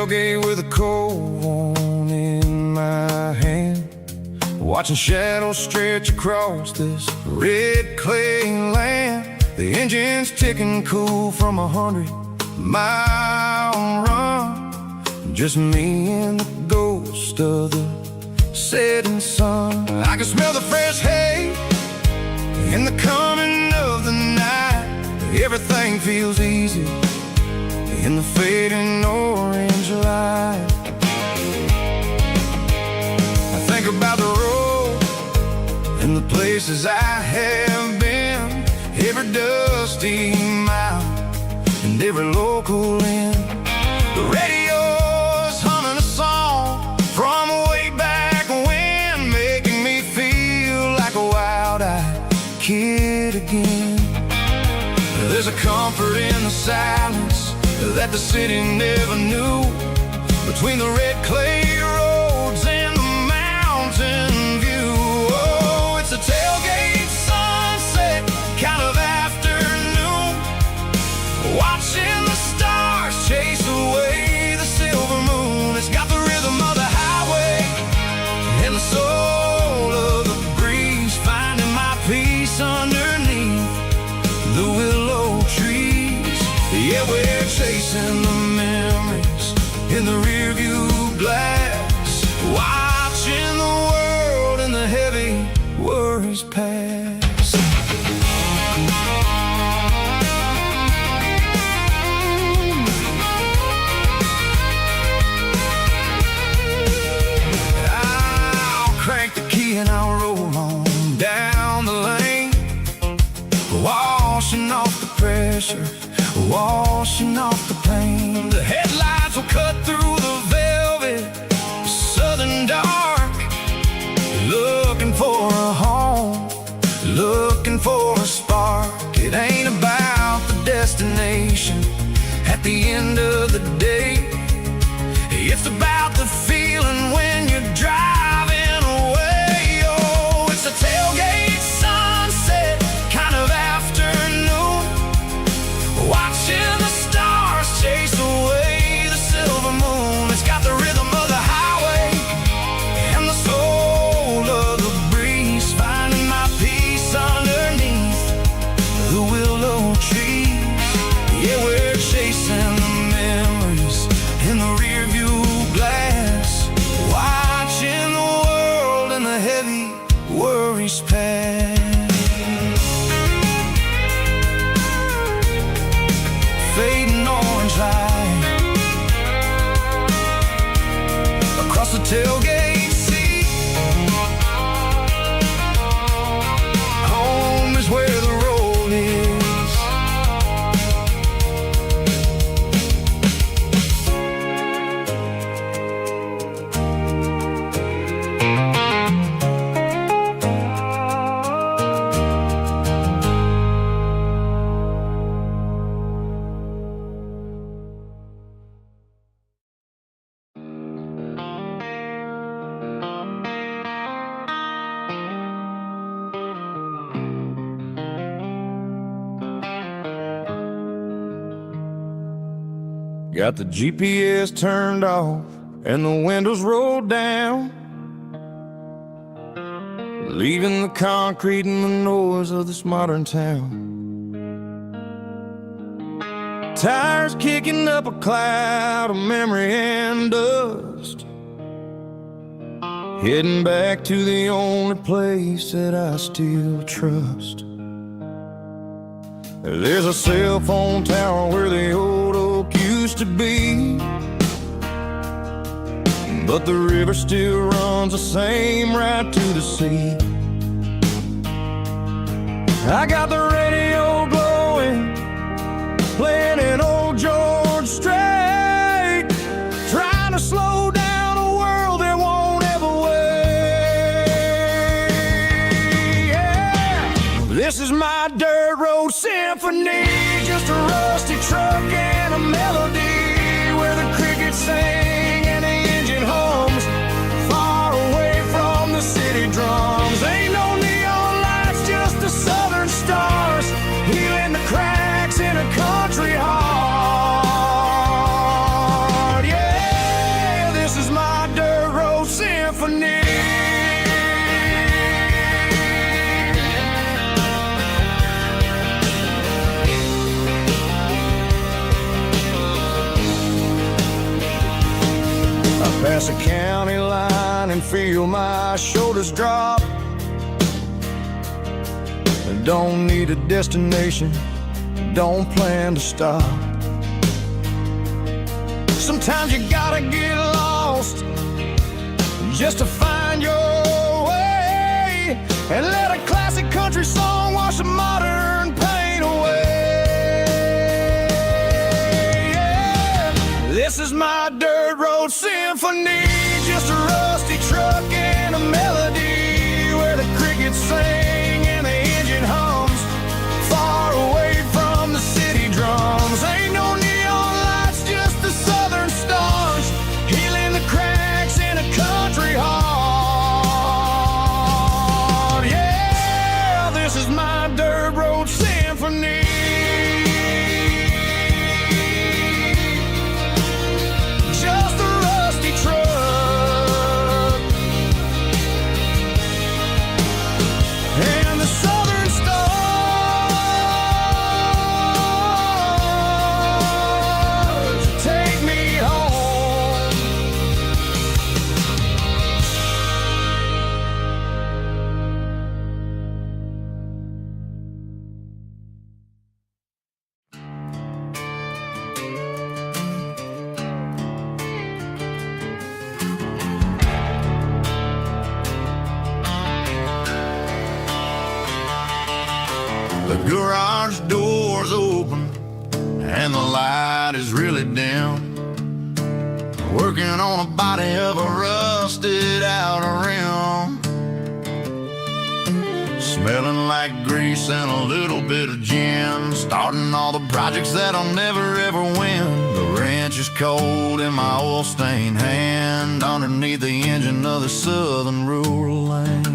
tailgate with a cold one in my hand, watching shadows stretch across this red clay land. The engine's ticking cool from 100-mile run. Just me and the ghost of the setting sun. I can smell the fresh hay in the coming of the night. Everything feels easy in the fading orange light. I think about the road and the places I have been, every dusty mile and every local inn. The radio's humming a song from way back when, making me feel like a wild-eyed kid again. There's a comfort in the silence that the city never knew, between the red clay roads and the mountain view. Oh, it's a tailgate sunset kind of afternoon, watching the stars chase away the silver moon. It's got the rhythm of the highway and the soul of the breeze, finding my peace underneath the willow trees. Yeah, we're chasing the memories in the rearview glass, watching the world and the heavy worries pass. I'll crank the key and I'll roll on down the lane, washing off the pressure, washing off the pain. The headlights will cut through the velvet southern dark, looking for a home, looking for a spark. It ain't about the destination at the end of the day, it's about the feeling when you're driving away. Oh, it's a tailgate sunset kind of afternoon, watching the stars chase away the silver moon. It's got the rhythm of the highway and the soul of the breeze, finding my peace underneath the willow trees. Yeah, we're chasing the memories in the rearview glass, watching the world and the heavy worries pass. Fading orange light across the tailgate seat. Home is where the road is. Got the GPS turned off and the windows rolled down, leaving the concrete and the noise of this modern town. Tires kicking up a cloud of memory and dust, heading back to the only place that I still trust. There's a cell phone tower where the old oak used to be, but the river still runs the same right to the sea. I got the radio glowing, playing an old George Strait, trying to slow down a world that won't ever wait. Yeah. This is my dirt road symphony, just a rusty truck and a melody, where the crickets sing and the engine hums, far away from the city drums. Ain't no neon lights, just the southern stars, healing the cracks in a country heart. Yeah. symphony. I pass a county line and feel my shoulders drop. I don't need a destination, don't plan to stop. Sometimes you gotta get lost just to find your way, and let a classic country song wash the modern pain away. Yeah. This is my dirt road symphony, just a rusty truck and a melody where the crickets sing and the engine hums, far away from the city drums. Ain't no neon lights, just the southern stars, healing the cracks in a country heart. Yeah, this is my dirt road symphony. Just a rusty truck and the southern stars take me home. The garage door's open and the light is really dim, working on a body of a rusted out rim, smelling like grease and a little bit of gin, starting all the projects that I'll never ever win. The wrench is cold in my oil-stained hand, underneath the engine of the southern rural land.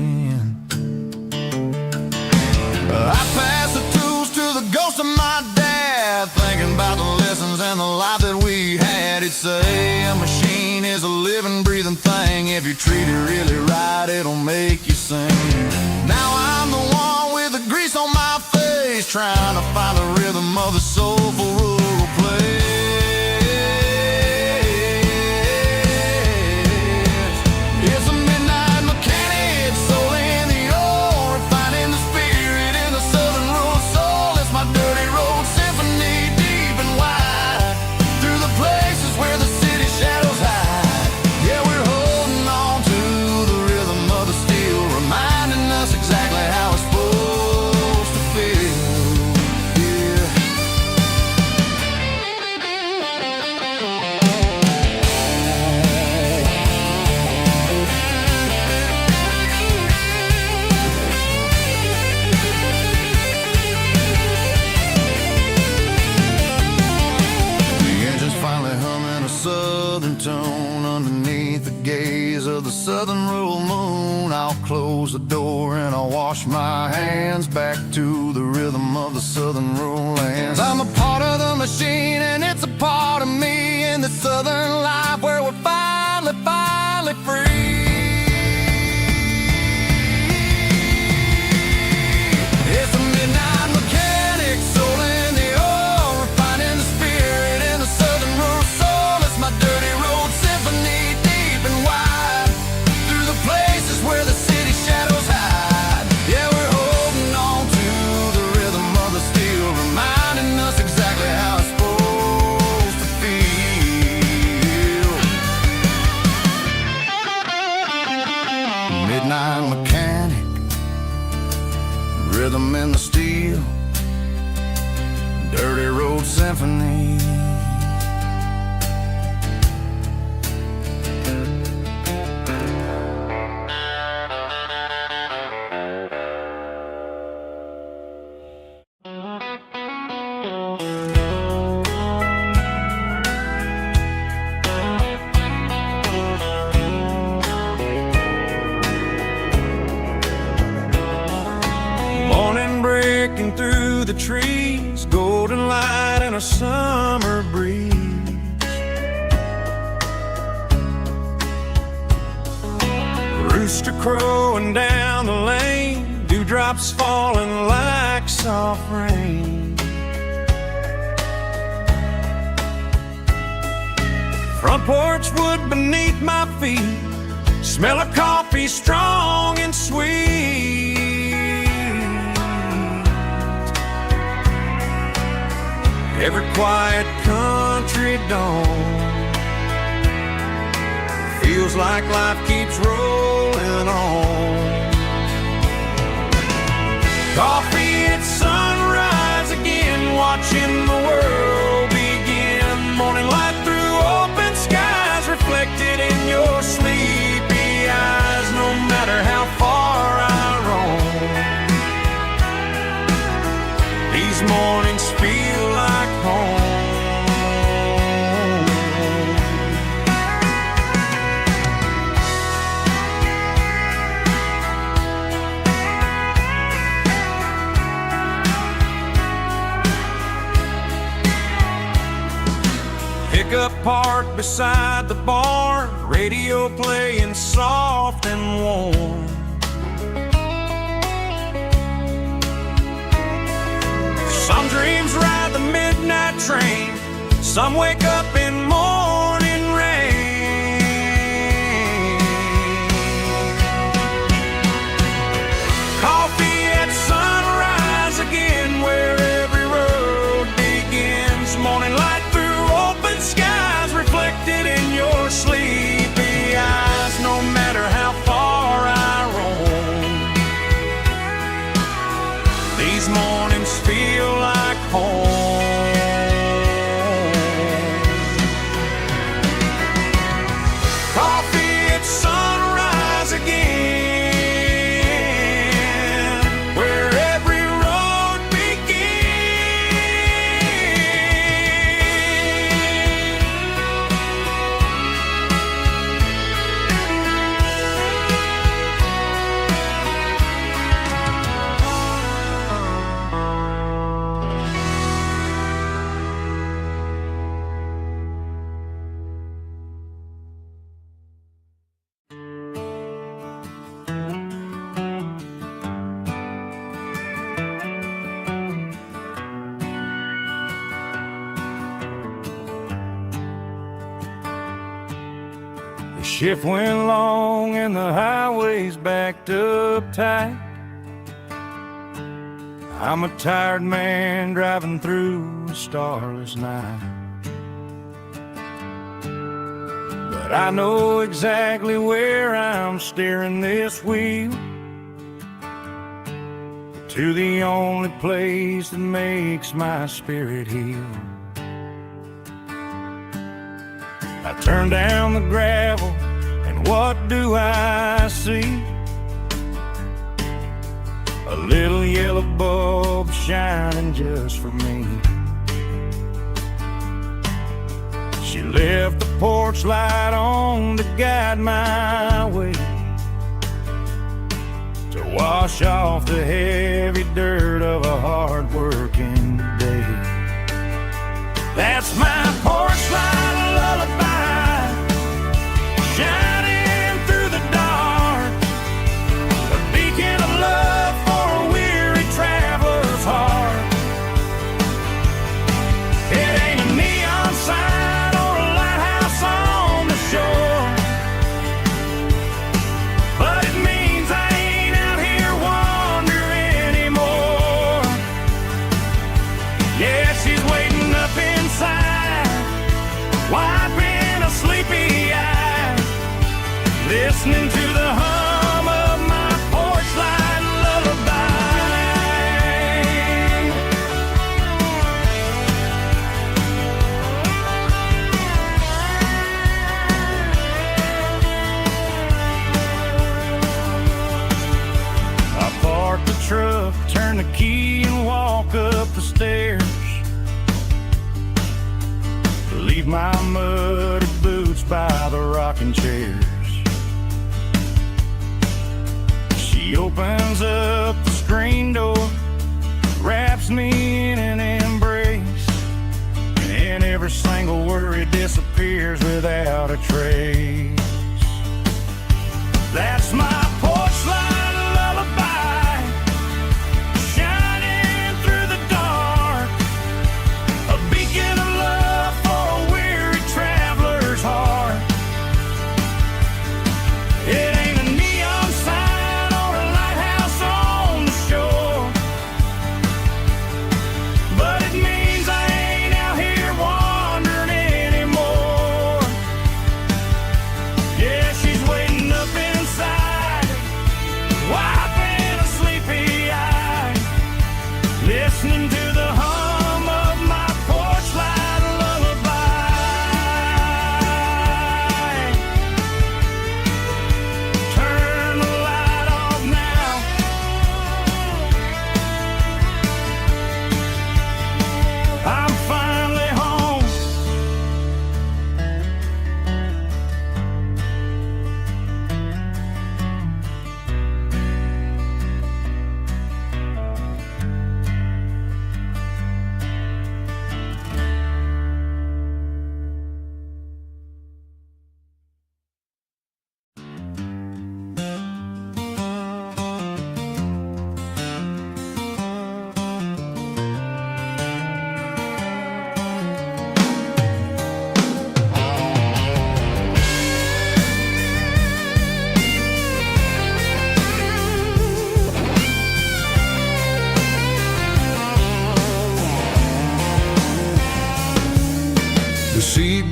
I pass the tools to the ghost of my dad, thinking about the lessons and the life that we had. He'd say a machine is a living, breathing thing. If you treat it really right, it'll make you sing. Now I'm the one with the grease on my face, trying to find the rhythm of the soulful rural place. It's a midnight mechanic, soul in the ore, refining the spirit in the southern rural soul. It's my dirty road symphony, deep and wide, through the places where the city shadows hide. Yeah, we're holding on to the rhythm of the steel, reminding us exactly how it's supposed to feel. Yeah. The engine's finally humming a southern tone underneath the gaze of the southern rural moon. I'll close the door and I'll wash my hands back to the rhythm of the southern rural lands. I'm a part of the machine and it's a part of me in the southern life where we're finally free. It's a midnight mechanic, soul in the ore, refining the spirit in the southern rural soul. It's my dirty road symphony, deep and wide, through the places where the city shadows hide. Yeah, we're holding on to the rhythm of the steel, reminding us exactly how it's supposed to feel. Midnight mechanic, rhythm in the steel, dirty road symphony. Morning breaking through the trees, golden light and a summer breeze. Rooster crowing down the lane, dewdrops falling like soft rain. Front porch wood beneath my feet, smell of coffee strong and sweet. Every quiet country dawn feels like life keeps rolling on. Coffee at sunrise again, watching the world begin. Morning light through open skies, reflected in your sleepy eyes. No matter how far I roam, these mornings feel like home. Pickup parked beside the barn, radio playing soft and warm. Some dreams ride the midnight train, some wake up in morning rain. Coffee at sunrise again, where every road begins. Morning light through open skies, reflected in your sleepy eyes. No matter how far I roam, these mornings feel like home. Coffee at sunrise again, where every road The shift went long and the highway's backed up tight. I'm a tired man driving through a starless night. But I know exactly where I'm steering this wheel, to the only place that makes my spirit heal. I turn down the gravel, and what do I see? A little yellow bulb shining just for me. She left the porch light on to guide my way, to wash off the heavy dirt of a hard-working day. That's my porch light lullaby, shining through the dark, a beacon of love for a weary traveler's heart. It ain't a neon sign or a lighthouse on the shore, but it means I ain't out here wandering anymore. Yeah, she's waiting up inside, wiping a sleepy eye, listening to the hum of my porch light lullaby. I park the truck, turn the key and walk up the stairs, leave my muddy boots by the rocking chairs. She opens up the screen door, wraps me in an embrace, and every single worry disappears without a trace. That's my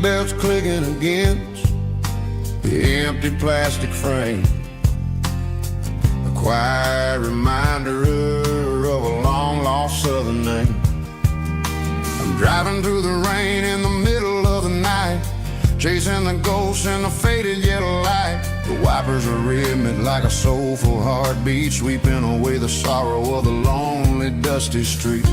seatbelts clicking against the empty plastic frame. A quiet reminder of a long-lost southern name. I'm driving through the rain in the middle of the night, chasing the ghosts in the faded yellow light. The wipers are rhythmic like a soulful heartbeat, sweeping away the sorrow of the lonely, dusty street.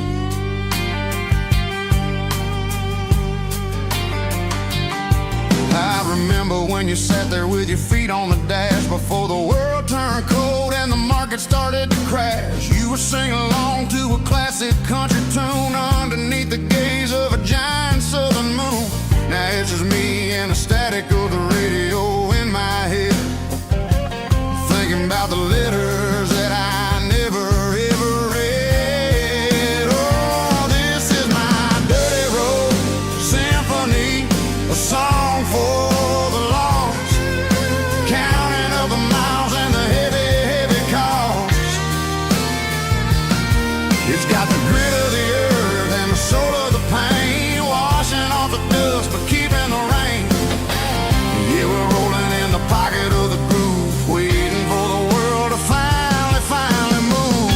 I remember when you sat there with your feet on the dash, before the world turned cold and the market started to crash. You were singing along to a classic country tune underneath the gaze of a giant southern moon. Now it's just me and the static of the radio in my head, thinking about the letters that I never ever read. Oh, this is my dirty road symphony, a song for the lost, counting up the miles and the heavy, heavy cost. It's got the grit of the earth and the soul of the pain, washing off the dust but keeping the rain. Yeah, we're rolling in the pocket of the groove, waiting for the world to finally move.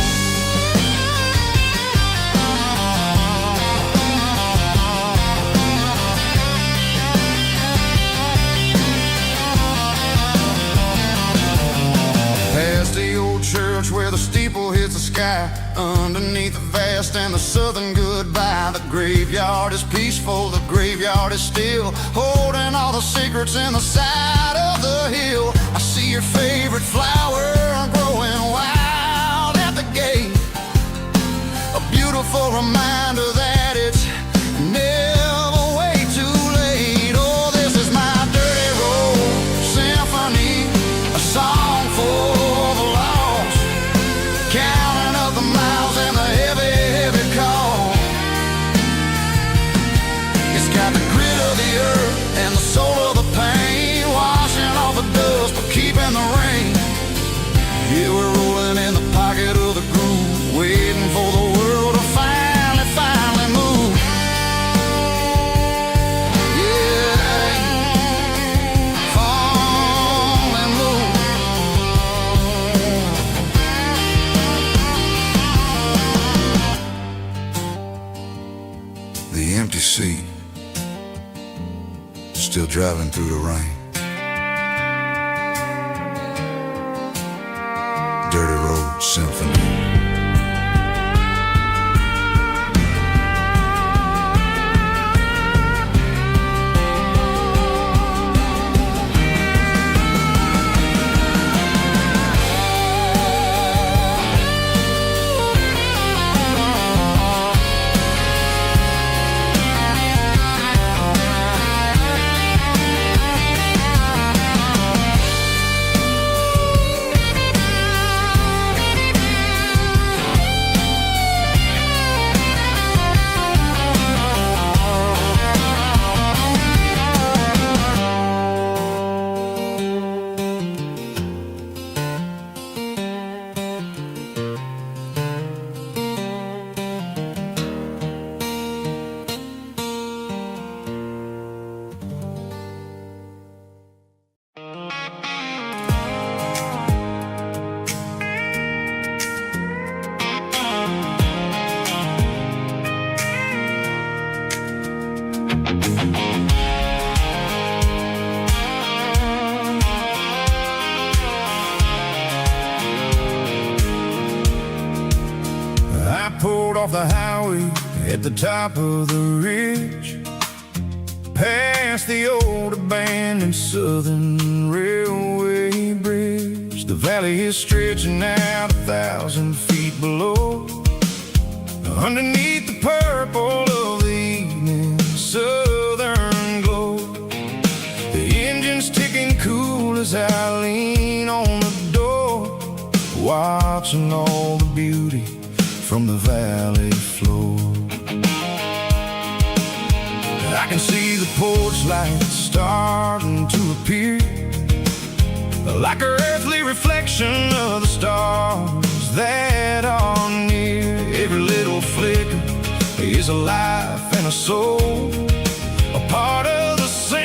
Past the old church where the steeple hits the sky, underneath the vast and the southern goodbye. The graveyard is peaceful, the graveyard is still, holding all the secrets in the side of the hill. I see your favorite flower growing wild at the gate, a beautiful reminder that it's never way too late. Oh, this is my dirty road symphony, a song for the lost, counting up the miles and the heavy, heavy call. It's got the grit of the earth and the soul of the pain, washing off the dust but keeping the rain. Yeah, we're rolling in the pocket of the groove, waiting for the world to finally move. Yeah, finally move. The empty seat, still driving through the rain. Dirty Road Symphony. Pulled off the highway at the top of the ridge, past the old abandoned southern railway bridge. The valley is stretching out 1,000 feet below, underneath the purple of the evening southern glow. The engine's ticking cool as I lean on the door, watching all the beauty from the valley floor. I can see the porch lights starting to appear, like an earthly reflection of the stars that are near. Every little flicker is a life and a soul, a part of the same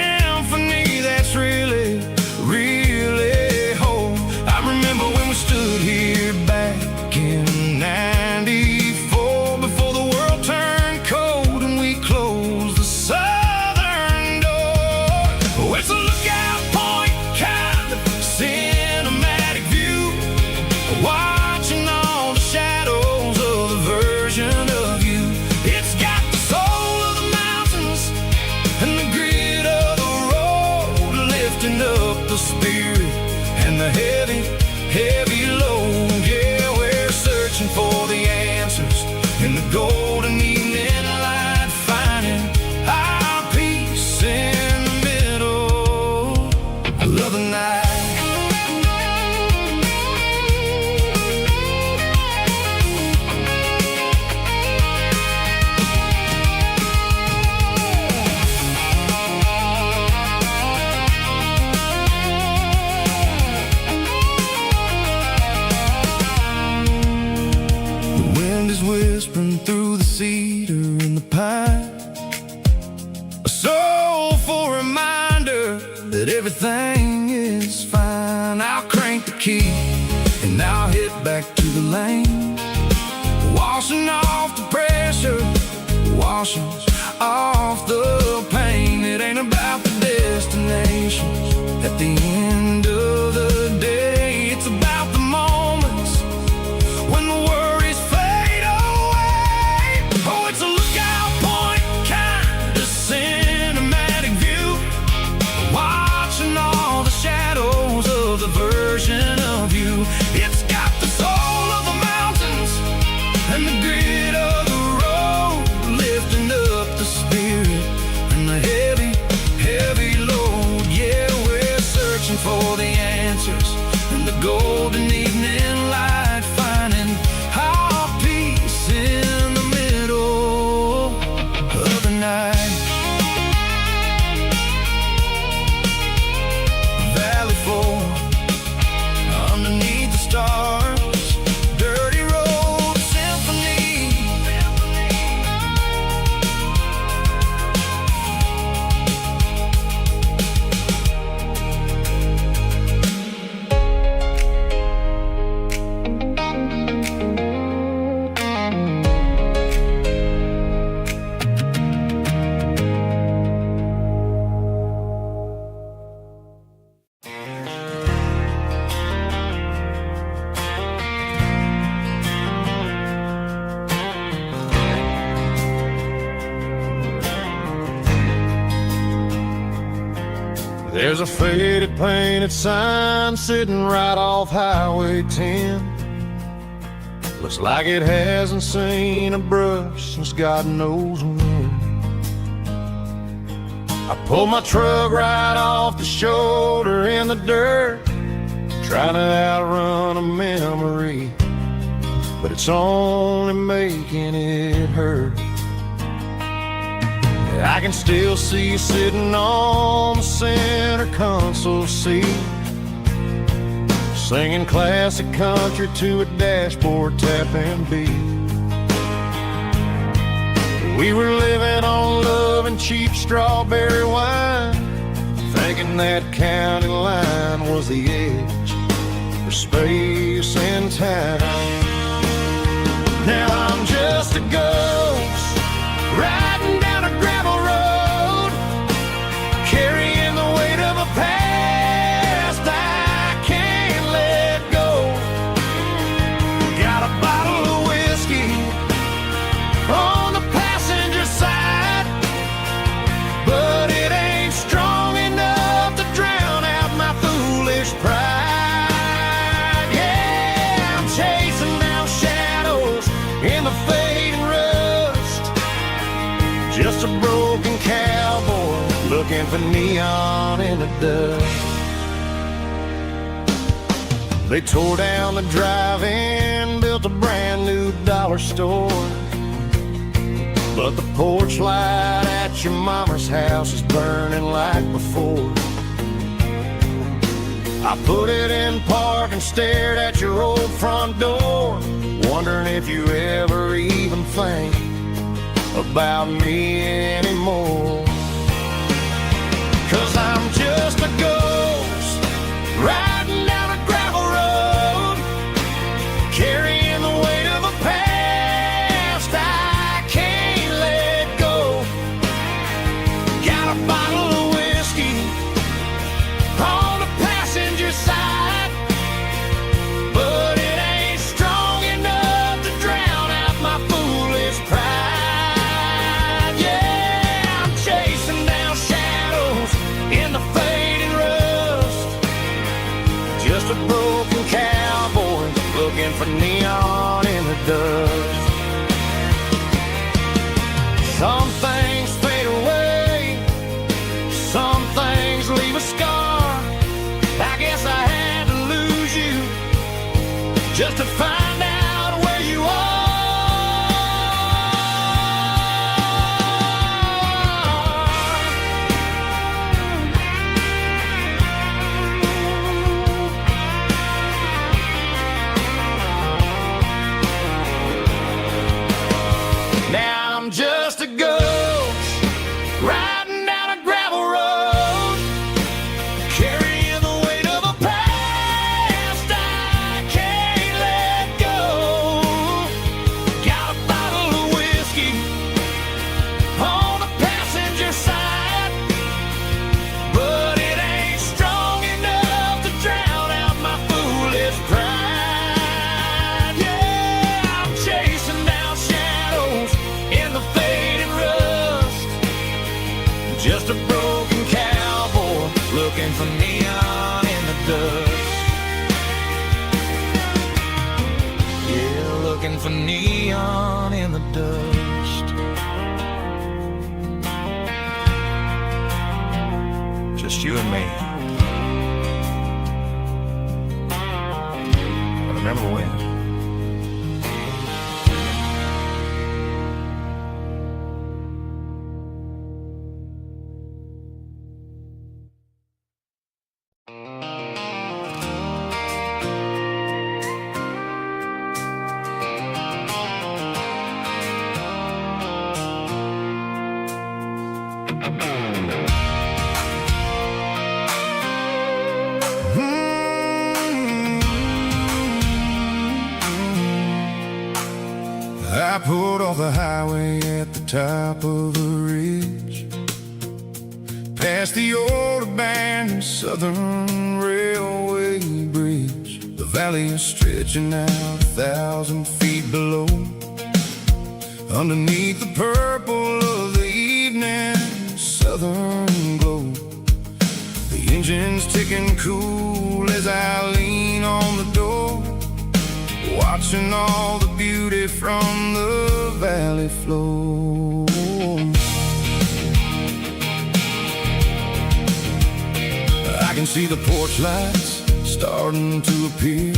heavy, heavy load. Yeah, we're searching for the answers in the golden evening light, finding our peace in the middle of the night. Whispering through the cedar and the pine, a soulful reminder that everything is fine. I'll crank the key and I'll head back to the lane, washing off the pressure, washing off the pain. It ain't about the destinations at the end of the day. It's about the moments when the worries fade away. Oh, it's a lookout point, kind of cinematic view, watching all the shadows of the version of you. It's got the soul of the mountains and the grit of the road, lifting up the spirit and the heavy, heavy load. Yeah, we're searching for the answers in the golden evening light, finding our peace in the middle of the night. Valley floor, underneath the stars, dirty road symphony. There's a faded painted sign sitting right off Highway 10. Looks like it hasn't seen a brush since God knows when. I pulled my truck right off the shoulder in the dirt, trying to outrun a memory, but it's only making it hurt. I can still see you sitting on the center console seat, singing classic country to a dashboard tapping beat. We were living on love and cheap strawberry wine, thinking that county line was the edge for space and time. Now I'm just a ghost riding down a gravel road, carrying the weight of a past I can't let go. Got a bottle of whiskey on the passenger side, but it ain't strong enough to drown out my foolish pride. Yeah, I'm chasing down shadows in the fading rust, just a broken cowboy looking for neon in the dust. They tore down the drive-in, built a brand new dollar store, but the porch light at your mama's house is burning like before. I put it in park and stared at your old front door, wondering if you ever even think about me anymore. 'Cause I'm just a ghost riding down a gravel road, carrying the weight of a past I can't let go. Got a bottle of whiskey on the passenger side, but it ain't strong enough to drown out my foolish pride. Yeah, I'm chasing down shadows in the fading road. broken cowboy looking for neon in the dust. Some things fade away, some things leave a scar. I guess I had to lose you just to find out where you are. Now I'm just a ghost riding down a gravel road, carrying the weight of a past I can't let go. Got a bottle of whiskey on the passenger side, but it ain't strong enough to drown out my foolish pride. Yeah, I'm chasing down shadows in the fading rust, just a broken cowboy looking for neon in the dust. Yeah, looking for neon in the dust. Just you and me. But remember when? I pulled off the highway at the top of the ridge, past the old abandoned Southern Railway bridge. The valley is stretching out 1,000 feet below, underneath the purple of the evening southern glow. The engine's ticking cool as I lean on the door, watching all the beauty from the valley flow. I can see the porch lights starting to appear,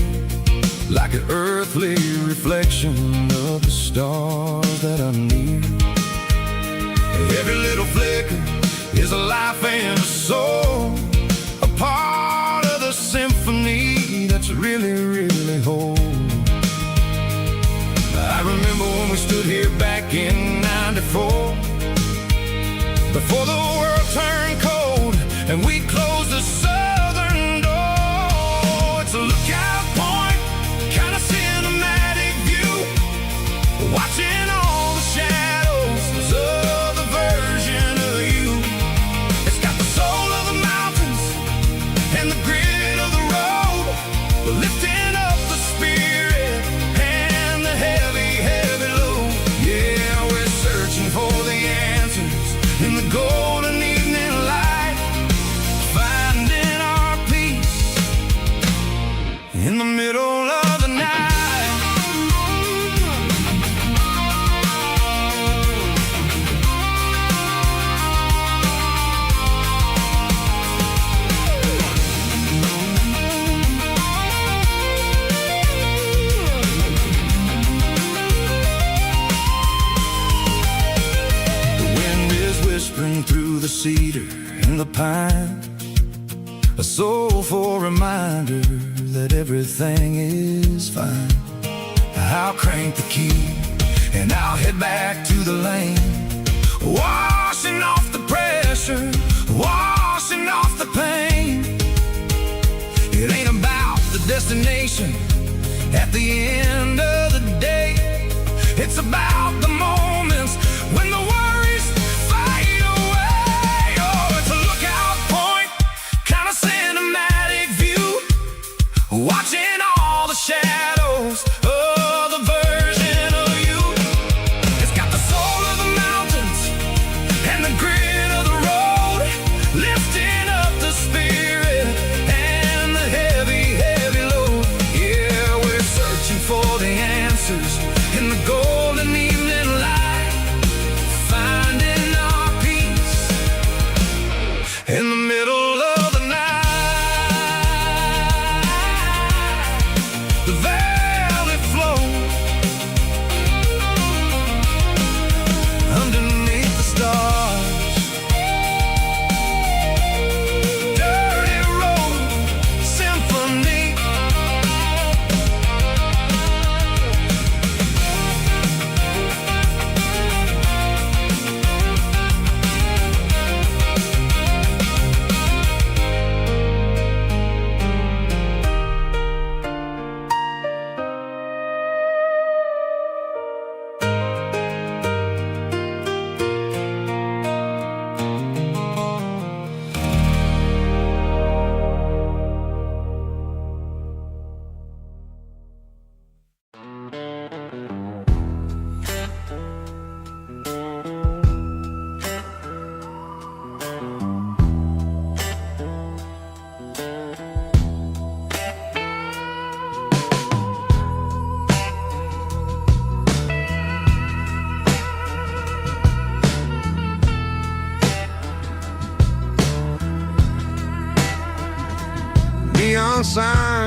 like an earthly reflection of the stars that are near. Every little flicker is a life and a soul, a part of the symphony that's really, really whole. I remember when we stood here back in '94, before the world turned cold and we closed the southern door. It's a lookout point, kind of cinematic view, watching all the shadows of the version of you. It's got the soul of the mountains and the grit of the road, lifting up the spirit and the heavy, heavy load. Yeah, we're searching for the answers in the golden evening light, finding our peace in the middle of the night. Whispering through the cedar and the pine, a soulful reminder that everything is fine. I'll crank the key and I'll head back to the lane, washing off the pressure, washing off the pain. It ain't about the destination at the end of the day, it's about the moments when the worries fade away. Oh, it's a lookout point, kind of cinematic view, watching all the shadows of the version of you. It's got the soul of the mountains and the grit of the road, lifting up the spirit and the heavy, heavy load.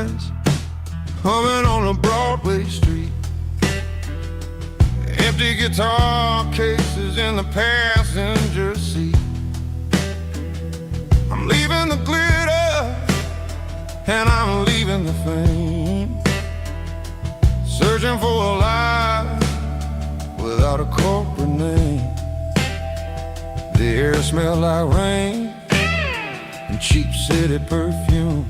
signs humming on a Broadway street. Empty guitar cases in the passenger seat. I'm leaving the glitter and I'm leaving the fame, searching for a life without a corporate name. The air smelled like rain and cheap city perfume.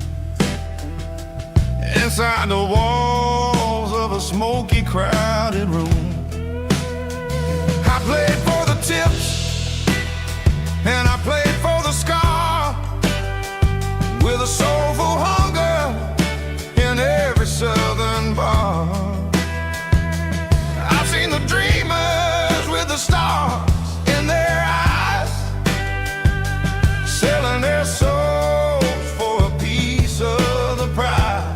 Inside the walls of a smoky, crowded room, I played for the tips and I played for the scar, with a soulful hunger in every southern bar. I've seen the dreamers with the stars in their eyes, selling their souls for a piece of the prize.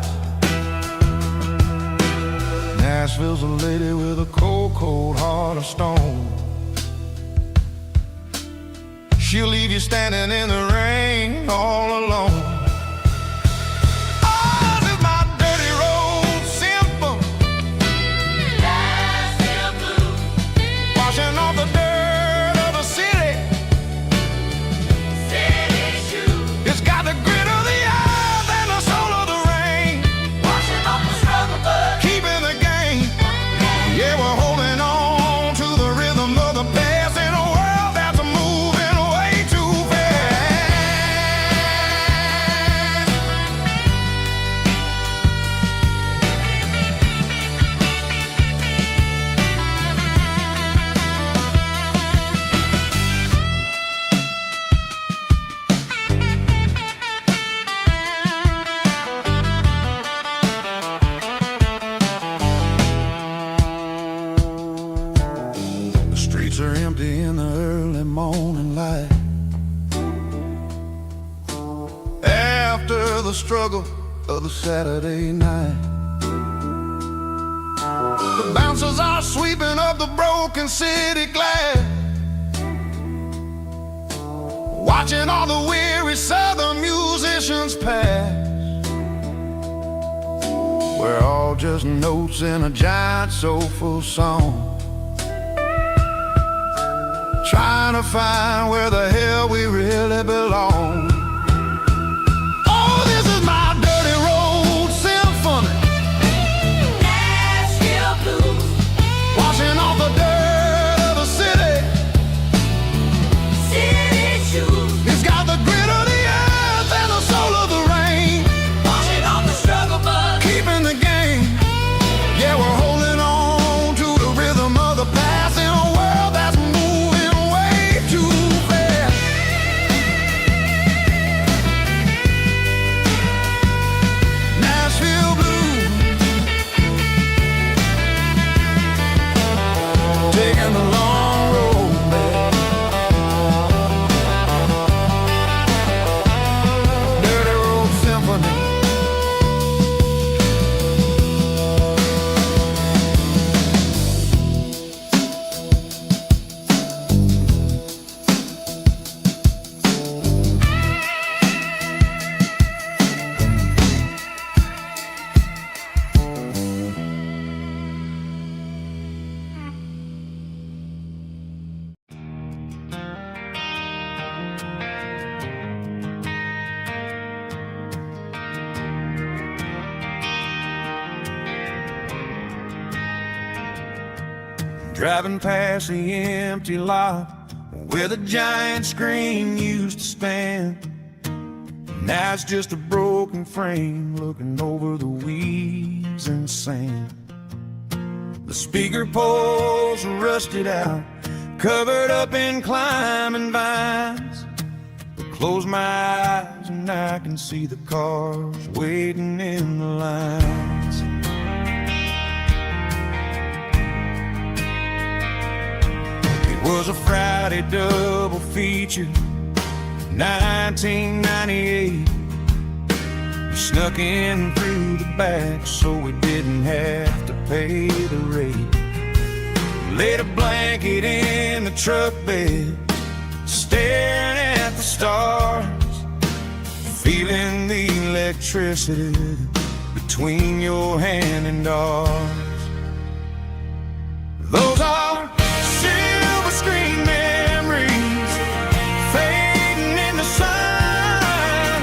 Nashville's a lady with a cold, cold heart of stone. She'll leave you standing in the rain all alone. Oh, this is my dirty road symphony, Nashville blues, washing off the dirt of the city, city shoes. It's got the grit of the earth and the soul of the rain, washing off the struggle but keeping the game. Yeah, we're holding on to the rhythm of the past in a world that's moving way too fast. The streets are empty in the early morning light, after the struggle of the Saturday night. The bouncers are sweeping up the broken city glass, watching all the weary southern musicians pass. We're all just notes in a giant soulful song, trying to find where the hell we really belong. Oh, this is my dirty road symphony, Nashville blues, washing off the dirt of the city, city shoes. It's got the grit of the earth and the soul of the rain, washing off the struggle but keeping the game. Yeah, we're holding on to the rhythm of the past in a world that's moving way too fast. Nashville blues, taking the long road back. Dirty road symphony. Driving past the empty lot where the giant screen used to stand. Now it's just a broken frame looking over the weeds and sand. The speaker poles are rusted out, covered up in climbing vines. I close my eyes and I can see the cars waiting in the lines. It was a Friday double feature, 1998. We snuck in through the back so we didn't have to pay the rate. Laid a blanket in the truck bed, staring at the stars, feeling the electricity between your hand and ours. Those are silver screen memories fading in the sun.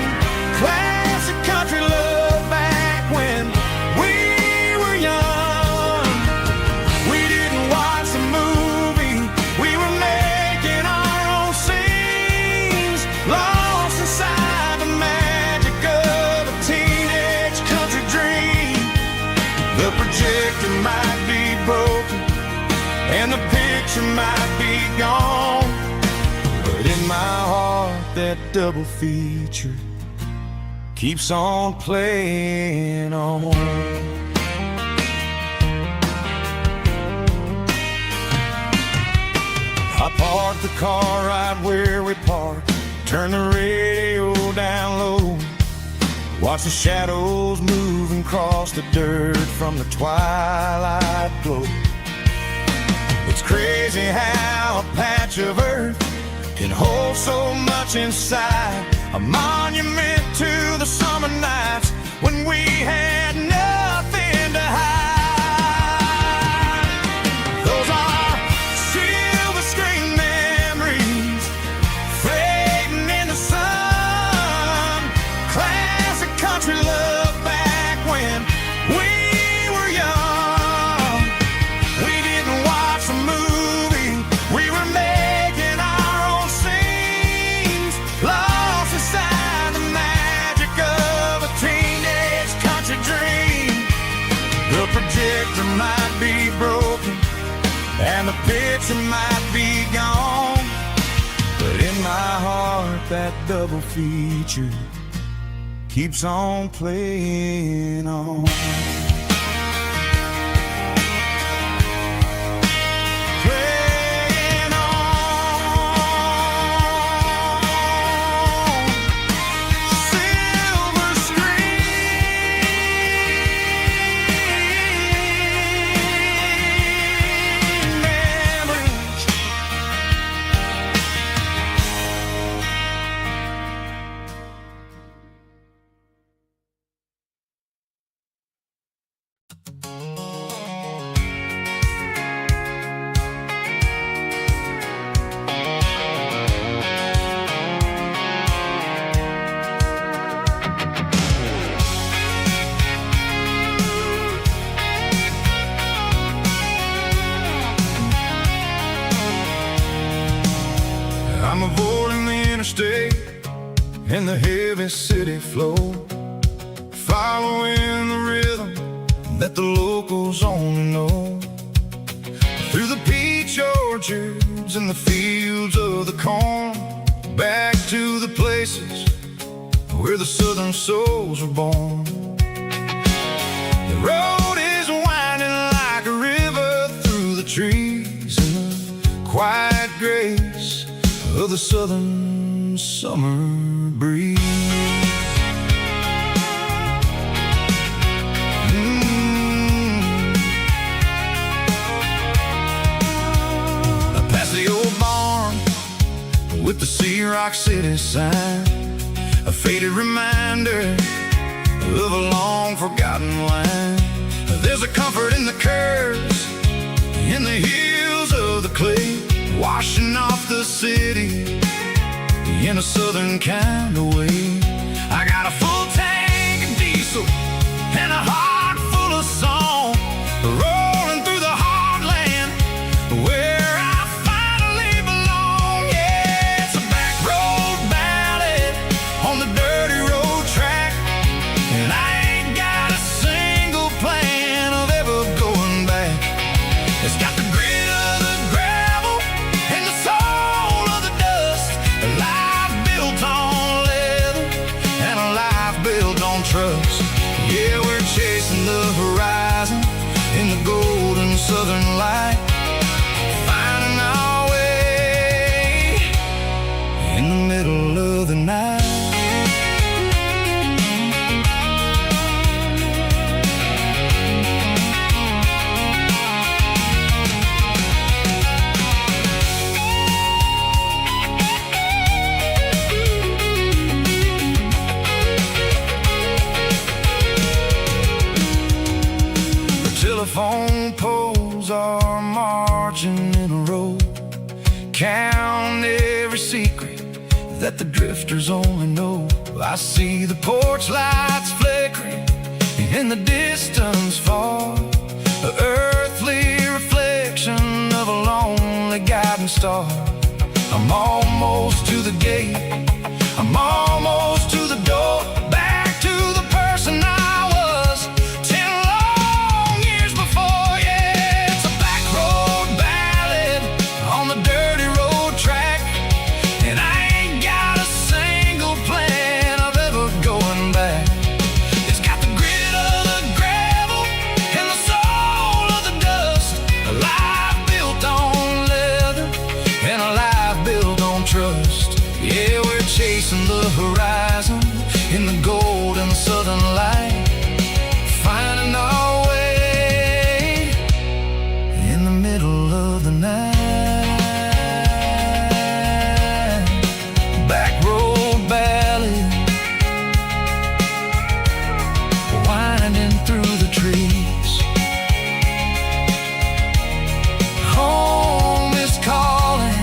Classic country love back when we were young. We didn't watch the movie, we were making our own scenes, lost inside the magic of a teenage country dream. The projector might be broken and the picture might be gone, but in my heart that double feature keeps on playing on. I parked the car right where we parked, turn the radio down low, watch the shadows move and cross the dirt from the twilight glow. It's crazy how a patch of earth can hold so much inside, a monument to the summer nights when we had nothing to hide. Those are silver screen memories fading in the sun. Classic country love back when we were young. We didn't watch the movie, we were making our own scenes, lost inside the magic of a teenage country dream. The projector might be broken and the picture might be gone, but in my heart that double feature keeps on playing on. Playing on. Silver screen memories. I'm avoiding the interstate and the heavy city flow, following the rhythm that the locals only know. Through the peach orchards and the fields of the corn, back to the places where the southern souls were born. The road is winding like a river through the trees in the quiet grace of the southern summer breeze. Past the old barn with the Sea Rock City sign, a faded reminder of a long forgotten line. There's a comfort in the curves, in the hills of the clay, washing off the city in a southern kind of way. I got a full tank of diesel and a heart full of song, rolling through the heartland where I finally belong. Yeah, it's a back road ballad on the dirty road track, and I ain't got a single plan of ever going back. It's got the grit of the gravel and the soul of the dust, a life built on leather and a life built on trust. Yeah, we're chasing the horizon in the that the drifters only know. I see the porch lights flickering in the distance far, an earthly reflection of a lonely guiding star. I'm almost to the gate, I'm almost to the door, back to the person I was 10 long years before. Yeah, it's a back road ballad on the dirty road track, and I ain't got a single plan of ever going back. It's got the grit of the gravel and the soul of the dust, a life built on leather and a life built on trust. Yeah, we're chasing the horizon in the golden southern light, finding our way in the middle of the night. Back road ballad, winding through the trees. Home is calling.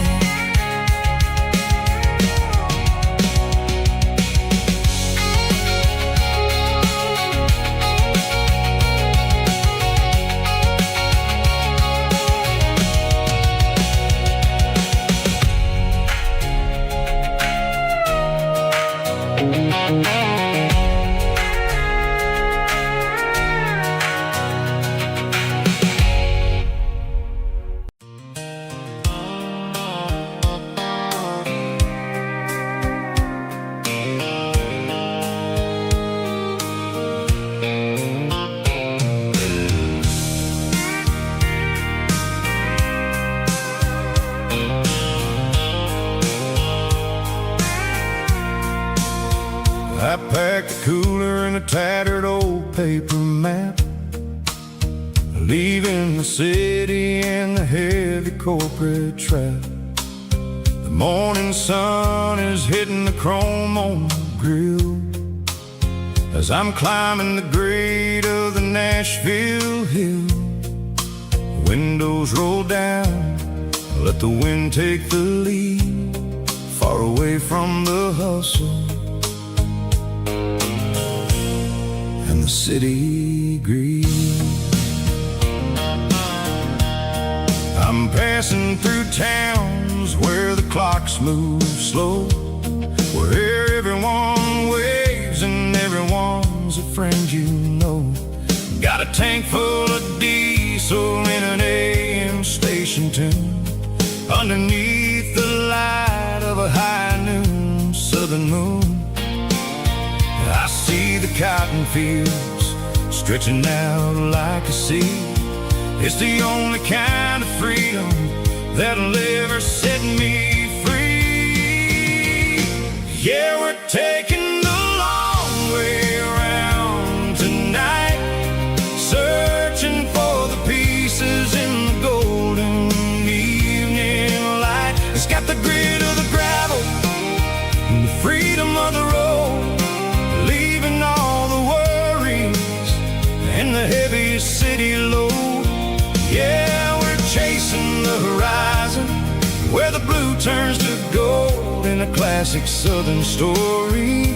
I packed a cooler and a tattered old paper map, leaving the city and the heavy corporate trap. The morning sun is hitting the chrome on the grill as I'm climbing the grade of the Nashville hill. The windows roll down, let the wind take the lead, far away from the hustle and the city greed. I'm passing through towns where the clocks move slow, where everyone waves and everyone's a friend you know. Got a tank full of diesel in an AM station tune, underneath the light of a high noon southern moon. I see the cotton fields stretching out like a sea. It's the only kind of freedom that'll ever set me free. Yeah, we're taking the long way around tonight, searching for the pieces in the golden evening light. It's got the grit of the gravel and the freedom of the road, leaving all the worries and the heavy city load. Yeah, we're chasing the horizon where the blue turns to gold in a classic southern story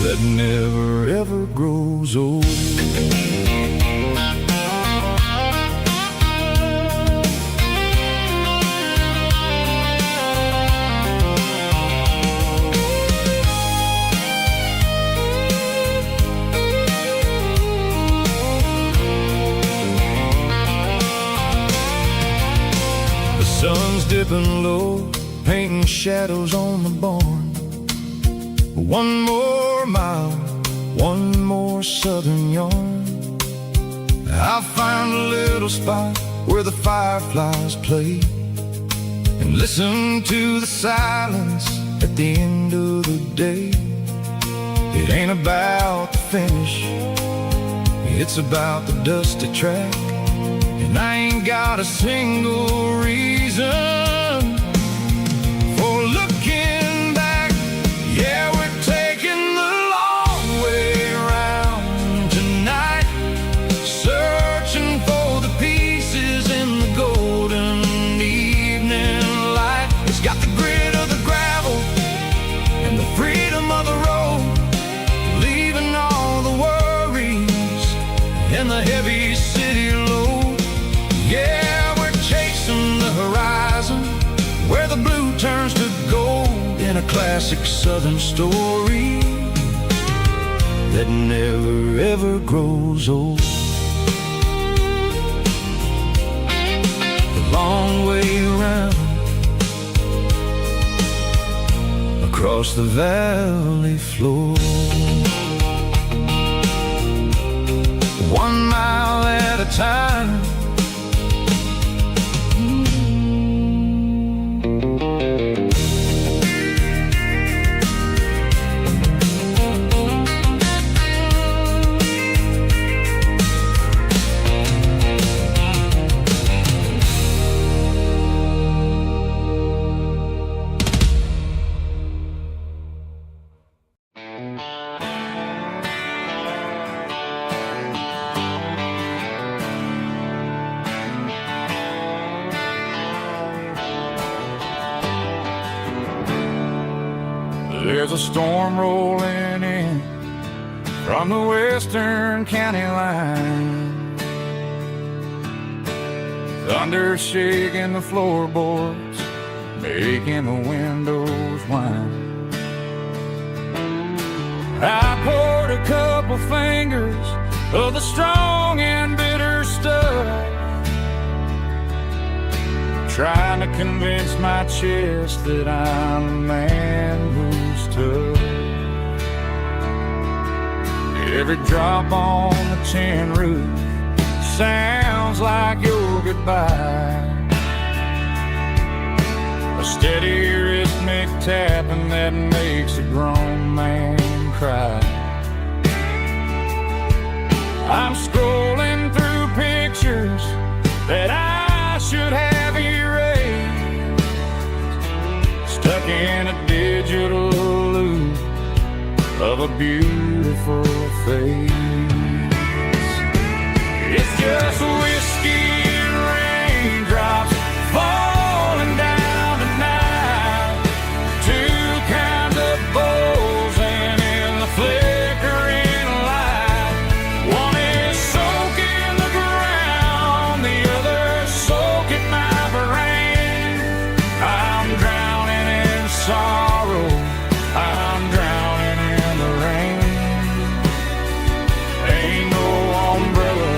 that never ever grows old. Sun's dipping low, painting shadows on the barn. One more mile, one more southern yarn. I'll find a little spot where the fireflies play and listen to the silence at the end of the day. It ain't about the finish, it's about the dusty track. And I ain't got a single reason for looking back. Yeah, we're taking the long way around tonight, searching for the pieces in the golden evening light. It's got the grit of the gravel in the heavy city load. Yeah, we're chasing the horizon, where the blue turns to gold, in a classic southern story that never ever grows old. The long way around, across the valley floor, 1 mile at a time. There's a storm rolling in from the western county line, thunder shaking the floorboards, making the windows whine. I poured a couple fingers of the strong and bitter stuff, trying to convince my chest that I'm a man who's tough. Every drop on the tin roof sounds like your goodbye, a steady rhythmic tapping that makes a grown man cry. I'm scrolling through pictures that I should have erased, stuck in a digital loop of a beautiful face. It's just whiskey and raindrops falling down tonight, two kinds of bowls and in the flickering light. One is soaking the ground, the other soaking my brain. I'm drowning in sorrow, I'm drowning in the rain. Ain't no umbrella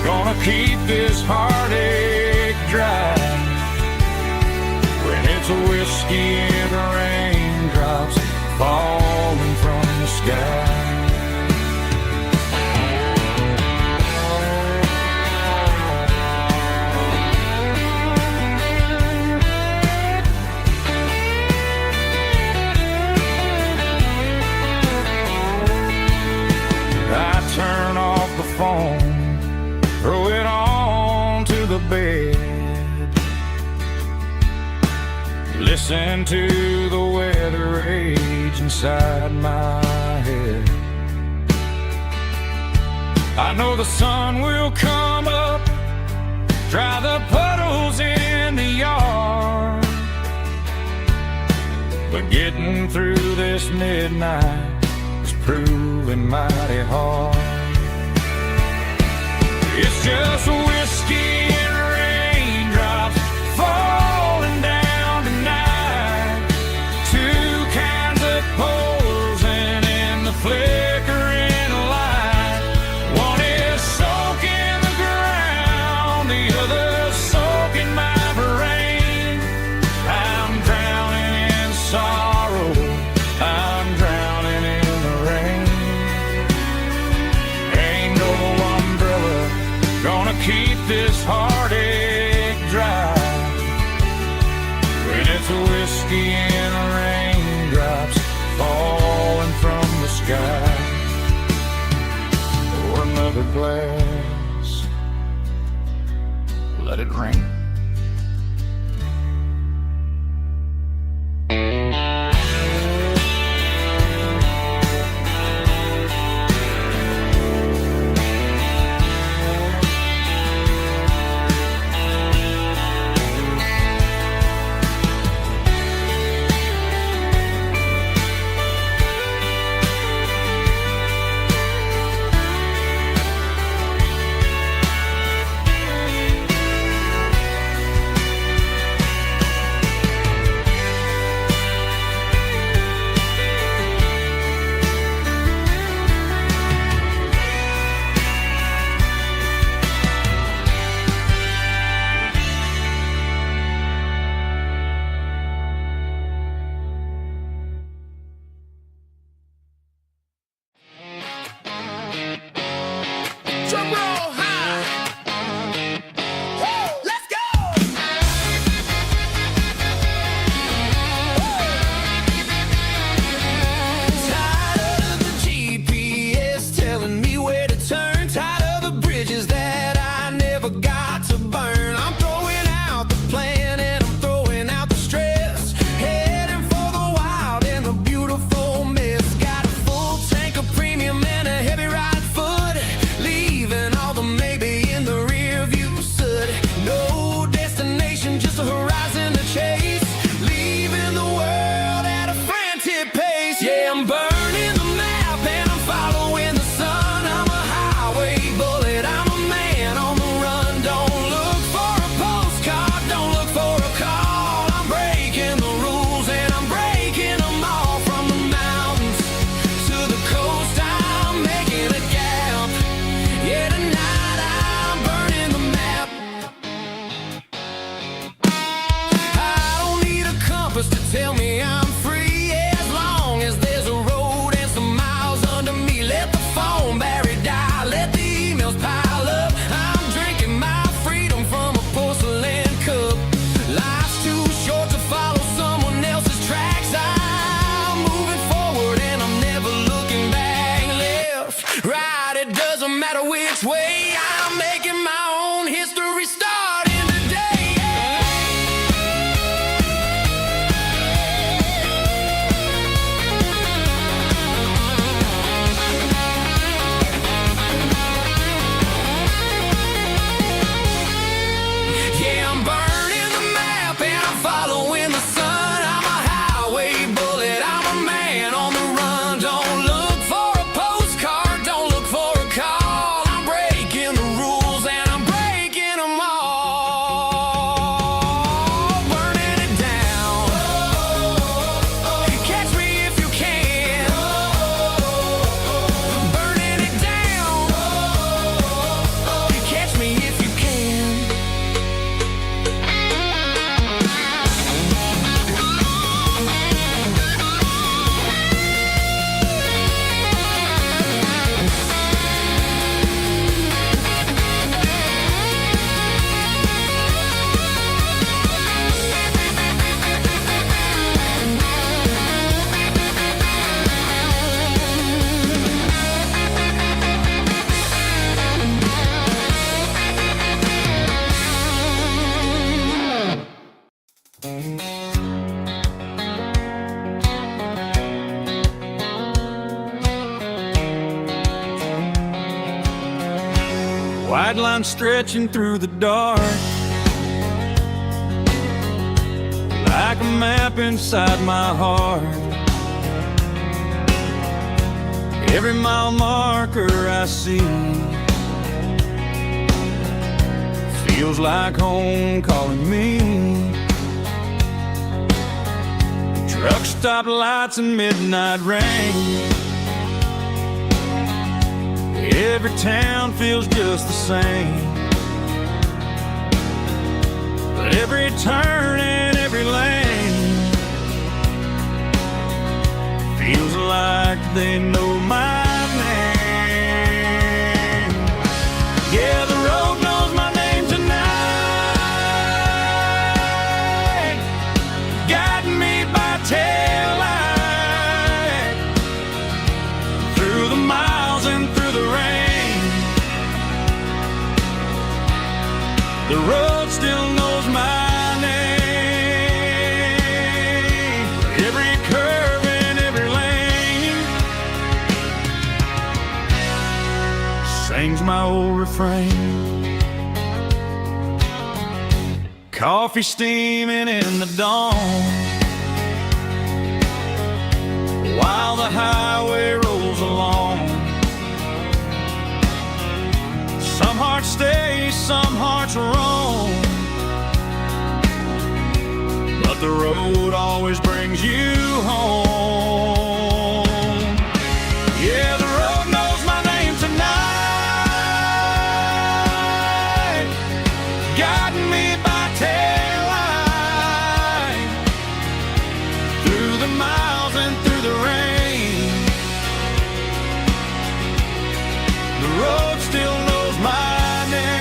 gonna keep this heartache dry when it's a whiskey and raindrops falling from the sky. I turn off the phone, throw it on to the bed, listen to the weather rage inside my head. I know the sun will come up, dry the puddles in the yard, but getting through this midnight is proving mighty hard. It's just whiskey and raindrops falling down tonight, two kinds of poles and in the flickering light. One is soaking the ground, the other soaking my brain. I'm drowning in sorrow, I'm drowning in the rain. Ain't no umbrella gonna keep this heartache dry when it's a whiskey and raindrops falling from the sky. Pour another glass, let it rain. matter which way, I'm making my own history starting today. Yeah, I'm burning the map and I'm following the sun. I'm a highway bullet, I'm a man on the run. Don't look for a postcard, don't look for a call. I'm breaking the rules and I'm breaking them all. Burning it down. Catch me if you can. Burning it down. Catch me if you can. White line stretching through the dark, like a map inside my heart. Every mile marker I see feels like home calling me. Truck stop lights and midnight rain. Every town feels just the same, but every turn and every lane feels like they know my name. Yeah, the road knows my name tonight, guiding me by taillight through the miles and through the rain. The road still knows my name. Every curve and every lane sings my old refrain. Coffee steaming in the dawn, while the highway rolls along. Some hearts stay, some hearts roam, but the road always brings you home. Yeah, the road knows my name tonight, guiding me by taillight through the miles and through the rain. The road still knows my name.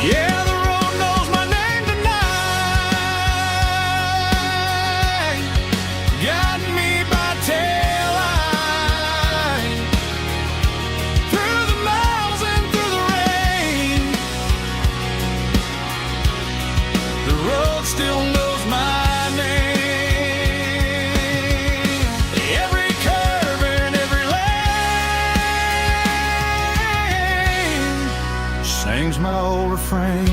Yeah, the road knows my name tonight, guiding me by taillight through the miles and through the rain. The road still knows my name. Every curve and every lane sings my old refrain.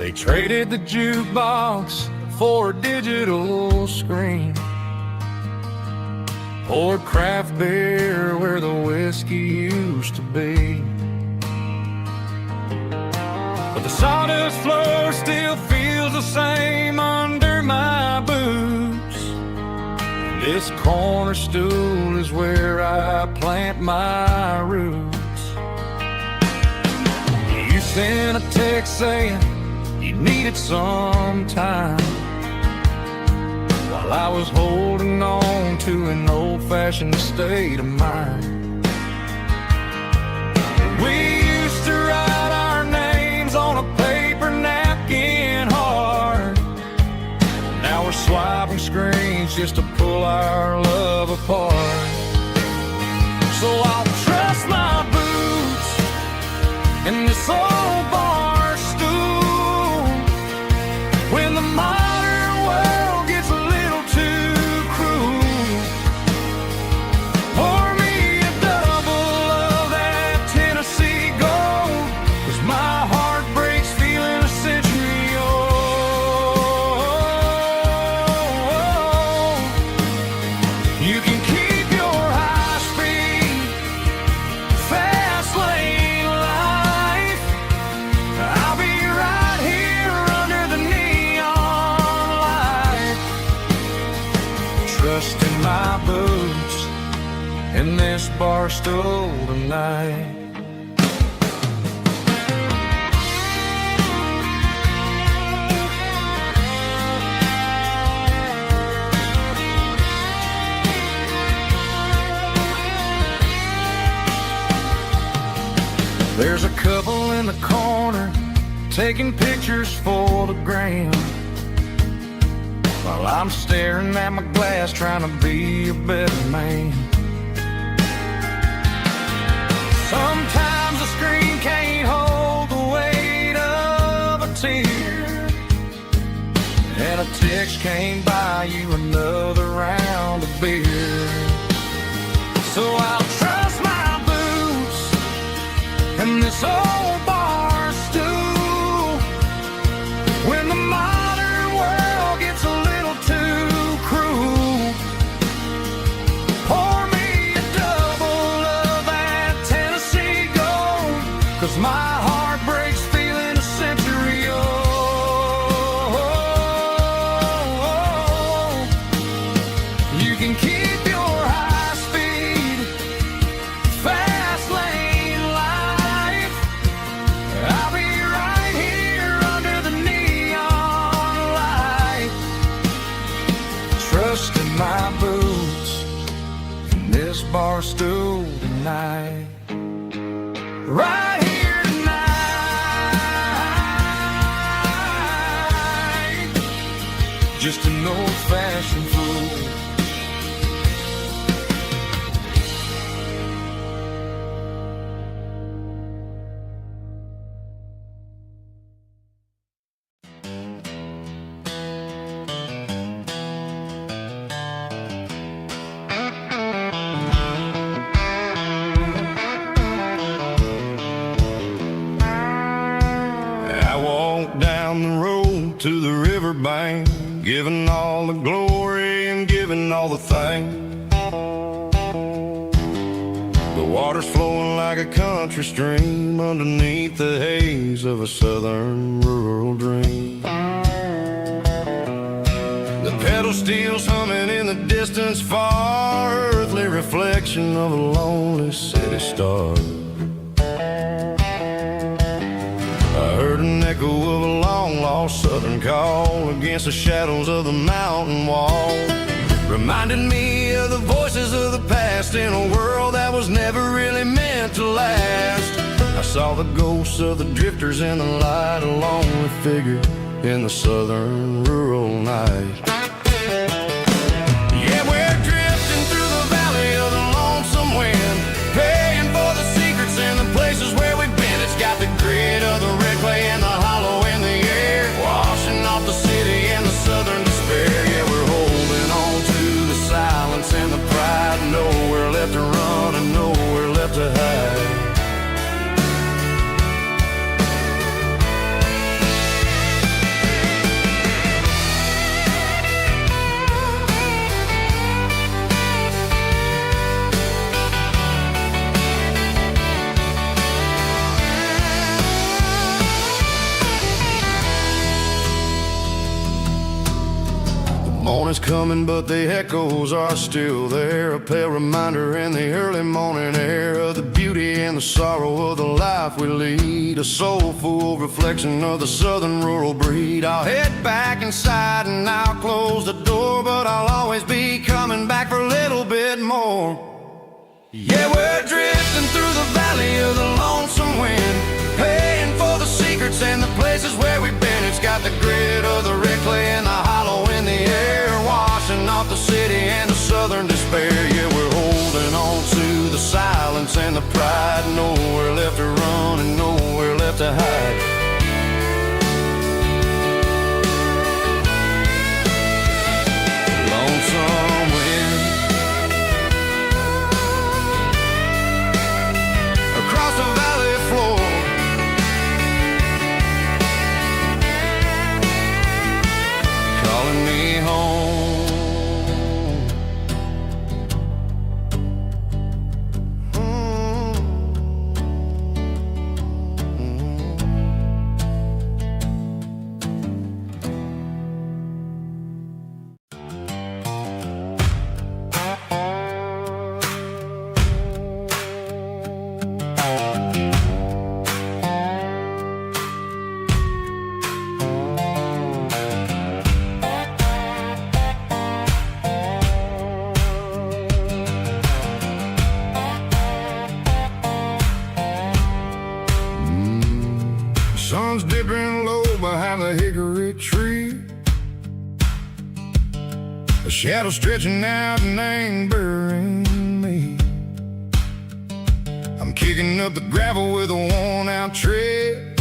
They traded the jukebox for a digital screen, poured craft beer where the whiskey used to be. But the sawdust floor still feels the same under my boots. This corner stool is where I plant my roots. You sent a text saying you needed some time, while I was holding on to an old-fashioned state of mind. We used to write our names on a paper napkin hard. Now we're swiping screens just to pull our love apart. So I'll trust my boots in this old bar stool when the modern world gets a little too cruel. Pour me a double of that Tennessee Gold, 'cause my heart breaks feeling a century old. You can keep your high-speed, fast lane life. I'll be right here under the neon light, trusting my boots in this bar stool tonight. There's a couple in the corner taking pictures for the gram, while I'm staring at my glass trying to be a better man. Sometimes the screen can't hold the weight of a tear, and a text can't buy you another round of beer. So I'll trust my boots and this old bar stool when the modern world gets a little too cruel. Pour me a double of that Tennessee Gold, 'cause my heart breaks feeling a century old. You can keep your high-speed, fast lane life. I'll be right here under the neon light, trusting my boots in this bar stool tonight. Right here tonight, just an old-fashioned fool. I walked down the road to the riverbank, giving all the glory and giving all the thanks. The water's flowing like a country stream underneath the haze of a southern rural dream. The pedal steel's humming in the distance far, earthly reflection of a lonely city star. I heard an echo of a long-lost southern call against the shadows of the mountain wall, reminding me of the voices of the past in a world that was never really meant to last. I saw the ghosts of the drifters in the light, a lonely figure in the southern rural night. Yeah, we're drifting through the valley of the lonesome wind, paying for the secrets and the places where we've been. It's got the grit of the red clay and the hollow in the air, washing off the city and the southern despair. Yeah, we're holding on to the silence and the pride, nowhere left to run and nowhere left to hide. Morning's coming, but the echoes are still there. A pale reminder in the early morning air of the beauty and the sorrow of the life we lead. A soulful reflection of the southern rural breed. I'll head back inside and I'll close the door, but I'll always be coming back for a little bit more. Yeah, we're drifting through the valley of the lonesome wind, paying for the secrets and the places where we've been. It's got the grit of the red clay and the hollow in the air, washing off the city and the southern despair. Yeah, we're holding on to the silence and the pride. Nowhere left to run and nowhere left to hide. Lonesome wind across the valley floor, calling me home. Sun's dipping low behind the hickory tree, a shadow stretching out and angering me. I'm kicking up the gravel with a worn-out tread,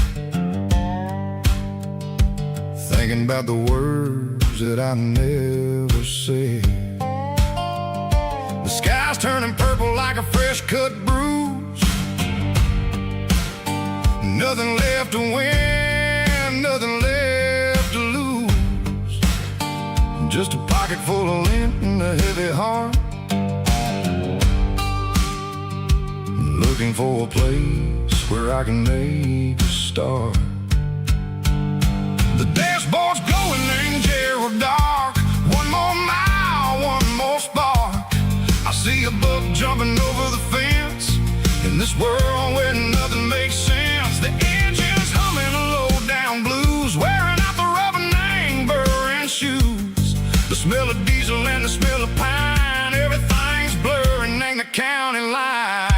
thinking about the words that I never said. The sky's turning purple like a fresh-cut bruise. Nothing left to win, nothing left to lose. Just a pocket full of lint and a heavy heart, looking for a place where I can make a start. The dashboard's glowing in Gerald dark. One more mile, one more spark. I see a buck jumping over the fence in this world where nothing makes sense. The engine's humming a low-down blues, wearing out the rubber-nang burring shoes. The smell of diesel and the smell of pine, everything's blurring in the county line.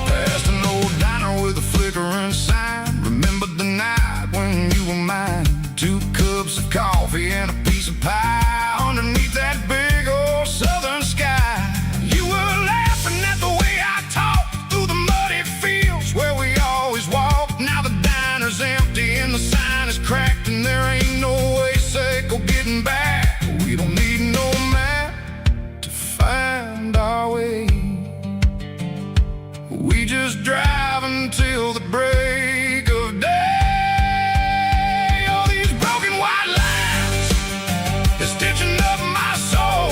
Past an old diner with a flickering sign. Remember the night when you were mine. 2 cups of coffee and a piece of pie underneath that big old southern sky. You were laughing at the way I talked through the muddy fields where we always walked. Now the diner's empty and the sign is cracked, and there ain't no way Seiko getting back. We don't need no map to find our way. We just drive until the break of day. Stitching up my soul,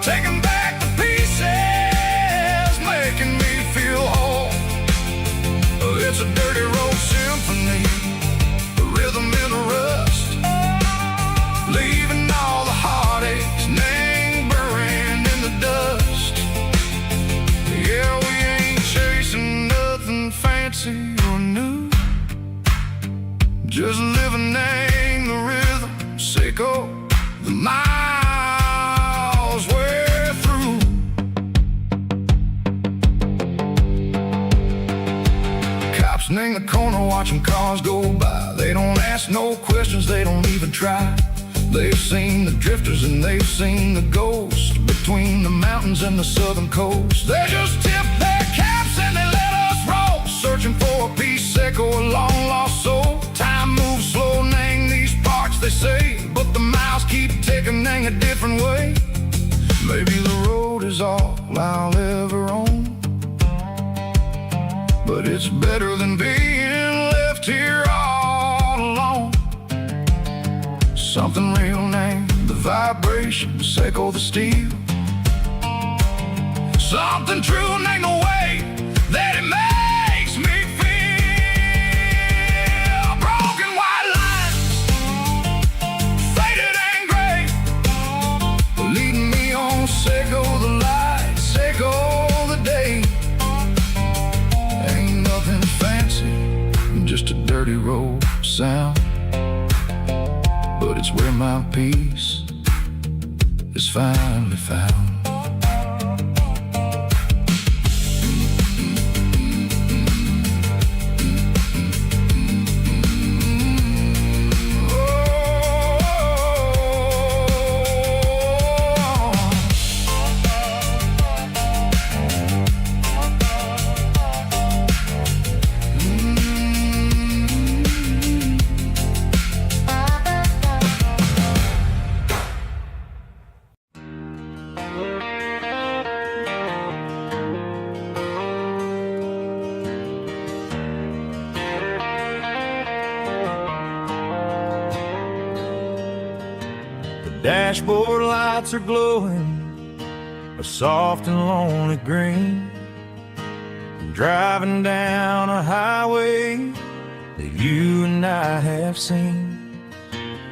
taking back the pieces, making me feel whole. It's a dirty road symphony, a rhythm in the rust, leaving all the heartaches lingering in the dust. Yeah, we ain't chasing nothing fancy or new, just living in the rhythm. Seiko, the miles we're through. Cops in the corner watching cars go by. They don't ask no questions, they don't even try. They've seen the drifters and they've seen the ghosts between the mountains and the southern coast. They just tip their caps and they let us roll, searching for a piece, Seiko, a long lost soul. Time moves slow, nang these parts, they say, but the miles keep ticking nang a different way. Maybe the road is all I'll ever own, but it's better than being left here all alone. Something real named the vibration, Seiko the steel. Something true and ain't no way that it makes me feel. Broken white lines, faded and gray, leading me on. Say go the light, say go the day. Ain't nothing fancy, just a dirty road sound, but it's where my peace is finally found. Dashboard lights are glowing a soft and lonely green. Driving down a highway that you and I have seen.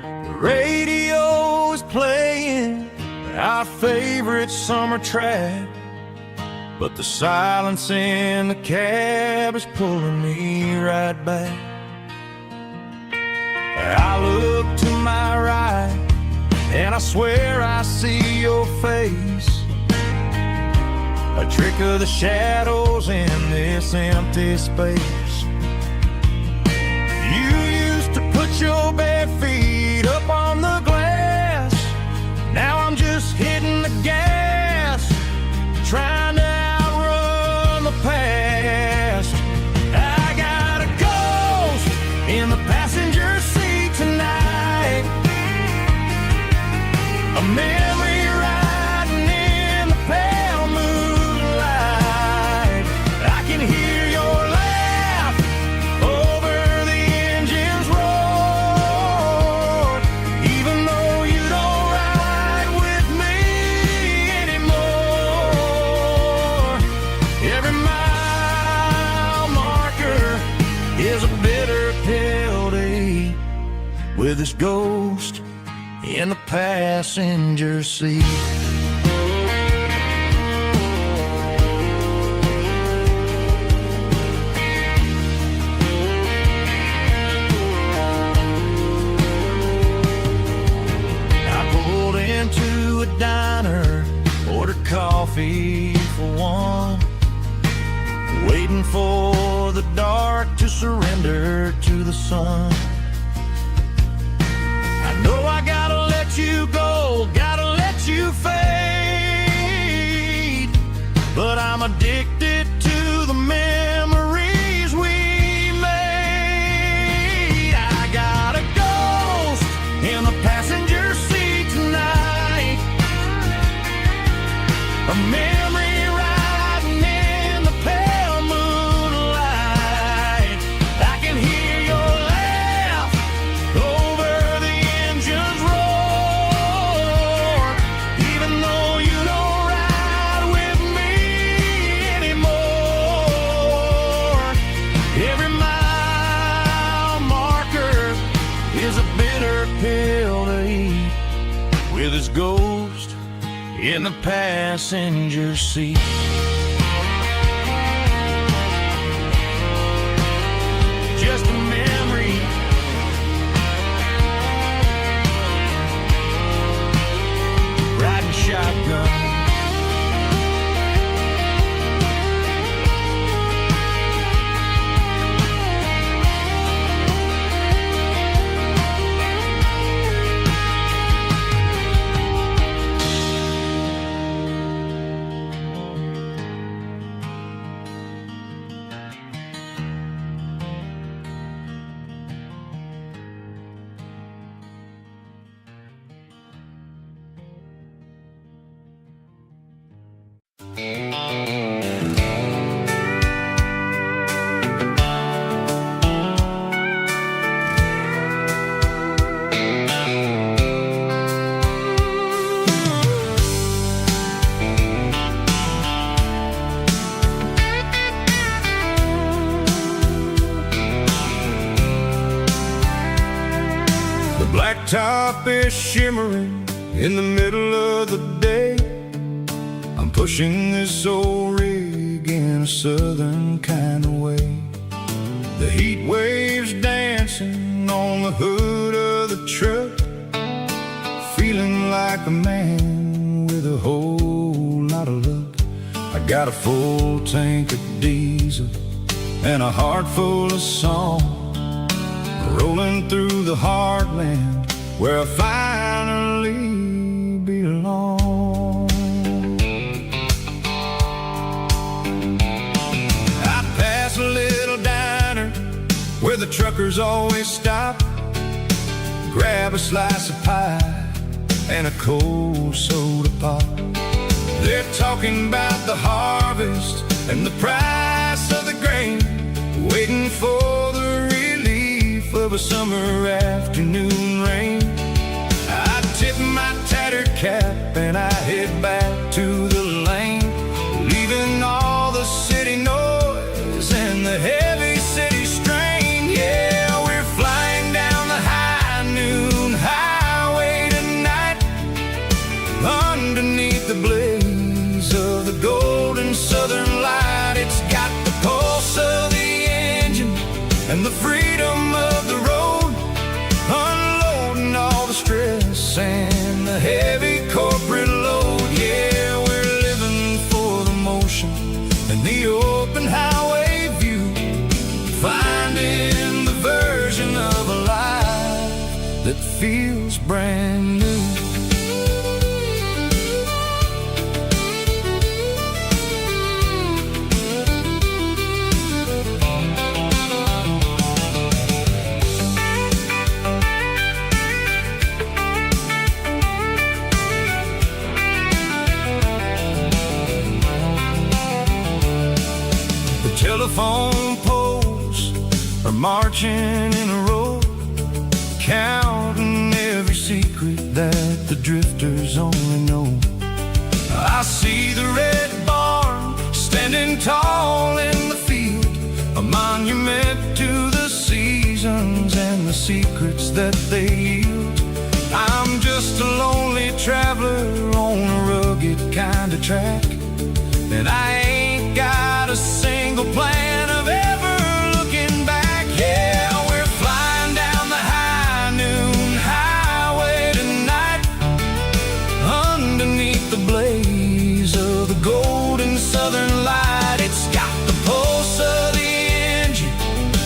The radio is playing our favorite summer track, but the silence in the cab is pulling me right back. I look to my right and I swear I see your face, a trick of the shadows in this empty space. You used to put your bare feet up on the glass. Now I'm just hitting the gas, trying to outrun the past. I got a ghost in the passenger seat tonight, a memory riding in the pale moonlight. I can hear your laugh over the engine's roar, even though you don't ride with me anymore. Every mile marker is a bitter pill to eat, with this ghost in the passenger seat. I pulled into a diner, ordered coffee for one, waiting for the dark to surrender to the sun. No, I gotta let you go, gotta let you fade, but I'm addicted to the memories we made. I got a ghost in the passenger seat tonight, a memory riding in the pale moonlight. I can hear your laugh over the engine's roar, even though you don't ride with me anymore. Every mile marker is a bitter pill to eat, with his ghost in the passenger seat. Just a memory, riding shotgun. top is shimmering in the middle of the day. I'm pushing this old rig in a southern kind of way. The heat waves dancing on the hood of the truck, feeling like a man with a whole lot of luck. I got a full tank of diesel and a heart full of song, rolling through the heartland where I finally belong. I pass a little diner where the truckers always stop, grab a slice of pie and a cold soda pop. They're talking about the harvest and the price of the grain, waiting for the relief of a summer afternoon rain. I tip my tattered cap and I head back to the lane, leaving all the city noise and the heavy city strain. Yeah, we're flying down the high noon highway tonight, underneath the blaze of the golden southern light. It's got the pulse of the engine and the freedom of the road, unloading all the stress and the heavy corporate load. Yeah, we're living for the motion and the open highway view, finding the version of a life that feels brand new. Telephone poles are marching in a row, counting every secret that the drifters only know. I see the red barn standing tall in the field, a monument to the seasons and the secrets that they yield. I'm just a lonely traveler on a rugged kind of track, and I ain't got a single plan of ever looking back. Yeah, we're flying down the high noon highway tonight, underneath the blaze of the golden southern light. It's got the pulse of the engine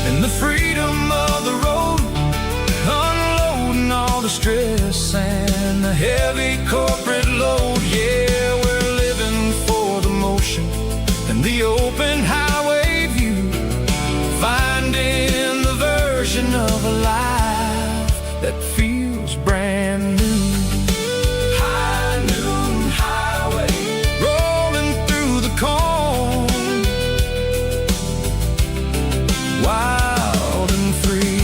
and the freedom of the road, unloading all the stress and the heavy corporate load. Yeah, we're living for the motion and the open highway view, finding the version of a life that feels brand new. High noon highway, rolling through the corn, wild and free.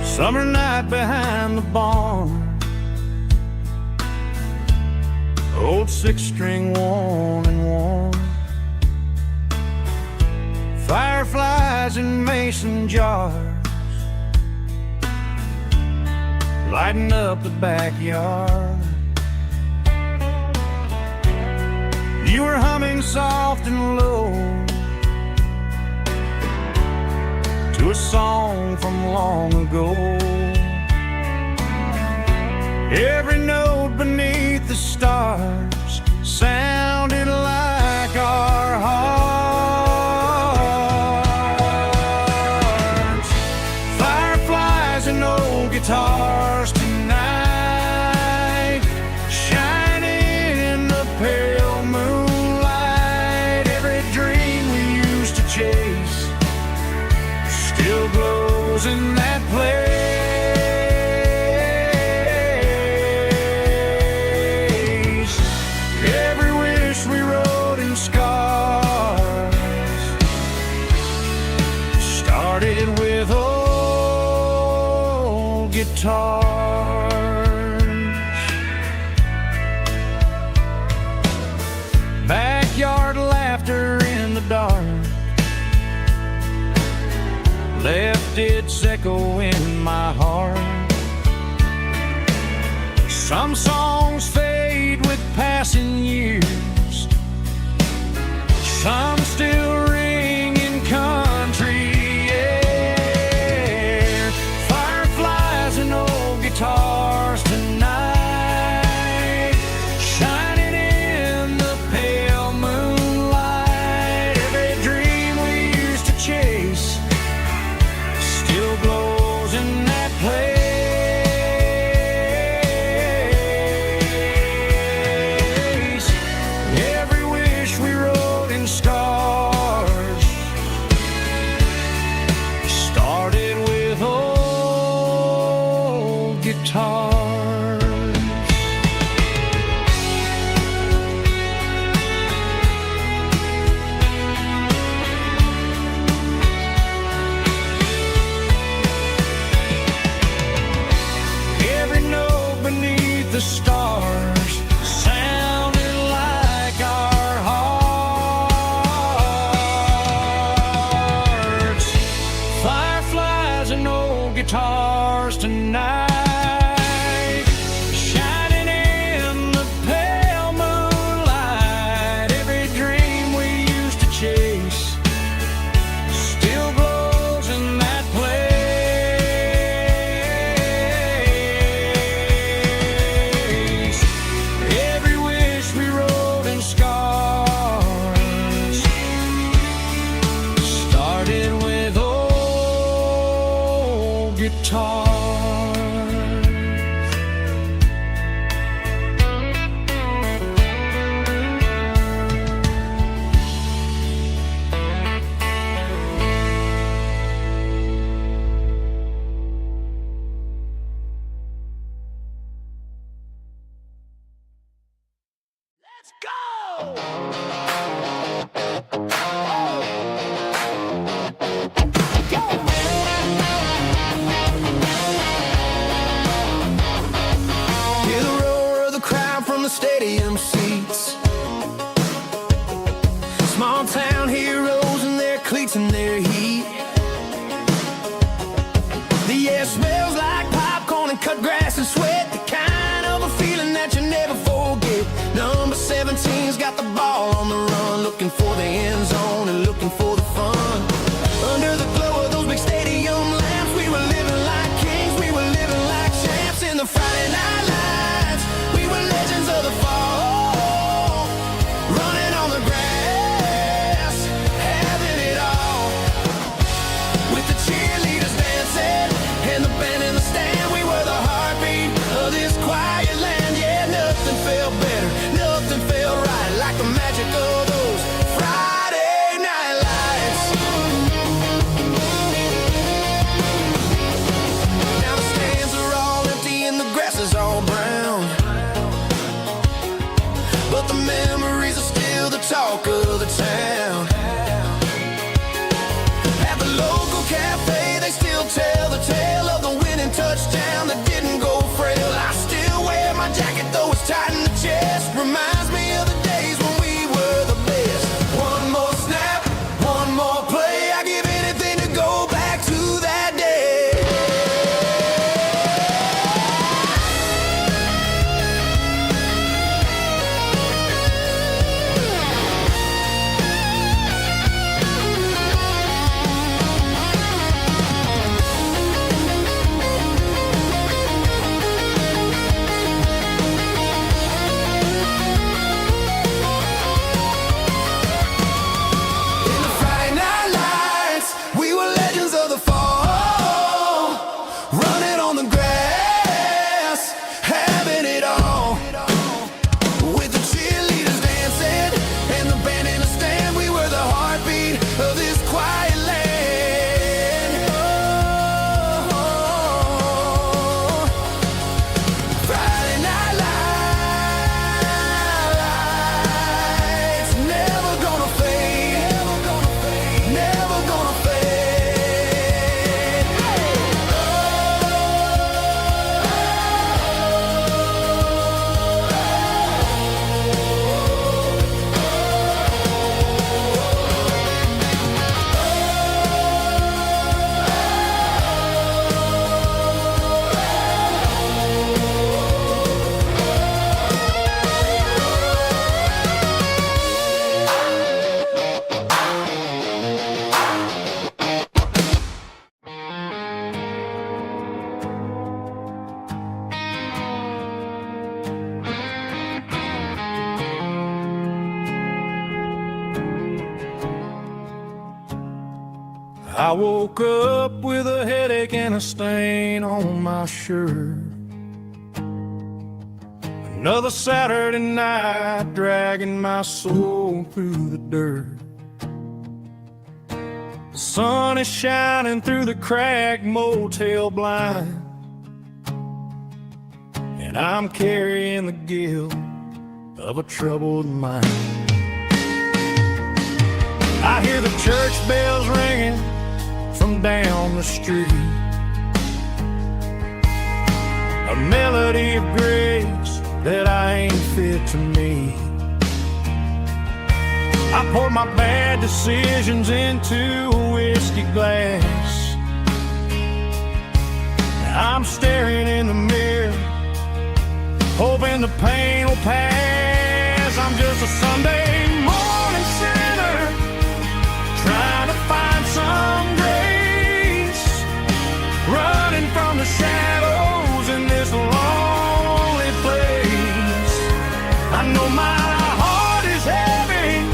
Summer night behind the barn, old six-string worn and worn, fireflies in mason jars, lighting up the backyard. You were humming soft and low to a song from long ago. Every note beneath the stars sounded like our hearts. Fireflies and old guitars tonight, in that place. Every wish we wrote in scars started with old guitars. Backyard laughter in the dark left its echo in my heart. Some songs fade with passing years, some still ring in country air. Fireflies and old guitars tonight, shining in the pale moonlight. Every dream we used to chase still glows in that place. Every wish we wrote in stars started with old guitars. Every note beneath the stars sounded like our hearts. Fireflies and old guitars tonight, shining in the pale moonlight. Every dream we used to chase still glows in that place. Every wish we wrote in scars started with old guitars. Let's go! Hear the roar of the crowd from the stadium seats. Small town heroes in their cleats and their heat. The air smells like popcorn and cut grass and sweat. The kind of a feeling that you never forget. Number 17's got the ball on the run, looking for the end zone and looking for the fun. Under the glow of those big stadium lamps, we were living like kings, we were living like champs in the Friday night lights. We were legends of the fall, running on the grass, having it all. With the cheerleaders dancing and the band in the stand, we were the heartbeat of this quiet land. Yeah, nothing felt better, nothing felt right like the magic of those Friday I woke up with a headache and a stain on my shirt. Another Saturday night dragging my soul through the dirt. The sun is shining through the cracked motel blind, and I'm carrying the guilt of a troubled mind. I hear the church bells ringing from down the street, a melody of grace that I ain't fit to meet. I poured my bad decisions into a whiskey glass. I'm staring in the mirror, hoping the pain will pass. I'm just a Sunday morning sinner, trying to find some grace, running from the shadows in this lonely place. I know my heart is heavy,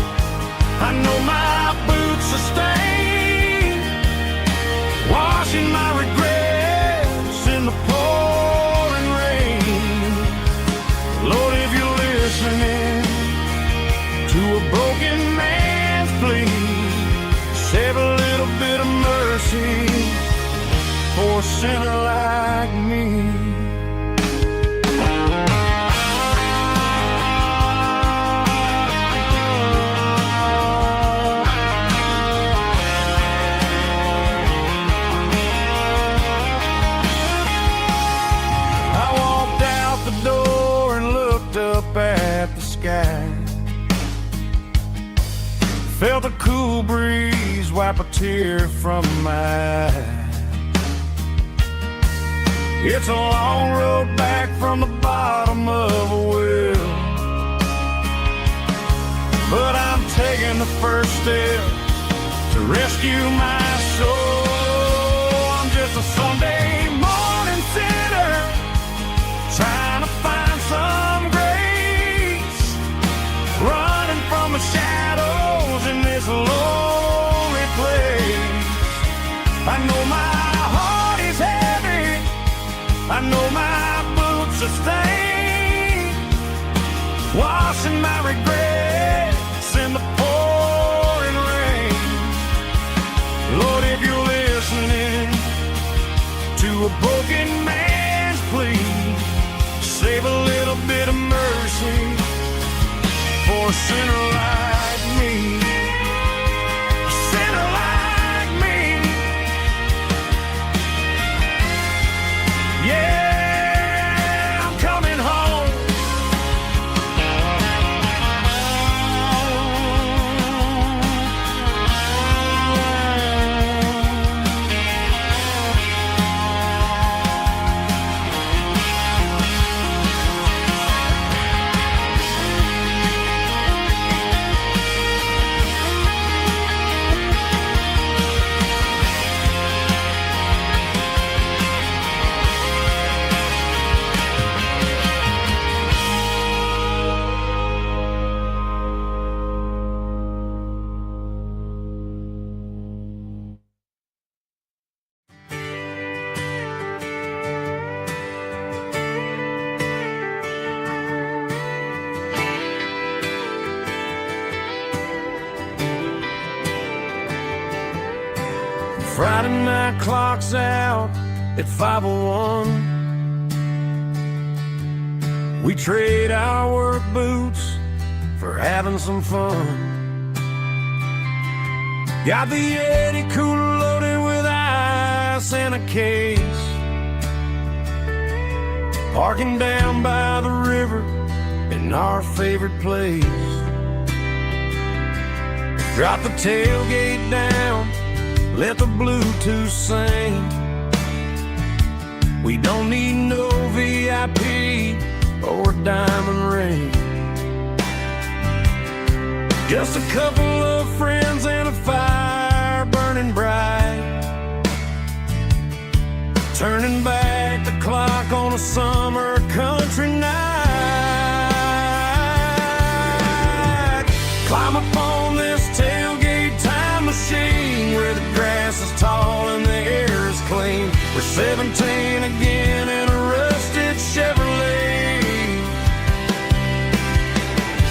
I know my boots are stained, washing my regrets in the pouring rain. Lord, if you're listening to a broken man's plea, save a little bit of mercy for a sinner like me. I walked out the door and looked up at the sky, felt a cool breeze wipe a tear from my eye. It's a long road back from the bottom of a well, but I'm taking the first step to rescue my soul. I'm just a Sunday morning sinner, trying to find some grace, running from the shadows in this lonely place. I know my heart is heavy, I know my boots are stained, washing my regrets in the pouring rain. Lord, if you're listening to a broken man's plea, save a little bit of mercy for a sinner like me. A sinner like me. Yeah, I'm coming home. Friday night clock's out at 5:01. We trade our work boots for having some fun. Got the Yeti cooler loaded with ice and a case, parking down by the river in our favorite place. Drop the tailgate down, let the Bluetooth sing. We don't need no VIP or a diamond ring. Just a couple of friends and a fire burning bright, turning back the clock on a summer country night. Climb up on this tailgate time machine where the grass is claim. We're 17 again in a rusted Chevrolet,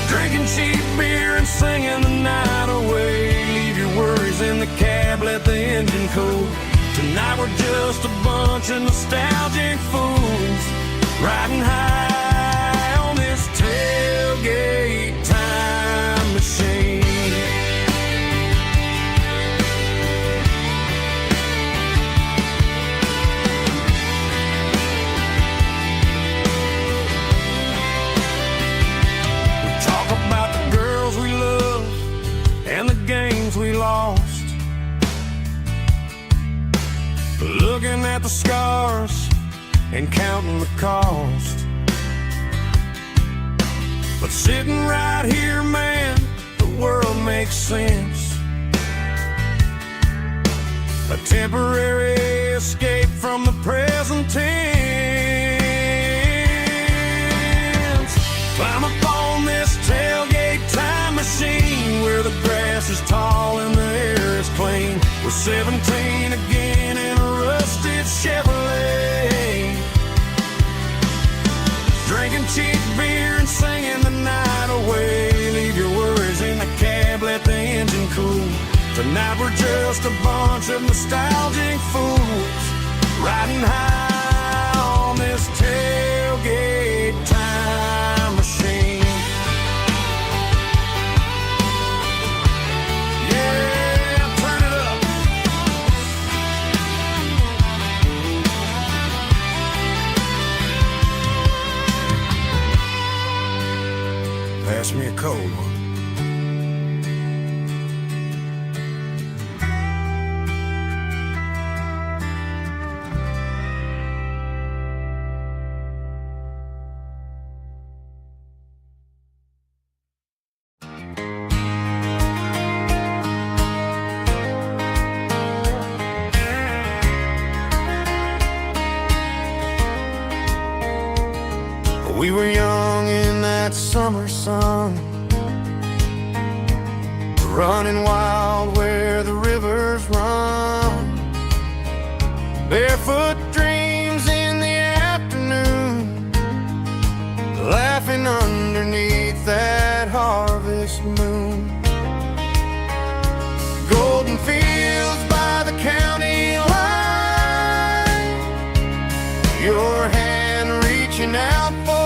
drinking cheap beer and singing the night away. Leave your worries in the cab, let the engine cool. Tonight we're just a bunch of nostalgic fools, riding high on this tailgate time machine. We talk about the girls we love and the games we lost, looking at the scars and counting the cost. But sitting right here, man, the world makes sense. A temporary escape from the present tense. Climb up on this tailgate time machine, where the grass is tall and the air is clean. We're 17 again in a rusted Chevrolet, drinking cheap beer and singing the night away. Leave your worries in the cab, let the engine cool. Tonight we're just a bunch of nostalgic fools, riding high on this tailgate time machine. Yeah, turn it up. Pass me a cold one. We were young in that summer sun, running wild where the rivers run, barefoot dreams in the afternoon, laughing underneath that harvest moon. Golden fields by the county line, your hand reaching out for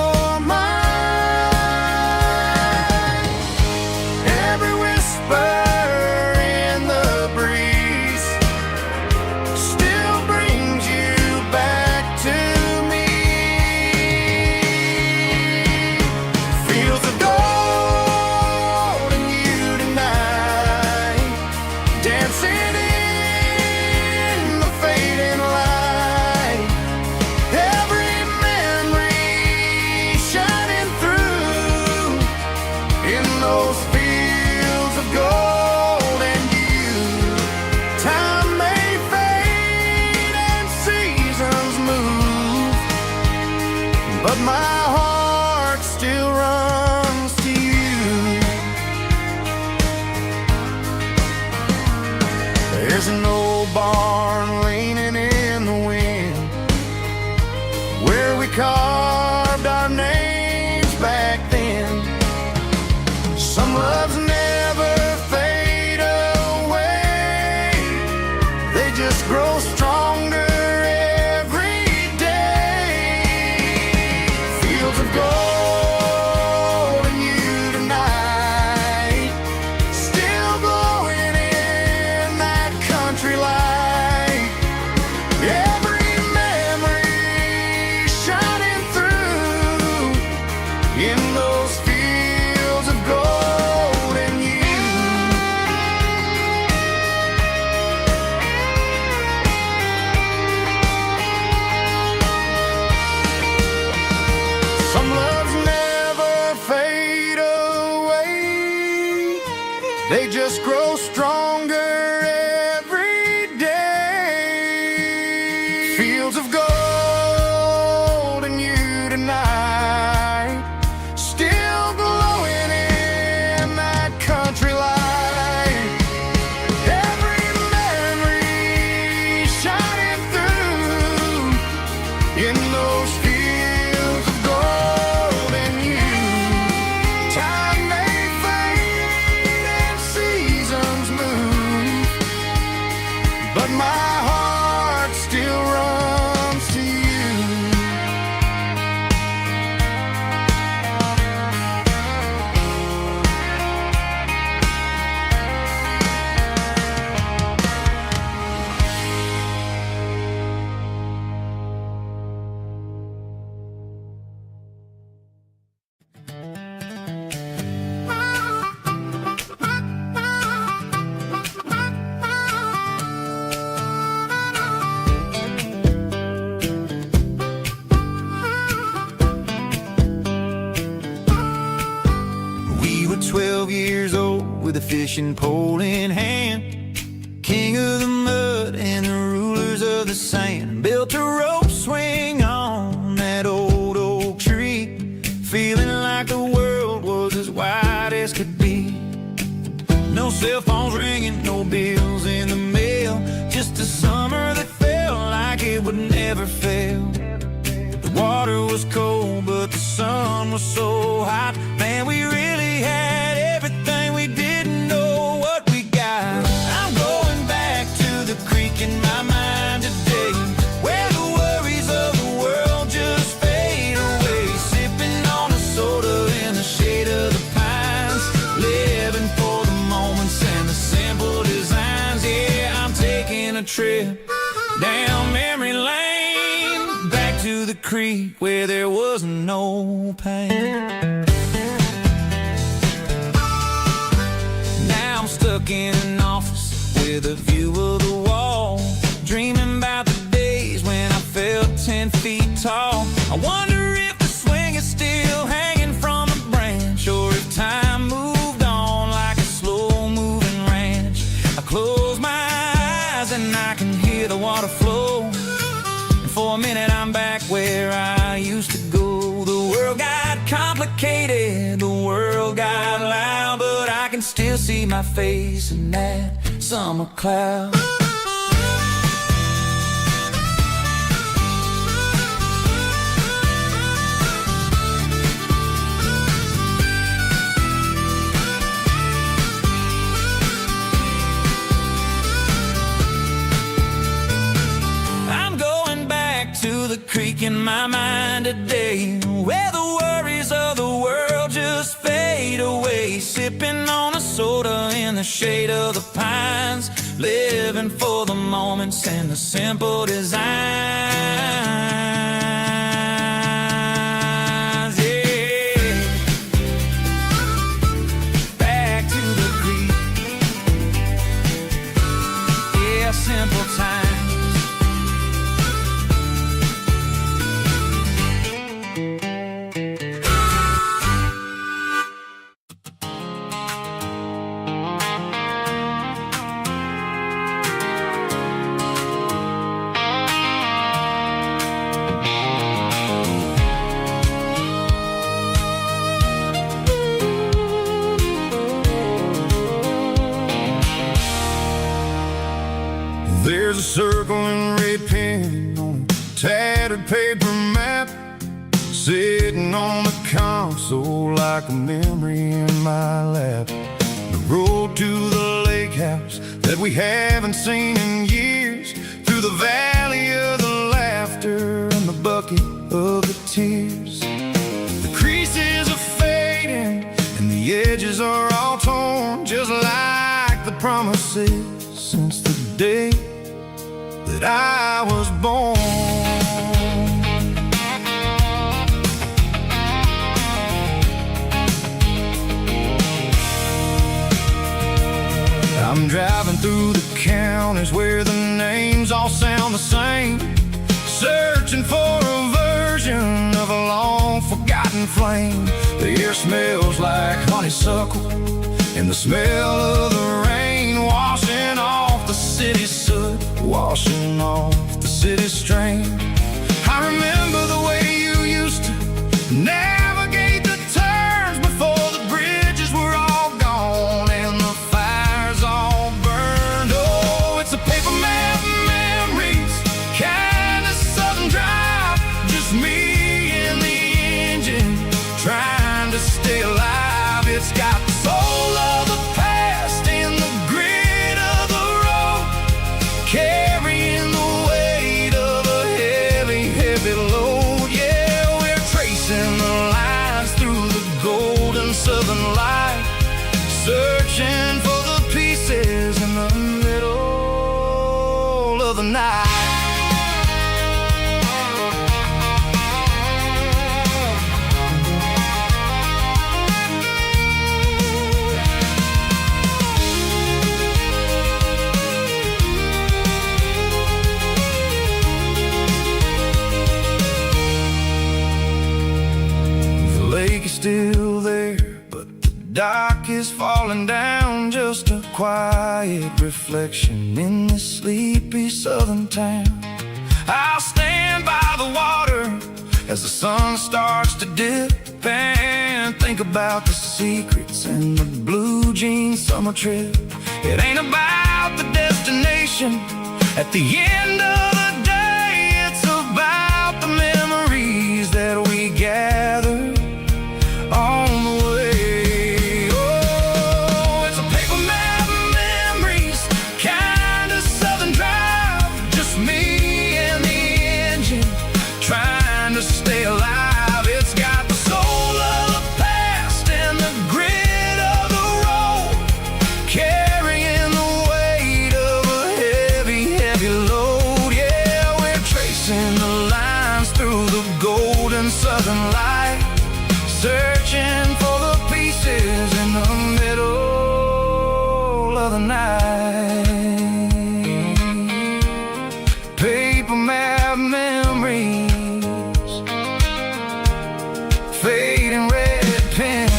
carved our names back then. Some loves never fade away, they just grow stronger every day. Fields of gold and you tonight, still glowing in that country light. Every memory shining through in those fields of gold and you. Some loves never fade away, they just grow stronger every day. Fields of gold and you tonight, still glowing in that country light. Every memory shining through fishing pole in hand, king of the mud and the rulers of the sand. Built a rope swing on that old oak tree, feeling like the world was as wide as could be. No cell phones ringing, no bills in the mail, just a summer that felt like it would never fail. The water was cold, but the sun was so hot. Man, we really had everything, we didn't know what we got. I'm going back to the creek in my mind today, where the worries of the world just fade away. Sipping on a soda in the shade of the pines, living for the moments and the simple designs. Yeah, I'm taking a trip down memory lane, back to the creek where there was no pain. Now I'm stuck in an office with a view of the wall, dreaming about the days when I felt 10 feet tall. I wonder if the swing is still hanging from a branch, or if time moved on like a slow-moving ranch. I close my eyes and I can hear the water flow, and for a minute I'm back where I used to go. The world got complicated, the world got loud, but I can still see my face in that summer cloud. To the creek in my mind today, where the worries of the world just fade away. Sipping on a soda in the shade of the pines, living for the moments and the simple designs. Yeah, back to the creek. Yeah, simple times. There's a circle and red pen on a tattered paper map, sitting on the console like a memory in my lap. The road to the lake house that we haven't seen in years, through the valley of the laughter and the bucket of the tears. The creases are fading and the edges are all torn, just like the promises since the day that I was born. I'm driving through the counties where the names all sound the same, searching for a version of a long forgotten flame. The air smells like honeysuckle and the smell of the rain, washing off the city's soot, washing off the city's strain. I remember the way you used to navigate the turns before the bridges were all gone and the fires all burned. Oh, it's a paper map memories, kind of southern drive, just me and the engine trying to stay alive. It's got the soul of the past and the grit of the road, carrying the weight of a heavy, heavy load. Yeah, we're tracing the lines through the golden southern light, searching for the pieces in the middle of the night. Still there, but the dock is falling down. I'm just a quiet reflection in this sleepy southern town. I'll stand by the water as the sun starts to dip and think about the secrets and the blue jean summer trip. It ain't about the destination at the end of the day, it's about the memories that we gather on the way. Oh, it's a paper map of memories, kind of southern drive, just me and the engine trying to stay alive. It's got the soul of the past and the grit of the road, carrying the weight of a heavy, heavy load. Yeah, we're tracing the lines through the golden southern light, searching for the pieces in the middle of the night. Paper map memories, fading red pen,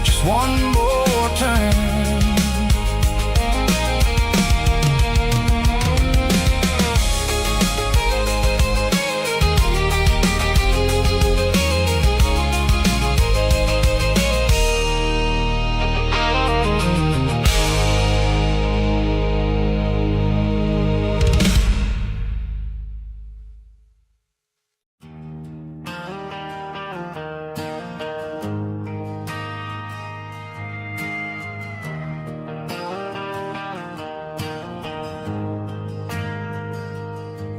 just one more turn.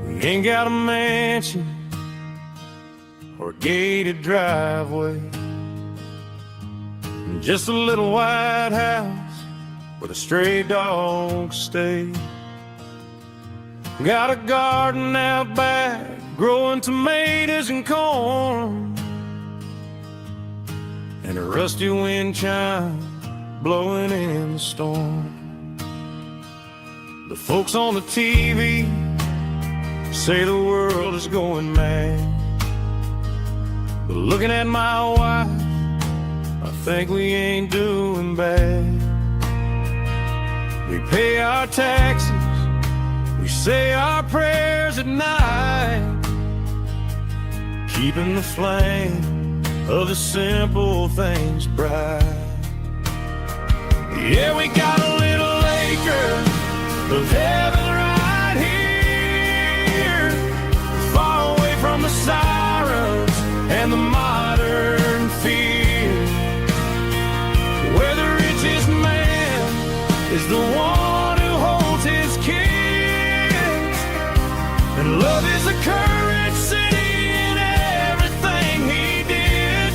We ain't got a mansion or a gated driveway, just a little white house where the stray dogs stay. Got a garden out back, growing tomatoes and corn, and a rusty wind chime blowing in the storm. The folks on the TV say the world is going mad, but looking at my wife, I think we ain't doing bad. We pay our taxes, we say our prayers at night, keeping the flame of the simple things bright. Yeah, we got a little acre of heaven right here, far away from the sirens and the modern fear, where the richest man is the one who holds his kids, and love is a currency in everything he did.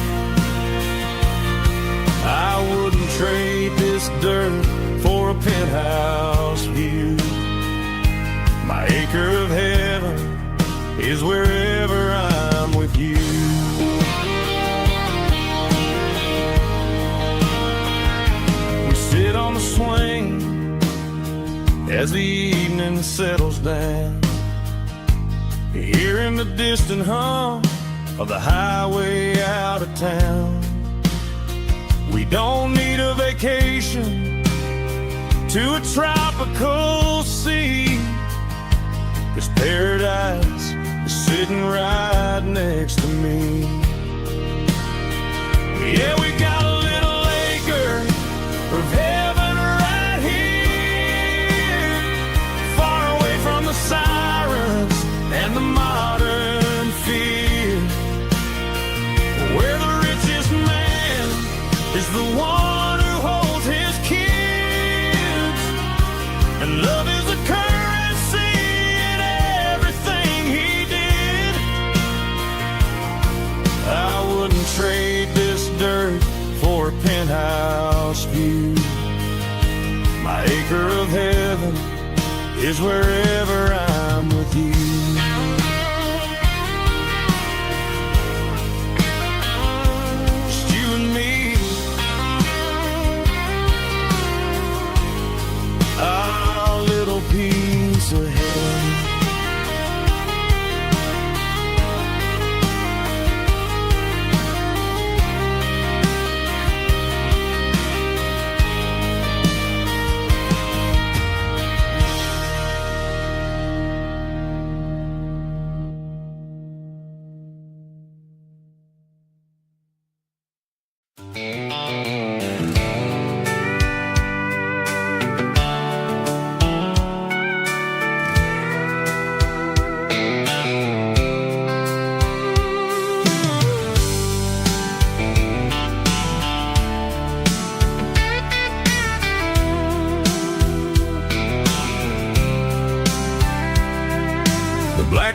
I wouldn't trade this dirt for a penthouse view. My acre of heaven is wherever I'm with you. We sit on the swing as the evening settles down, hearing the distant hum of the highway out of town. We don't need a vacation to a tropical sea, 'cause paradise is sitting right next to me. Yeah, we got a little acre of heaven right here, far away from the sirens and the modern fear, where the richest man is the one who holds his kids, and love is a currency in everything he did. I wouldn't trade this dirt for a penthouse view. My acre of heaven is wherever I'm with you. Just you and me, our little piece of heaven.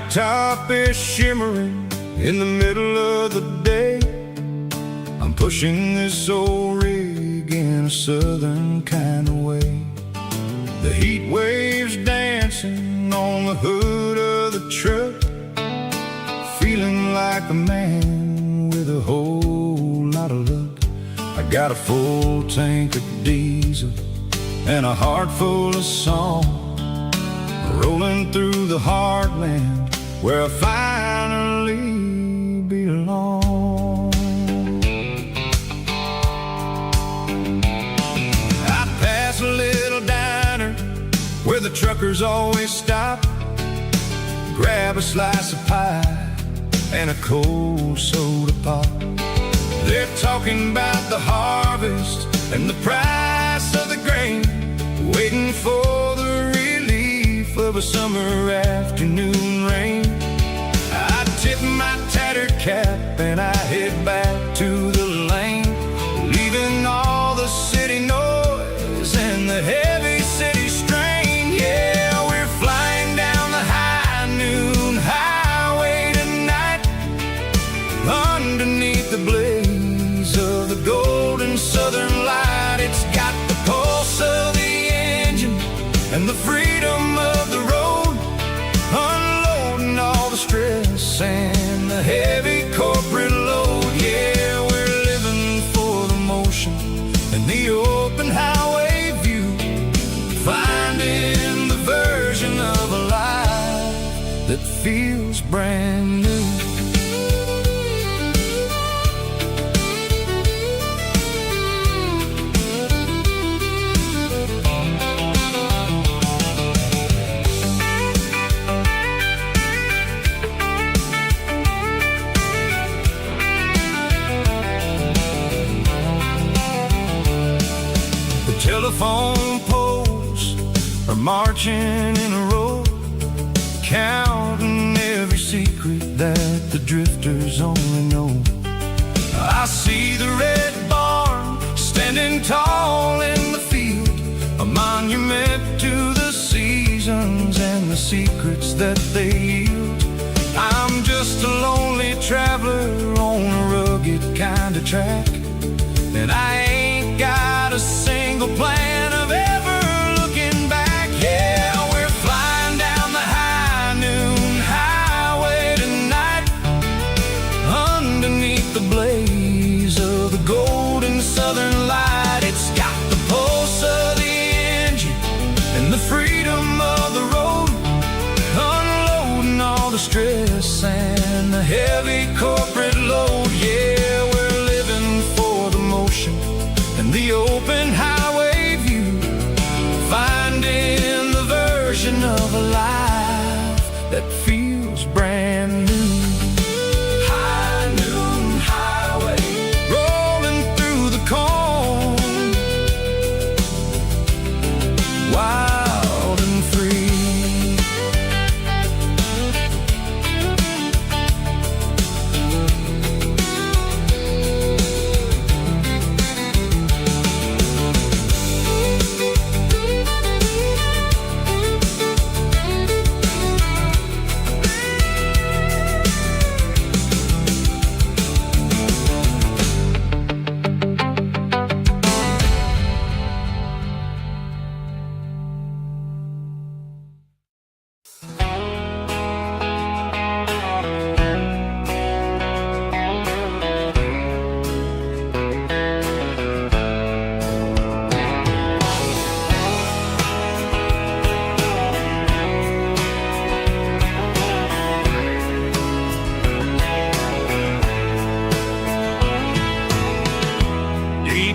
blacktop is shimmering in the middle of the day. I'm pushing this old rig in a southern kind of way. The heat waves dancing on the hood of the truck, feeling like a man with a whole lot of luck. I got a full tank of diesel and a heart full of song, rolling through the heartland where I finally belong. I pass a little diner where the truckers always stop, grab a slice of pie and a cold soda pop. They're talking about the harvest and the price of the grain, waiting for the relief of a summer afternoon rain. I tip my tattered cap and I head back to the lane, leaving all the city noise and the heavy city strain. Yeah, we're flying down the high noon highway tonight, underneath the blaze of the golden southern light. It's got the pulse of the engine and the freedom of the road, unloading all the stress and the heavy corporate load. Yeah, we're living for the motion and the open highway view, finding the version of a life that feels brand new. Telephone poles are marching in a row, counting every secret that the drifters only know. I see the red barn standing tall in the field, a monument to the seasons and the secrets that they yield. I'm just a lonely traveler on a rugged kind of track, and I ain't got a single plan of ever looking back. Yeah, we're flying down the high noon highway tonight, underneath the blaze of the golden southern light. It's got the pulse of the engine and the freedom of the road, unloading all the stress and the heavy corporate load. Yeah, we're living for the motion and the open highway view, finding the version of a life that feels brand new. High noon highway, rolling through the corn, wild and free.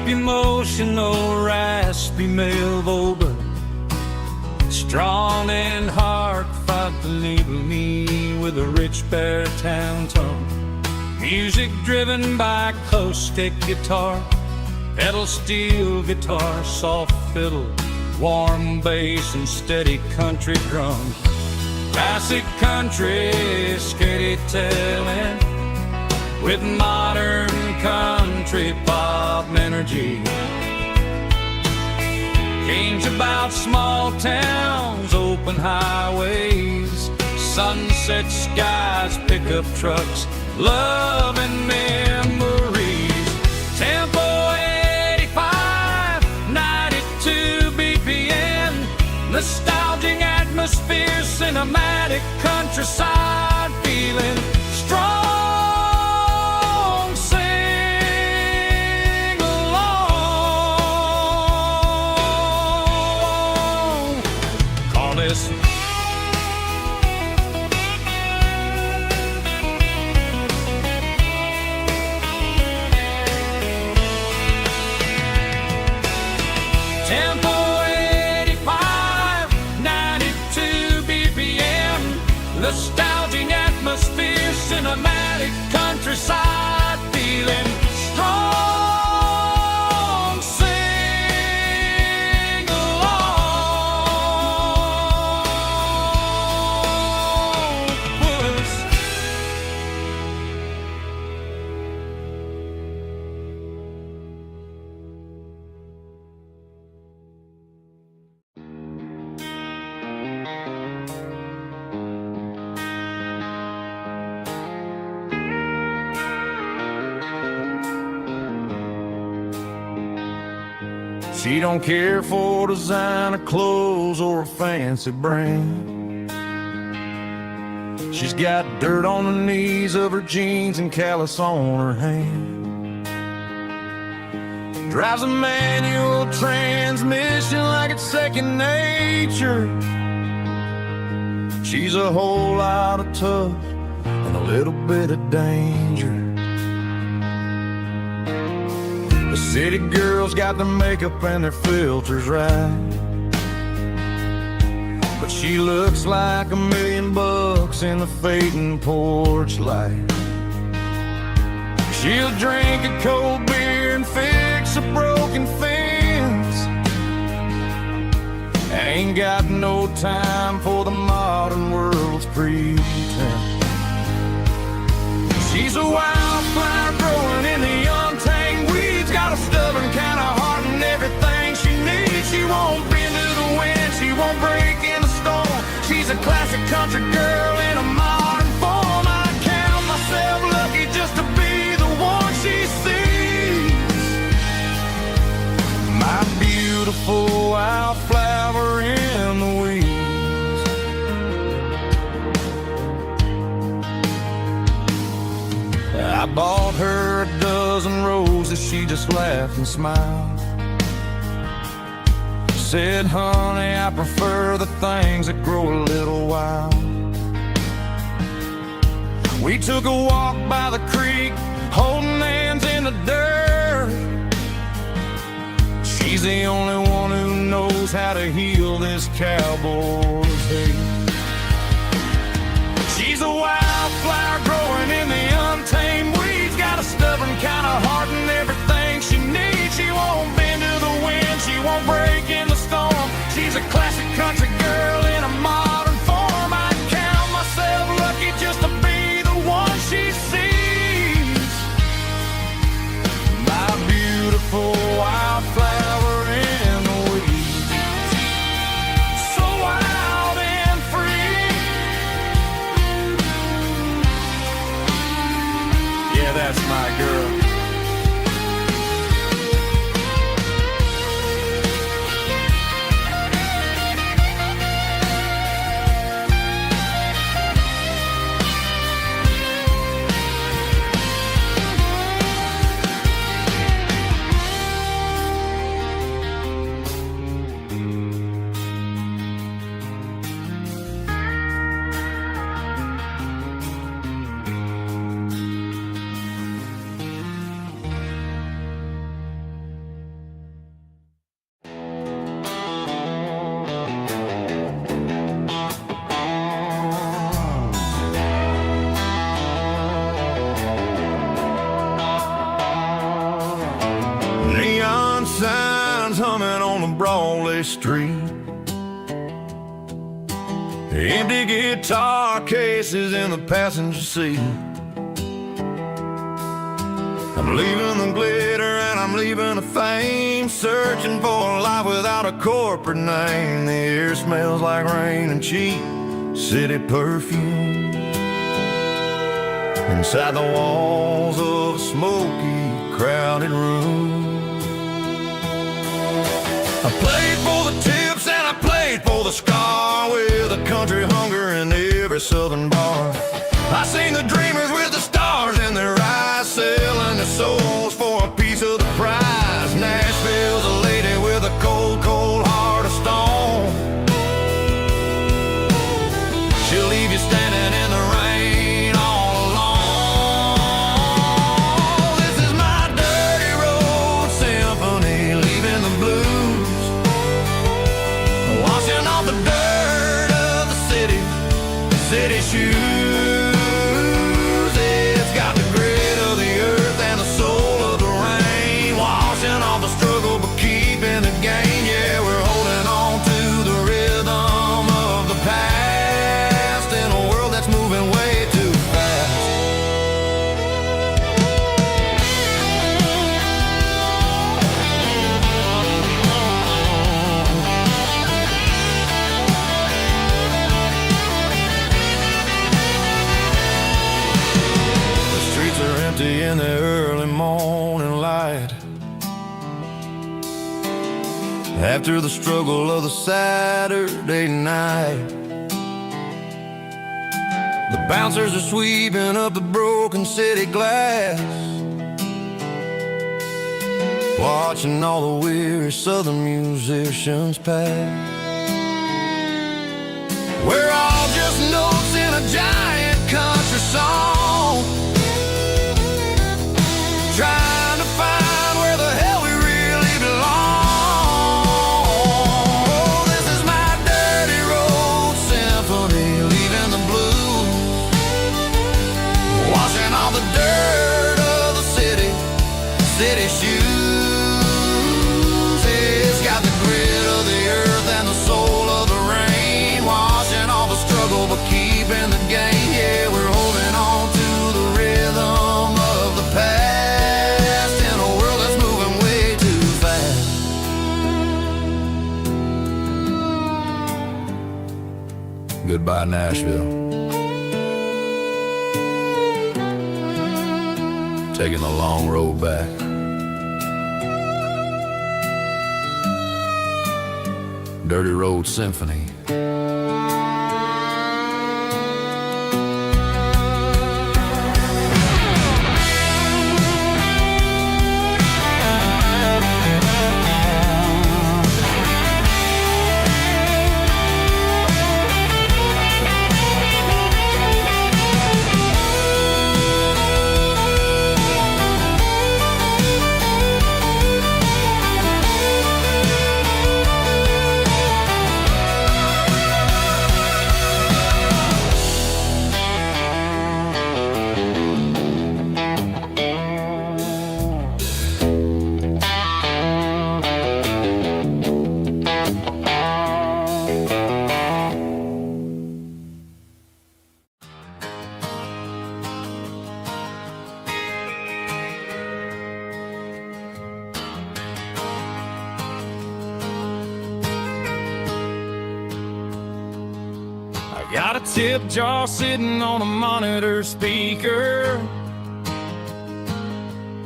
Emotional, raspy male vocal, strong and heartfelt to label me with a rich baritone tone. Music driven by acoustic guitar, pedal steel guitar, soft fiddle, warm bass and steady country drums. Classic country storytelling with modern country pop energy. Games about small towns, open highways, sunset skies, pickup trucks, love and memories. Tempo 85, 92 BPM, nostalgic atmosphere, cinematic countryside feeling strong. Sing along. Call this Tempo 85, 92 BPM, nostalgic atmosphere, cinematic countryside feeling strong. Sing along. Puss. She don't care for designer clothes or a fancy brand. She's got dirt on the knees of her jeans and callus on her hand. Drives a manual transmission like it's second nature. She's a whole lot of tough and a little bit of danger. The city girls got their makeup and their filters right, but she looks like $1 million in the fading porch light. She'll drink a cold beer and fix a broken fence, ain't got no time for the modern world's pretense. She's a wildflower growing in the untamed weeds, got a stubborn kind of heart and everything she needs. She won't bend to the wind, she won't break in the storm. She's a classic country girl in a modern form. I count myself lucky just to be the one she sees. My beautiful wildflower in the weeds. I bought her a dozen roses, she just laughed and smiled. Said, honey, I prefer the things that grow a little wild. We took a walk by the creek, holding hands in the dirt. She's the only one who knows how to heal this cowboy's hate. She's a wildflower growing in the untamed weeds, got a stubborn kind of heart and everything she needs. She won't bend to the wind, she won't break in the storm. She's a classic country girl in a modern form. I count myself lucky just to be the one she sees. My beautiful wildflower in the weeds, so wild and free. Yeah, that's my girl. Neon signs humming on the Broadway street, empty guitar cases in the passenger seat. I'm leaving the glitter and I'm leaving the fame, searching for a life without a corporate name. The air smells like rain and cheap city perfume inside the walls of a smoky, crowded room. I played for the tips and I played for the scar, with a country hunger in every southern bar. I seen the dreamers with the stars in their eyes, selling their souls for a piece of the prize. Nashville's a lady with a cold, cold heart of stone. She'll leave you standing in the rain all alone. This is my dirty road symphony, leaving the blues, washing off the dirt of the city shoes. It's got the grit of the earth and the soul of the rain, washing off the struggle but keeping the gain. Yeah, we're holding on to the rhythm of the past in a world that's moving way too fast. In the early morning light, after the struggle of the Saturday night, the bouncers are sweeping up the broken city glass, watching all the weary southern musicians pass. We're all just notes in a giant country song, trying to find where the hell we really belong. Oh, this is my dirty road symphony, leaving the blues, washing all the dirt of the city shoes. It's got the grit of the earth and the soul of the rain, washing all the struggle but keeping the gain. Yeah, we're holding on to the rhythm of the past. Goodbye, Nashville. Taking the long road back. Dirty Road Symphony. Got a tip jar sitting on a monitor speaker,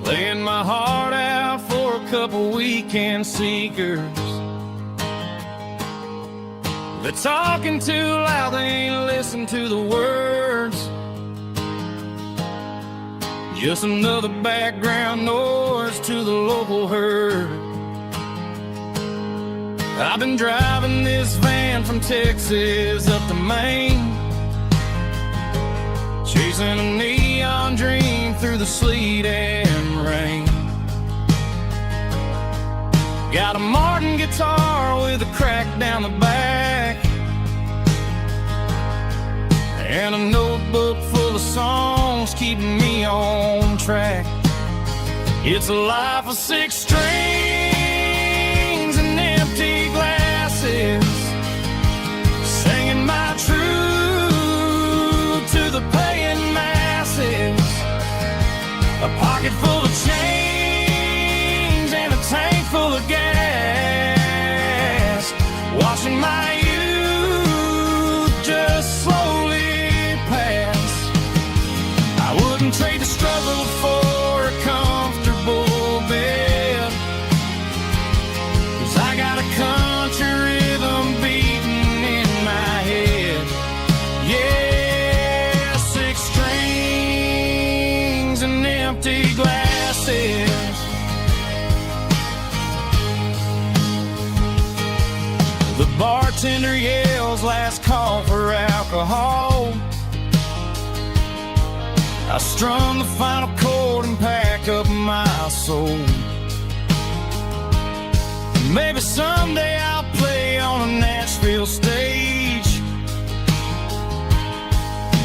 playing my heart out for a couple weekend seekers. They're talking too loud, they ain't listen to the words. Just another background noise to the local herd. I've been driving this van from Texas up to Maine, chasing a neon dream through the sleet and rain. Got a Martin guitar with a crack down the back, and a notebook full of songs keeping me on track. It's a life of 6 strings and empty glasses, singing my truth to the paying masses. A pocket full of change and a tank full of gas, watching my youth just bartender yells last call for alcohol. I strummed the final chord and packed up my soul. Maybe someday I'll play on a Nashville stage,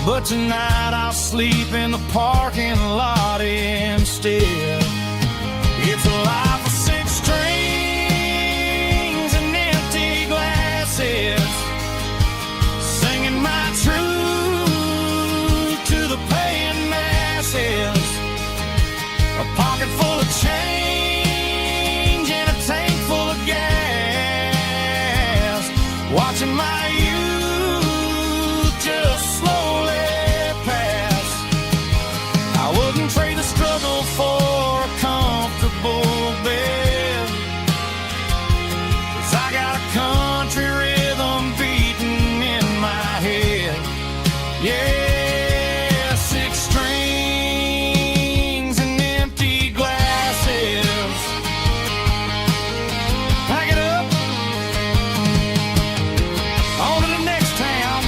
but tonight I'll sleep in the parking lot instead. It's a life of 6 strings and empty glasses, singing my truth to the paying masses. A pocket full of change and a tank full of gas, watching my youth just slowly pass. I wouldn't trade the struggle for a comfortable bed, 'cause I got a country rhythm beating in my head. Yeah, 6 strings and empty glasses. Pack it up, on to the next town.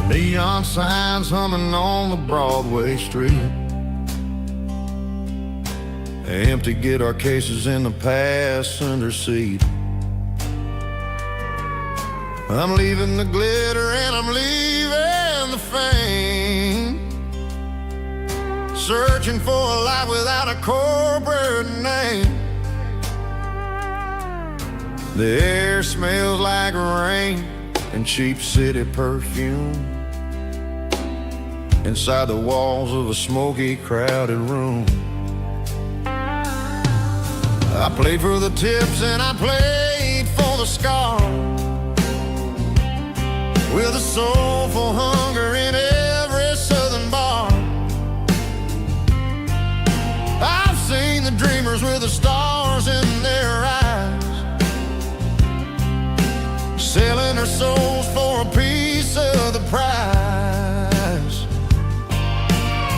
Neon signs humming on the Broadway street, empty guitar cases in the passenger seat. I'm leaving the glitter and I'm leaving the fame, searching for a life without a corporate name. The air smells like rain and cheap city perfume inside the walls of a smoky, crowded room. I played for the tips and I played for the scars, with a soulful hunger in every southern bar. I've seen the dreamers with the stars in their eyes, selling their souls for a piece of the prize.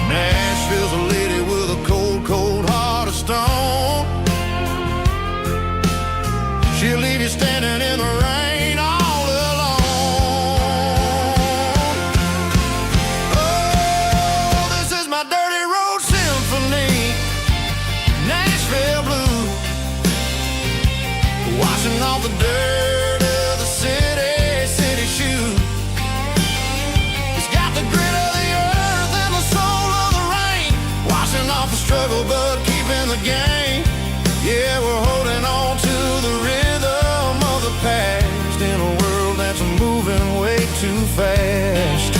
Nashville's a lady with a cold, cold heart of stone. She'll leave you standing in the rain all alone. Oh, this is my dirty road symphony, Nashville blues, washing off the dirt of the city shoes. It's got the grit of the earth and the soul of the rain, washing off the struggle but keeping the game. Yeah, we're holding on to the rhythm of the past in a world that's moving way too fast.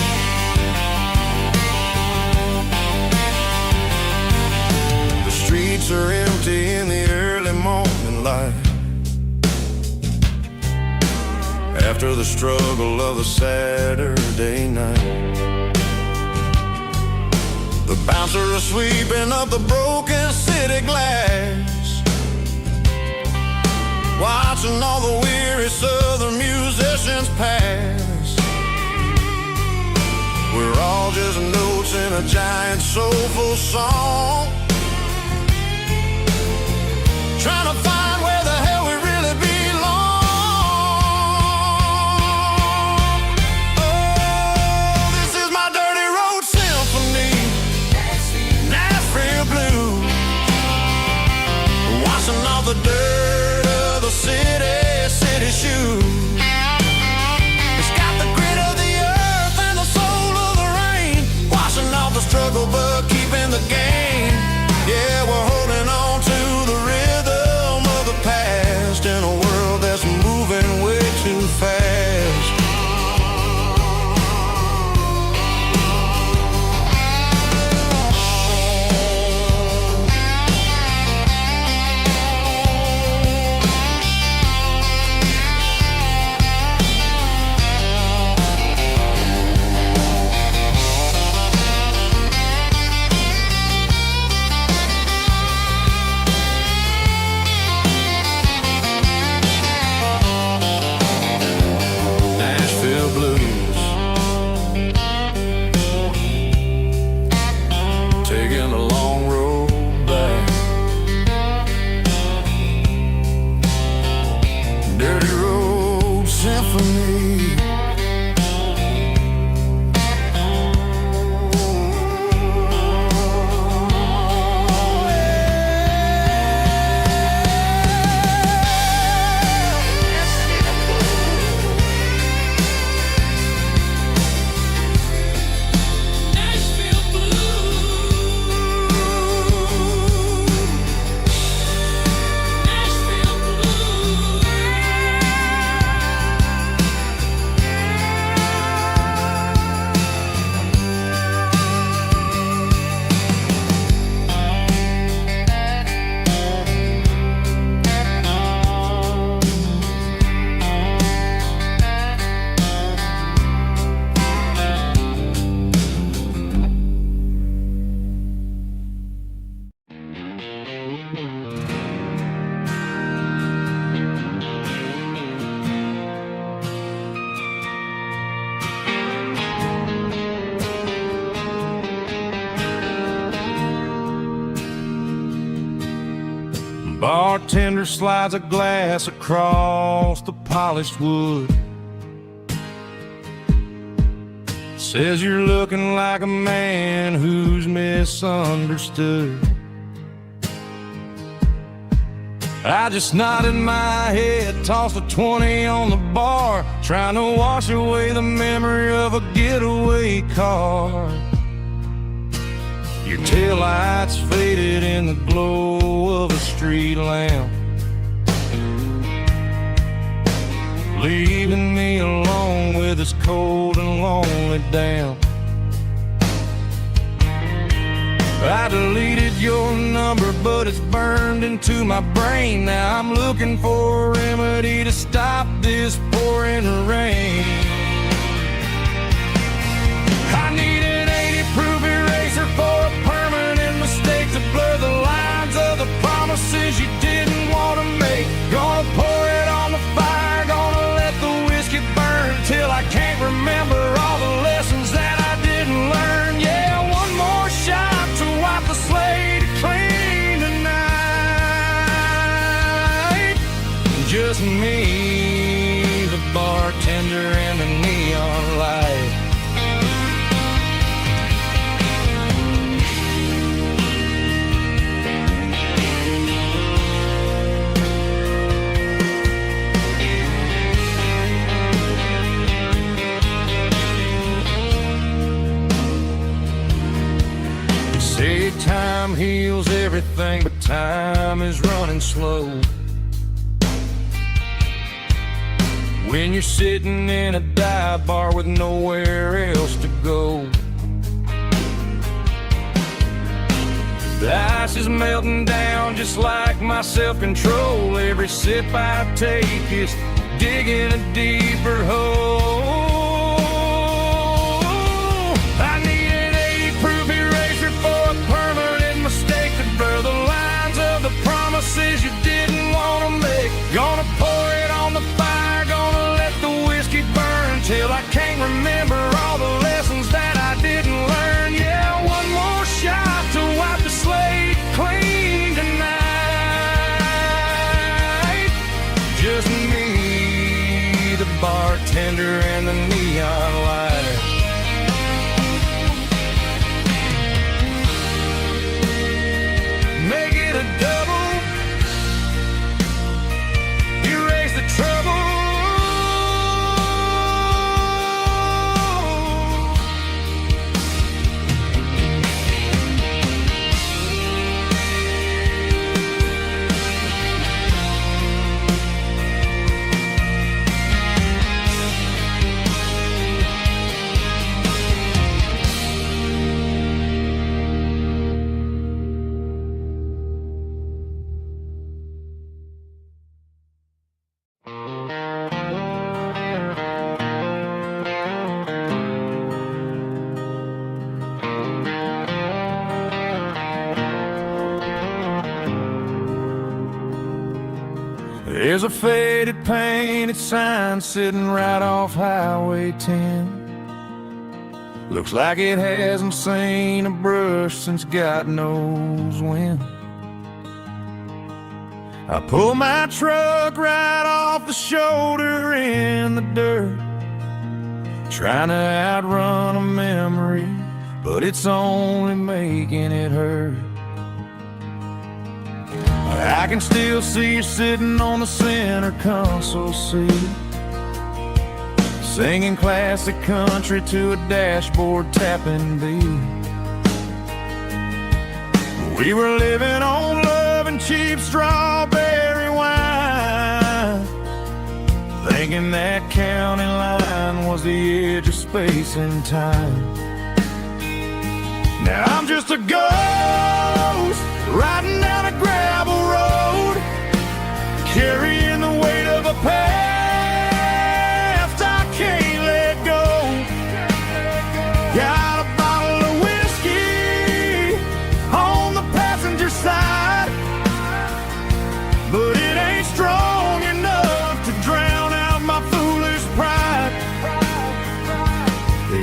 The streets are empty in the early morning light, after the struggle of the Saturday night. The bouncer is sweeping up the broken city glass, watching all the weary southern musicians pass. We're all just notes in a giant soulful song, trying to find where the hell we really belong. Oh, this is my dirty road symphony, Nashville blues, washing off the dirt of the city shoes. It's got the grit of the earth and the soul Bartender slides a glass across the polished wood. Says you're looking like a man who's misunderstood. I just nodded my head, tossed a 20 on the bar, trying to wash away the memory of a getaway car. Your taillights faded in the glow of a street lamp, leaving me alone with this cold and lonely damp. I deleted your number, but it's burned into my brain. Now I'm looking for a remedy to stop this pouring rain. I need an 80-proof eraser for a permanent mistake to blur the lines of the promises you didn't want to make. Gonna pour it on the fire, gonna let the whiskey burn till I can't remember all the lessons that I didn't learn. Yeah, one more shot to wipe the slate clean tonight. Just me, the bartender, and the neon light. Say time heals everything, but time is running slow. When you're sitting in a dive bar with nowhere else to go, the ice is melting down just like my self-control. Every sip I take is digging a deeper hole. I need an 80-proof eraser for a permanent mistake to blur the lines of the promises you didn't want to make. Gonna pour it on the fire, gonna let the whiskey burn till I can't remember all the lessons that I didn't learn. Yeah, one more shot to wipe the slate clean tonight. Just me, the bartender, and the neon light. Make it a double, erase the trouble. There's a faded painted sign sitting right off Highway 10. Looks like it hasn't seen a brush since God knows when. I pull my truck right off the shoulder in the dirt. trying to outrun a memory, but it's only making it hurt. I can still see you sitting on the center console seat, singing classic country to a dashboard tapping beat. We were living on love and cheap strawberry wine, thinking that county line was the edge of space and time. Now I'm just a ghost riding down a gravel road, carrying the weight of a past I can't let go. Got a bottle of whiskey on the passenger side, but it ain't strong enough to drown out my foolish pride.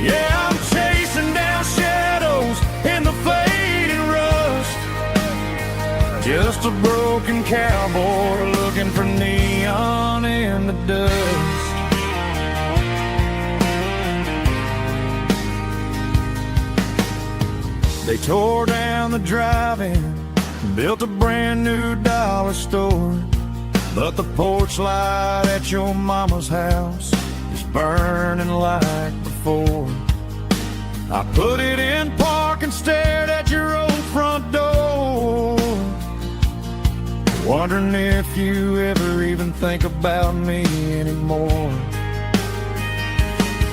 Yeah, I'm chasing down shadows in the fading rust, just a broken cowboy looking for neon in the dust. They tore down the drive-in, built a brand new dollar store, but the porch light at your mama's house is burning like before. I put it in park and stared at your old front door, wondering if you ever even think about me anymore.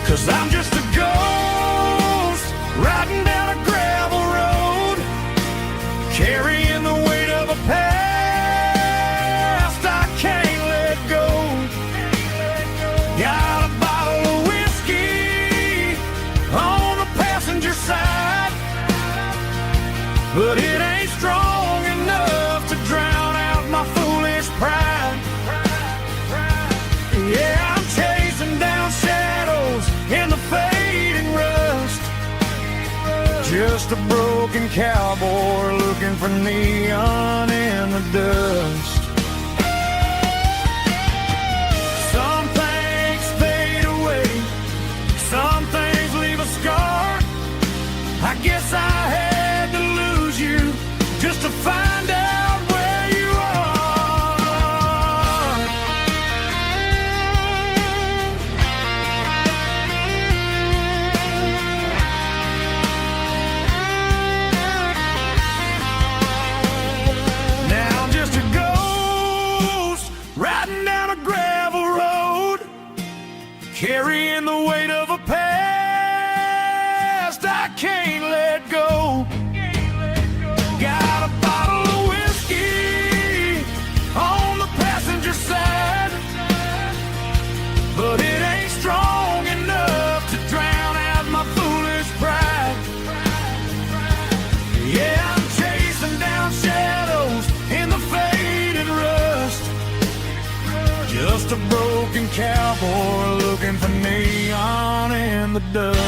'Cause I'm just a ghost riding down a gravel road, carrying the weight of a past I can't let go. Got a bottle of whiskey on the passenger side, but it ain't strong enough to drown out my foolish pride. Yeah, I'm chasing down shadows in the fading rust, just a broken cowboy looking for neon in the dust. Some things fade away, some things leave a scar. I guess I had to lose you just to find out where you are. Now I'm just a ghost riding down a gravel road, carrying the weight of a past I can't let go. Got a bottle of whiskey on the passenger side, but it ain't strong enough to drown out my foolish pride. Yeah, I'm chasing down shadows in the faded rust, just a broken cowboy looking for neon in the dust.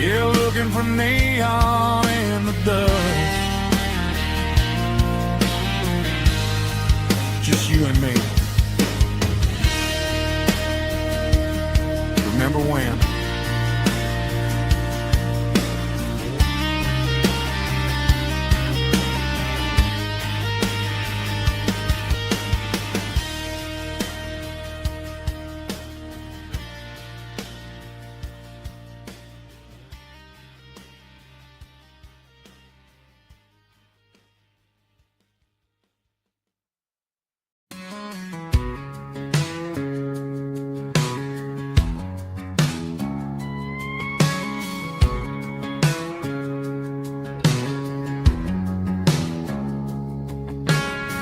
Yeah, looking for neon in the dust. Just you and me. Remember when?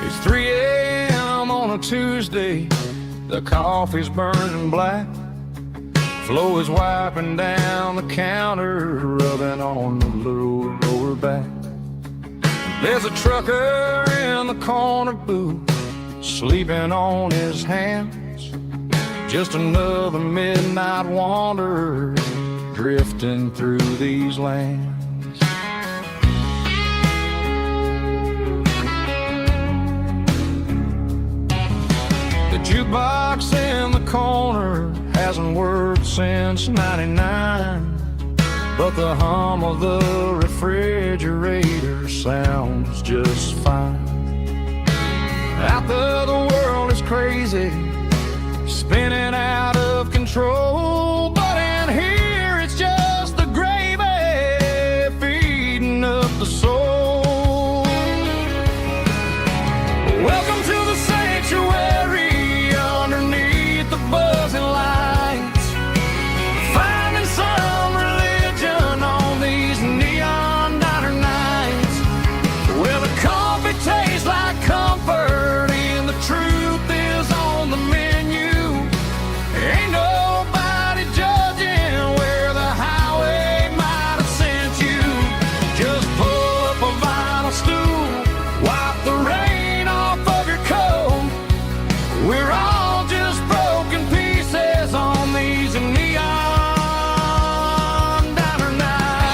It's 3 a.m. on a Tuesday, the coffee's burning black. Flo is wiping down the counter, rubbing on the little lower back. There's a trucker in the corner booth, sleeping on his hands. Just another midnight wanderer, drifting through these lands. the jukebox in the corner hasn't worked since '99, but the hum of the refrigerator sounds just fine. Out there the world is crazy, spinning out of control, but in here it's just the gravy feeding up the soul. Welcome to the sanctuary underneath the buzzing lights, finding some religion on these neon diner nights, where the coffee tastes like comfort and the truth is on the menu. Ain't nobody judging where the highway might have sent you. Just pull up a vinyl stool, wipe the rain off of your coat. We're all just broken pieces on these neon diner nights.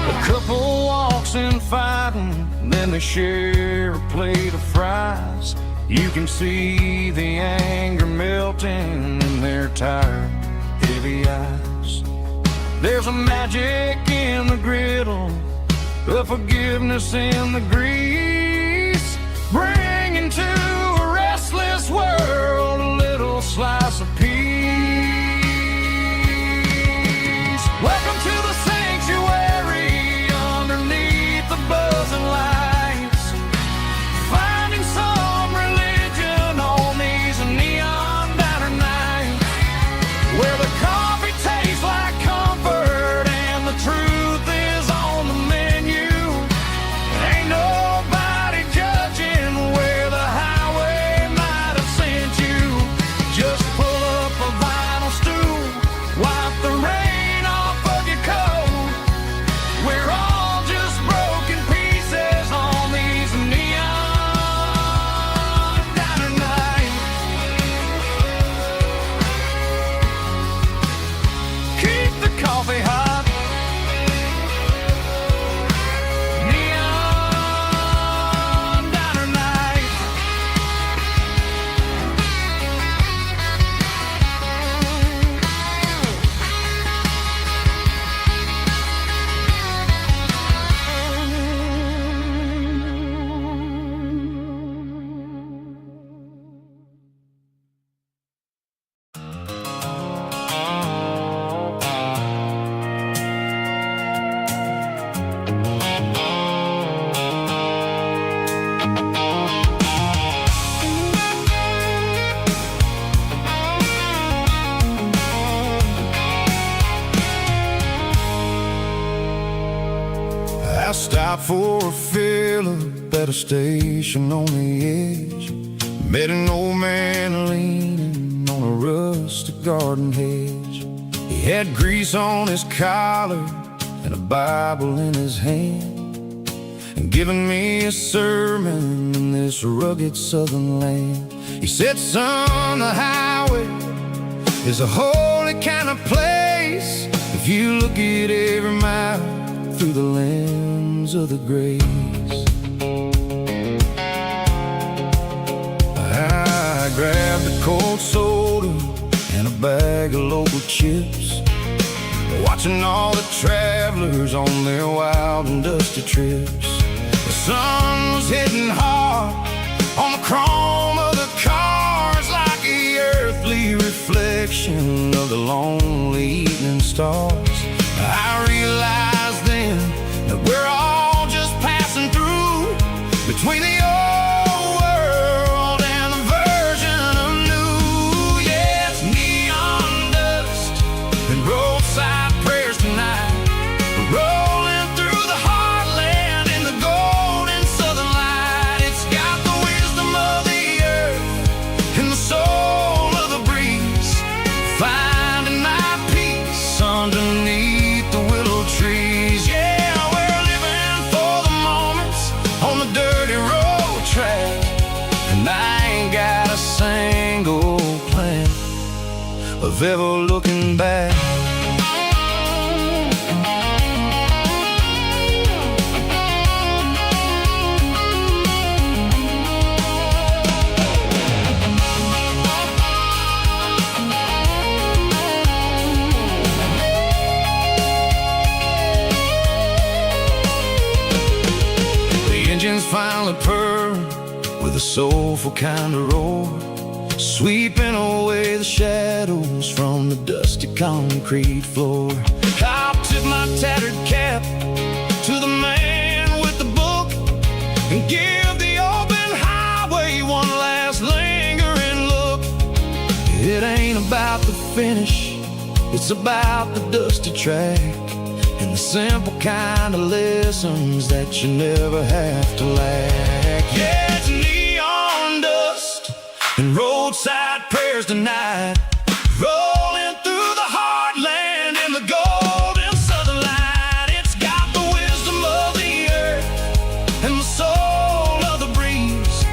A couple walks in fighting, then they share a plate of fries. You can see the anger melting in their tired, heavy eyes. There's a magic in the griddle, a forgiveness in the grease, bringing to a restless world a little slice of peace. Welcome to the sanctuary underneath the buzzing lights, finding some religion on these neon diner nights, where the coffee tastes like comfort and the truth is on the menu. Ain't nobody judging where the highway might have sent you. Just pull up a vinyl stool, wipe the rain off of your coat. We're all just broken pieces on these neon diner nights. Keep the coffee hot. Neon diner nights. I stopped for a fill-up at a station on the edge. Met an old man leaning on a rustic garden hedge. He had grease on his collar and a Bible in his hand, and giving me a sermon in this rugged southern land. He said, son, the highway is a holy kind of place if you look at every mile through the lens of the grace. I grabbed a cold soda and a bag of local chips, watching all the travelers on their wild and dusty trips. The sun was hitting hard on the chrome of the cars, like the earthly reflection of the lonely evening stars. I realized then that we're all just passing through between the old world and the version of new. Yeah, it's neon dust and roadside prayers tonight, rolling through the heartland in the golden southern light. It's got the wisdom of the earth and the soul of the breeze, finding my peace underneath the willow trees. Yeah, we're living for the moments on the dirty road track, and I ain't got a single plan of of ever looking back. Engines finally purred with a soulful kind of roar, sweeping away the shadows from the dusty concrete floor. I'll tip my tattered cap to the man with the book and give the open highway one last lingering look. It ain't about the finish, it's about the dusty track and the simple kind of lessons that you never have to lack. Yeah, it's neon dust and roadside prayers tonight, rolling through the heartland in the golden southern light. It's got the wisdom of the earth and the soul of the breeze,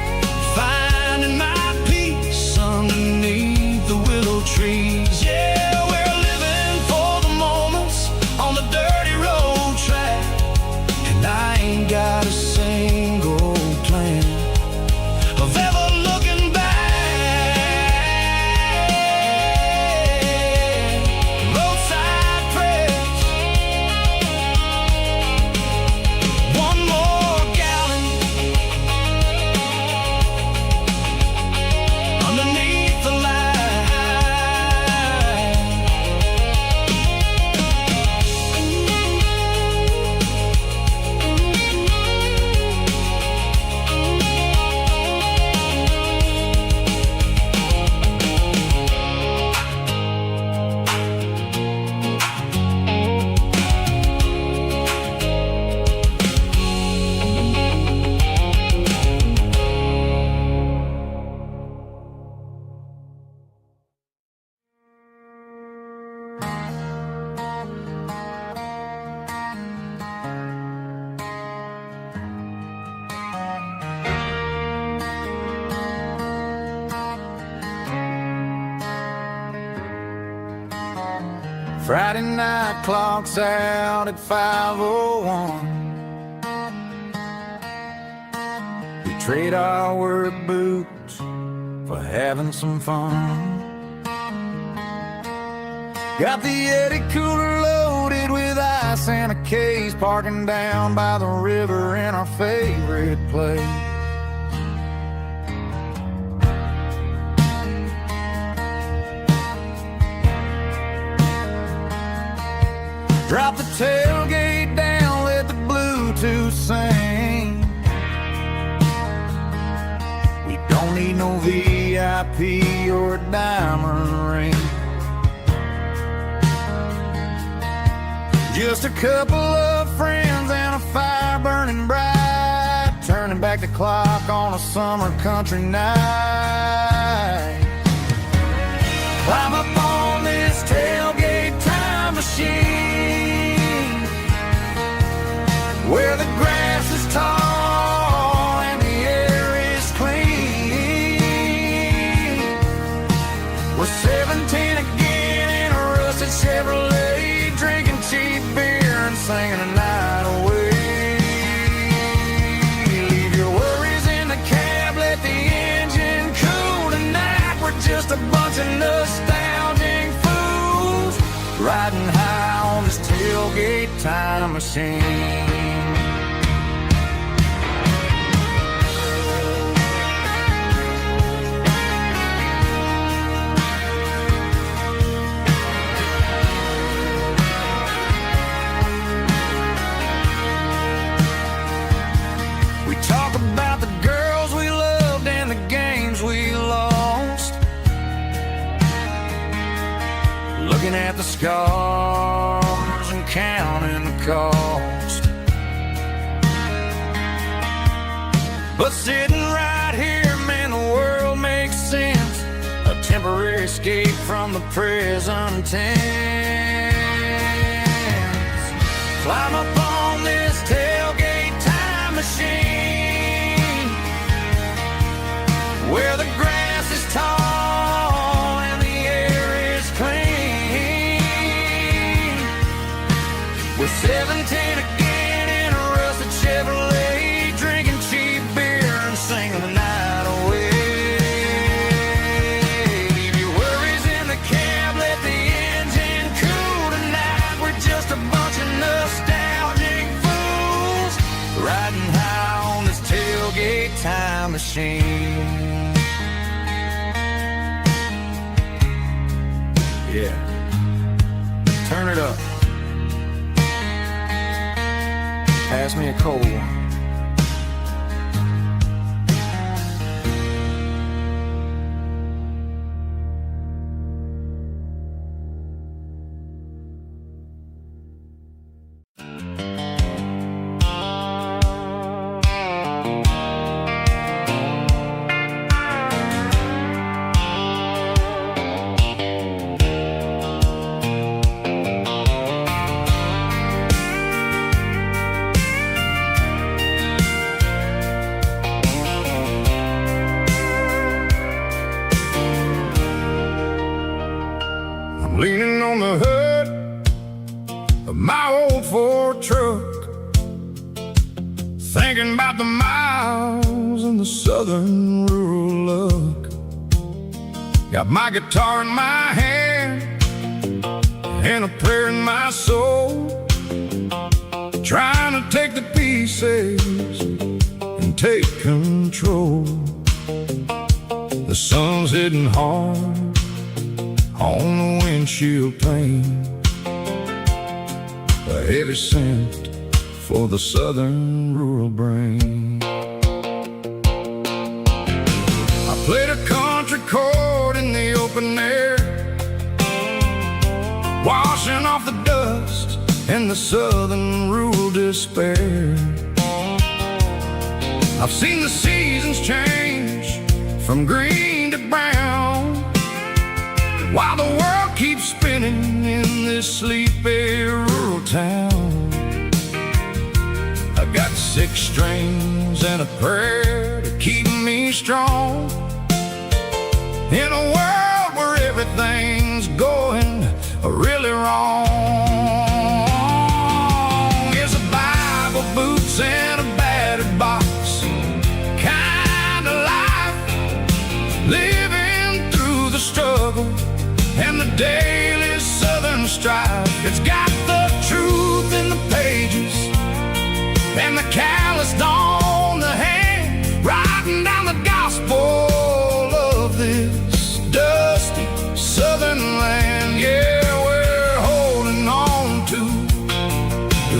finding my peace underneath the willow trees. Yeah, we're living for the moments on the dirty road track, and I ain't got a single plan of ever looking back. Roadside prayers, one more gallon underneath the light. Friday night clock's out at 5:01. We trade our work boots for having some fun. Got the Yeti cooler loaded with ice and a case, parking down by the river in our favorite place. Drop the tailgate down, let the Bluetooth sing. We don't need no VIP or a diamond ring. Just a couple of friends and a fire burning bright, turning back the clock on a summer country night. Climb up on this tailgate time machine, where the grass is tall and the air is clean. We're 17 again in a rusted Chevrolet, drinking cheap beer and singing a night away. Leave your worries in the cab, let the engine cool tonight. We're just a bunch of nostalgic fools riding high on this tailgate time machine. We talk about the girls we loved and the games we lost, looking at the scars and counting the cost. But sitting right here, man, the world makes sense. A temporary escape from the present tense. Climb up on this tailgate time machine, where the grass is tall and the air is clean. 17 again in a rusted Chevrolet, drinking cheap beer and singing the night away. Leave your worries in the cab, let the engine cool tonight. We're just a bunch of nostalgic fools riding high on this tailgate time machine. Yeah, turn it up. Pass me a cold one. Leaning on the hood of my old Ford truck, thinking about the miles and the southern rural look. Got my guitar in my hand and a prayer in my soul, trying to take the pieces and take control. The sun's hitting hard on the windshield pane, a heavy scent for the southern rural brain. I played a country chord in the open air, washing off the dust and the southern rural despair. I've seen the seasons change from green to brown, while the world keeps spinning in this sleepy rural town. I got 6 strings and a prayer to keep me strong, in a world where everything's going really wrong. It's a Bible, boots, and a battered box kind of life, living through the struggle and the daily southern strife. It's got the truth in the pages and the calloused on the hand, writing down the gospel of this dusty southern land. Yeah, we're holding on to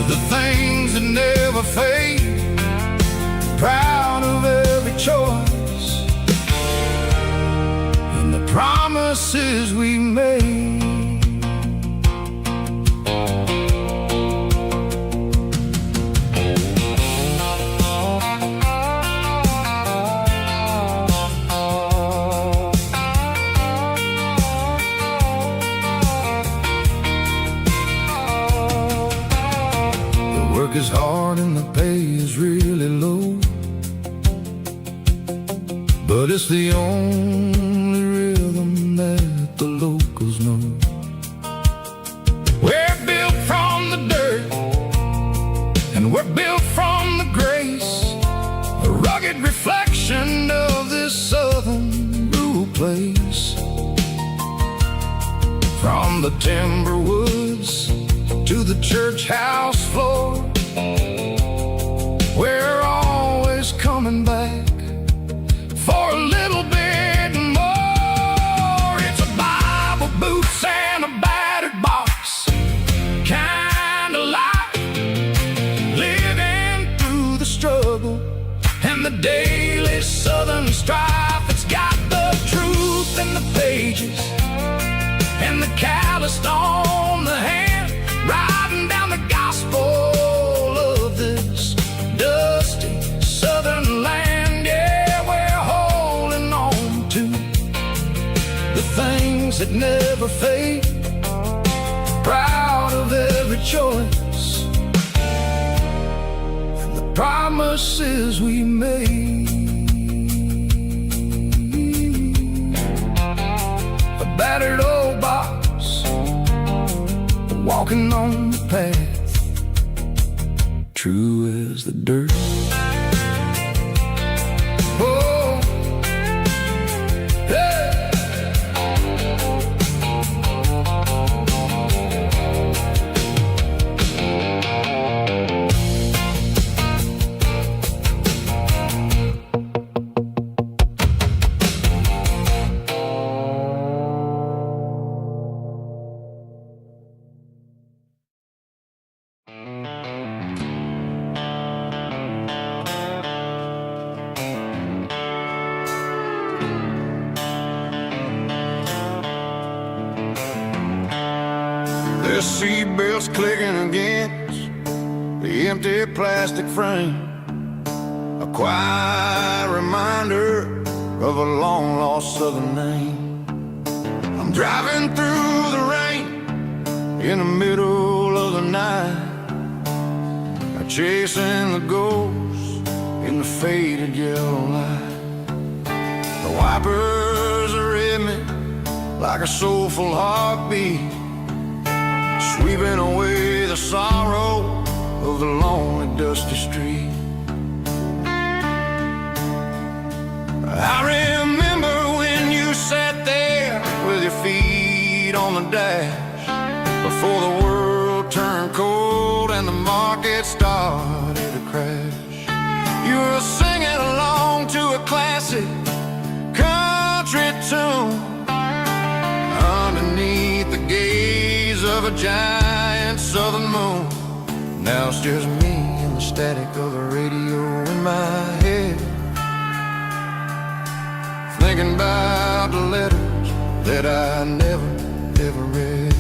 the things that never fade, proud of every choice and the promises we made. The work is hard and the pay is really low, but it's the only rhythm that the locals know. We're built from the dirt and we're built from the grace, a rugged reflection of this southern rural place. From the timber woods to the church house floor, we're always coming back for a little bit more. It's a Bible, boots, and a battered box kind of life, living through the struggle and the daily southern strife. It's got the truth in the pages and the calloused on the hand, writing down the gospel of this dusty southern land. Yeah, we're holding on to the things that never fade, proud of every choice and the promises we made. A battered old box, walking on the path true as the dirt. Oh, hey. The seatbelt's clicking against the empty plastic frame, a quiet reminder of a long-lost southern name. I'm driving through the rain in the middle of the night, chasing the ghosts in the faded yellow light. The wipers are in me like a soulful heartbeat, sweeping away the sorrow of the lonely, dusty street. I remember when you sat there with your feet on the dash, before the world turned cold and the market started to crash. You were singing along to a classic country tune underneath the gaze of a giant southern moon. Now it's just me and the static of the radio in my head, thinking about the letters that I never, ever read.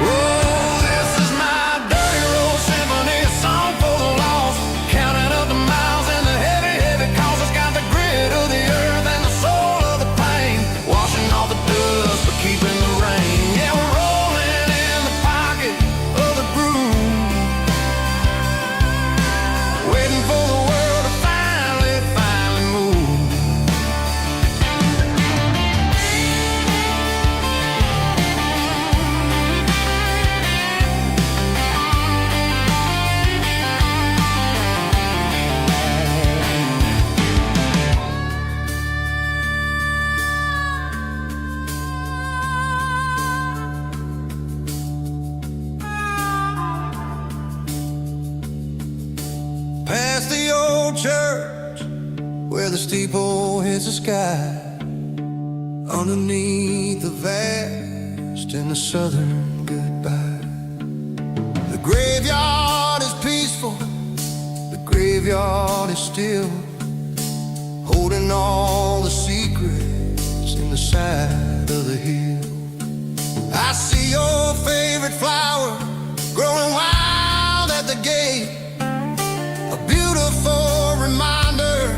Oh, this is my dirty road symphony, a song for the lost, counting up the miles and the heavy, heavy calls. It's got the grit of the earth and the soul of the pain, washing off the dust but keeping the rain. Yeah, we're rolling in the pocket of the groove, waiting for the world to finally move. Past the old church where the steeple hits the sky, underneath the vast and the southern goodbye. The graveyard is peaceful, the graveyard is still, holding all the secrets in the side of the hill. I see your favorite flower growing wild at the gate, a beautiful reminder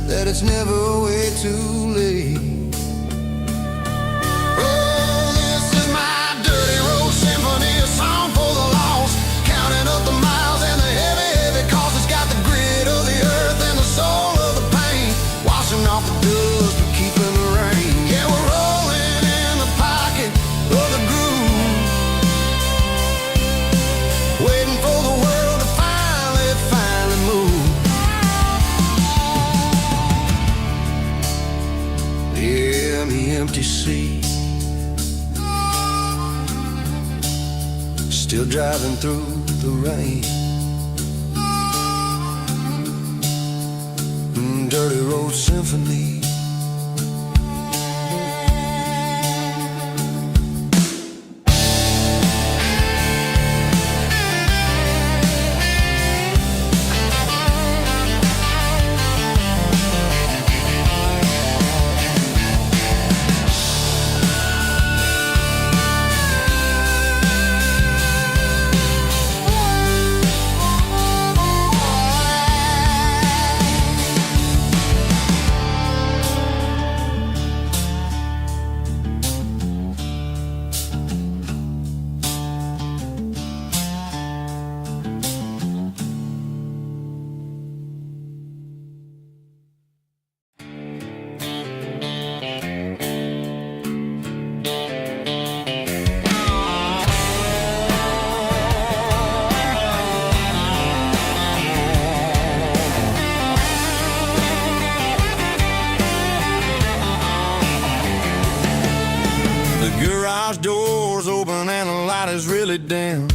that it's never way too late. Oh, this is my dirty road symphony, a song for the lost, counting up the miles and the heavy, heavy calls. It's got the grit of the earth and the soul of the pain, washing off the dust but keeping the rain. Yeah, we're rolling in the pocket of the groove, waiting for the world to finally move. Yeah, the empty sea, still driving through the rain. Dirty road symphony. light is really dim,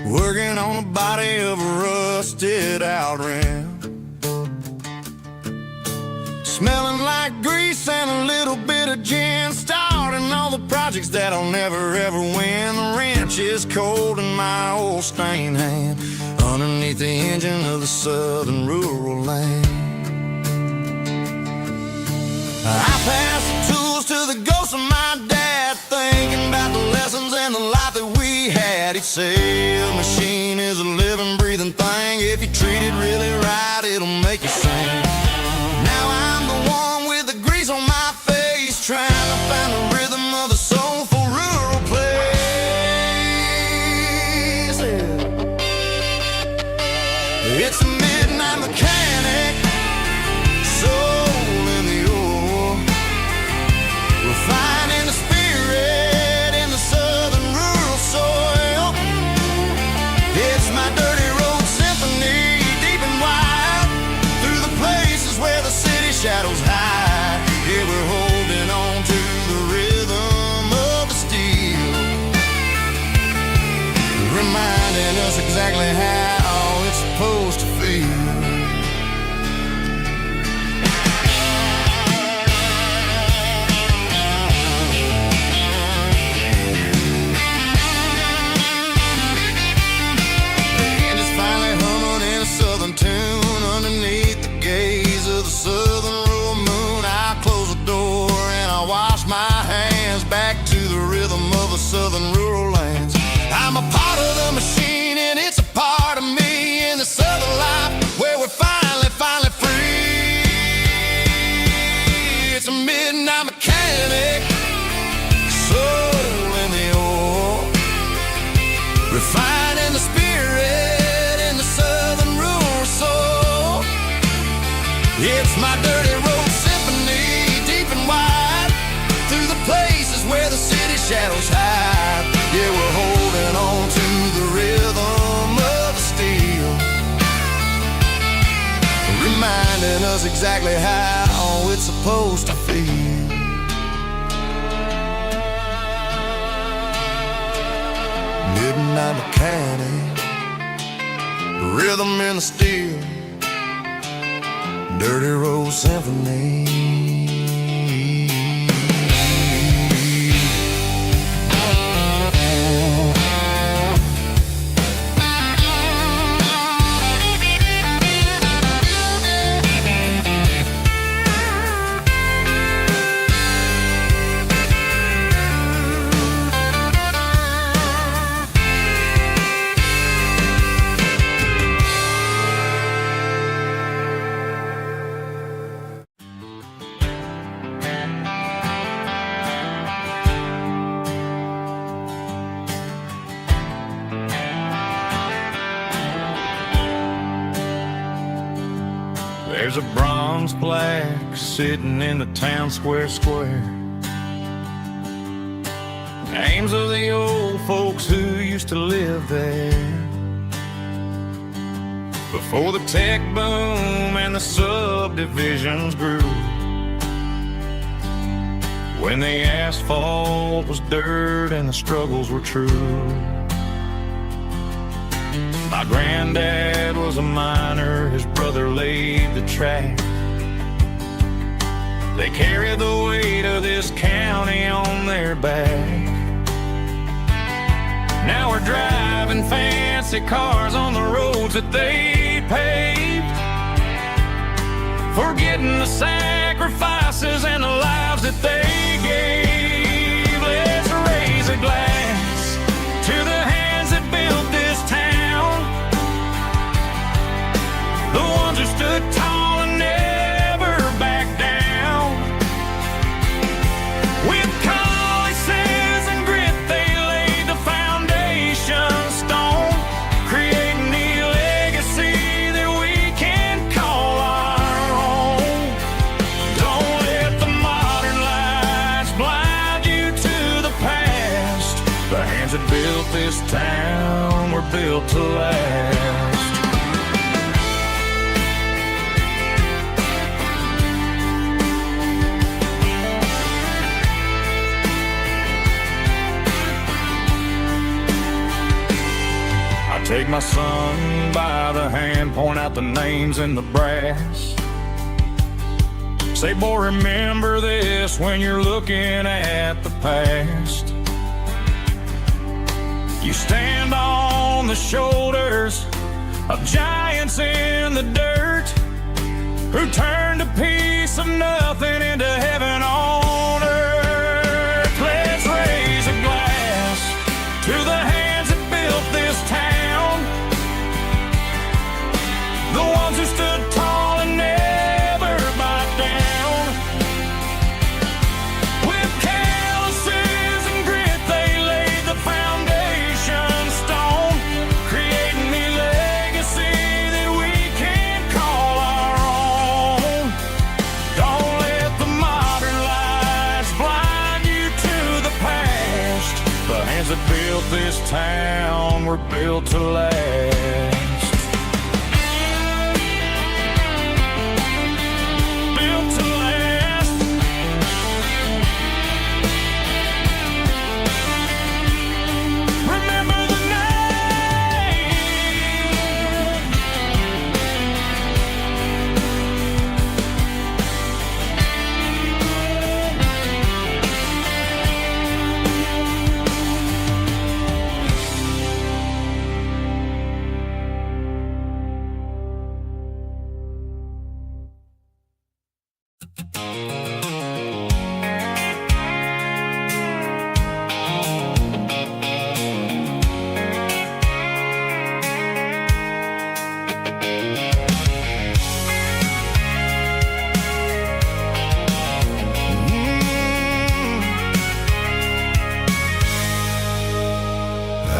working on the body of a rusted out rim, smelling like grease and a little bit of gin, starting all the projects that'll never ever win. The wrench is cold in my old stained hand, underneath the engine of the southern rural land. I pass the tools to the ghost of my dad, thinking about the lessons and the life that we had. He'd say a machine is a living, breathing thing. If you treat it really right, it'll make you sing. Now I'm the one with the grease on my face, trying to find the rhythm of the soulful rural place. It's a midnight mechanic, soul in the ore, refining the spirit in the southern rural soil. It's my dirty road symphony, deep and wide, through the places where the city shadows hide. Yeah, we're holding on to the rhythm of the steel, reminding us exactly how it's supposed to feel. Tune underneath the gaze of the southern rural moon. I close the door and I wash my hands, back to the rhythm of the southern rural lands. I'm a part of the machine and it's a part of me in the southern life where we're finally free. It's a midnight mechanic, soul in the ore, refining the spirit in the southern rural soul. It's my dirty road symphony, deep and wide, through the places where the city shadows hide. Yeah, we're holding on to the rhythm of the steel, reminding us exactly how it's supposed to feel. Midnight mechanic, rhythm in the steel, dirty road symphony. There's a bronze plaque sitting in the town square. Names of the old folks who used to live there before the tech boom and the subdivisions grew, when the asphalt was dirt and the struggles were true. My granddad was a miner, his brother laid the track. They carried the weight of this county on their back. Now we're driving fancy cars on the roads that they paved, forgetting the sacrifices and the lives that they gave. Let's raise a glass to the hands that built this town, the ones who stood tall and never backed down. With calluses and grit, they laid the foundation stone, creating a legacy that we can call our own. Don't let the modern lights blind you to the past. The hands that built this town were built to last. Take my son by the hand, point out the names in the brass. Say, boy, remember this when you're looking at the past. You stand on the shoulders of giants in the dirt, who turned a piece of nothing into heaven on earth. Let's raise a glass to the hands that built this town, the ones who stood tall and never backed down. With calluses and grit, they laid the foundation stone, creating a legacy that we can call our own. Don't let the modern lies blind you to the past. The hands that built this town were built to last.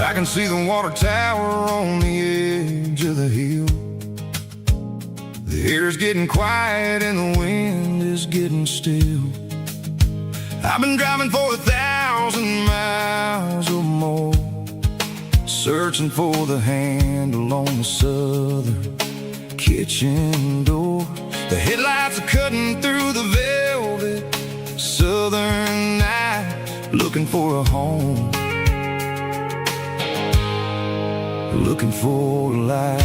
I can see the water tower on the edge of the hill. The air's getting quiet and the wind is getting still. I've been driving for 1,000 miles or more, searching for the handle on the southern kitchen door. The headlights are cutting through the velvet southern night, looking for a home, looking for a life.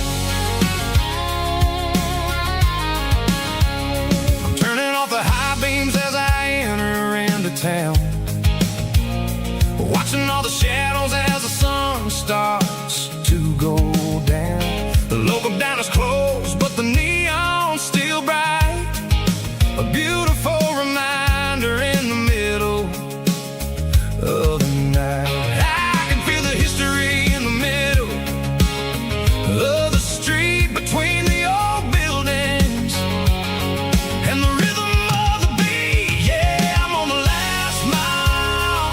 I'm turning off the high beams as I enter into town, watching all the shadows as the sun starts to go down. The local diner's closed, but the neon's still bright, a beautiful reminder in the middle of the night. I can feel the history in the middle of the street, between the old buildings and the rhythm of the beat. Yeah, I'm on the last mile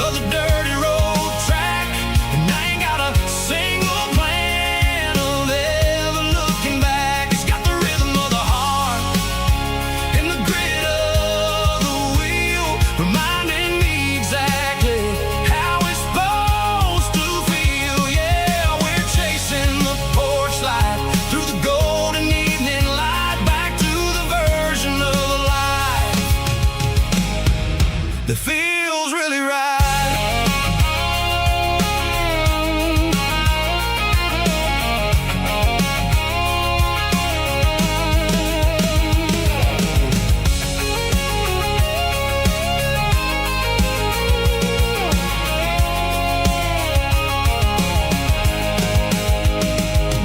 of the dirty road track, and I ain't got a single plan of ever looking back. It's got the rhythm of the heart and the grit of the wheel, reminding me exactly how it's supposed to feel. Yeah, we're chasing the porch light through the golden evening light, back to the version of life that feels really right.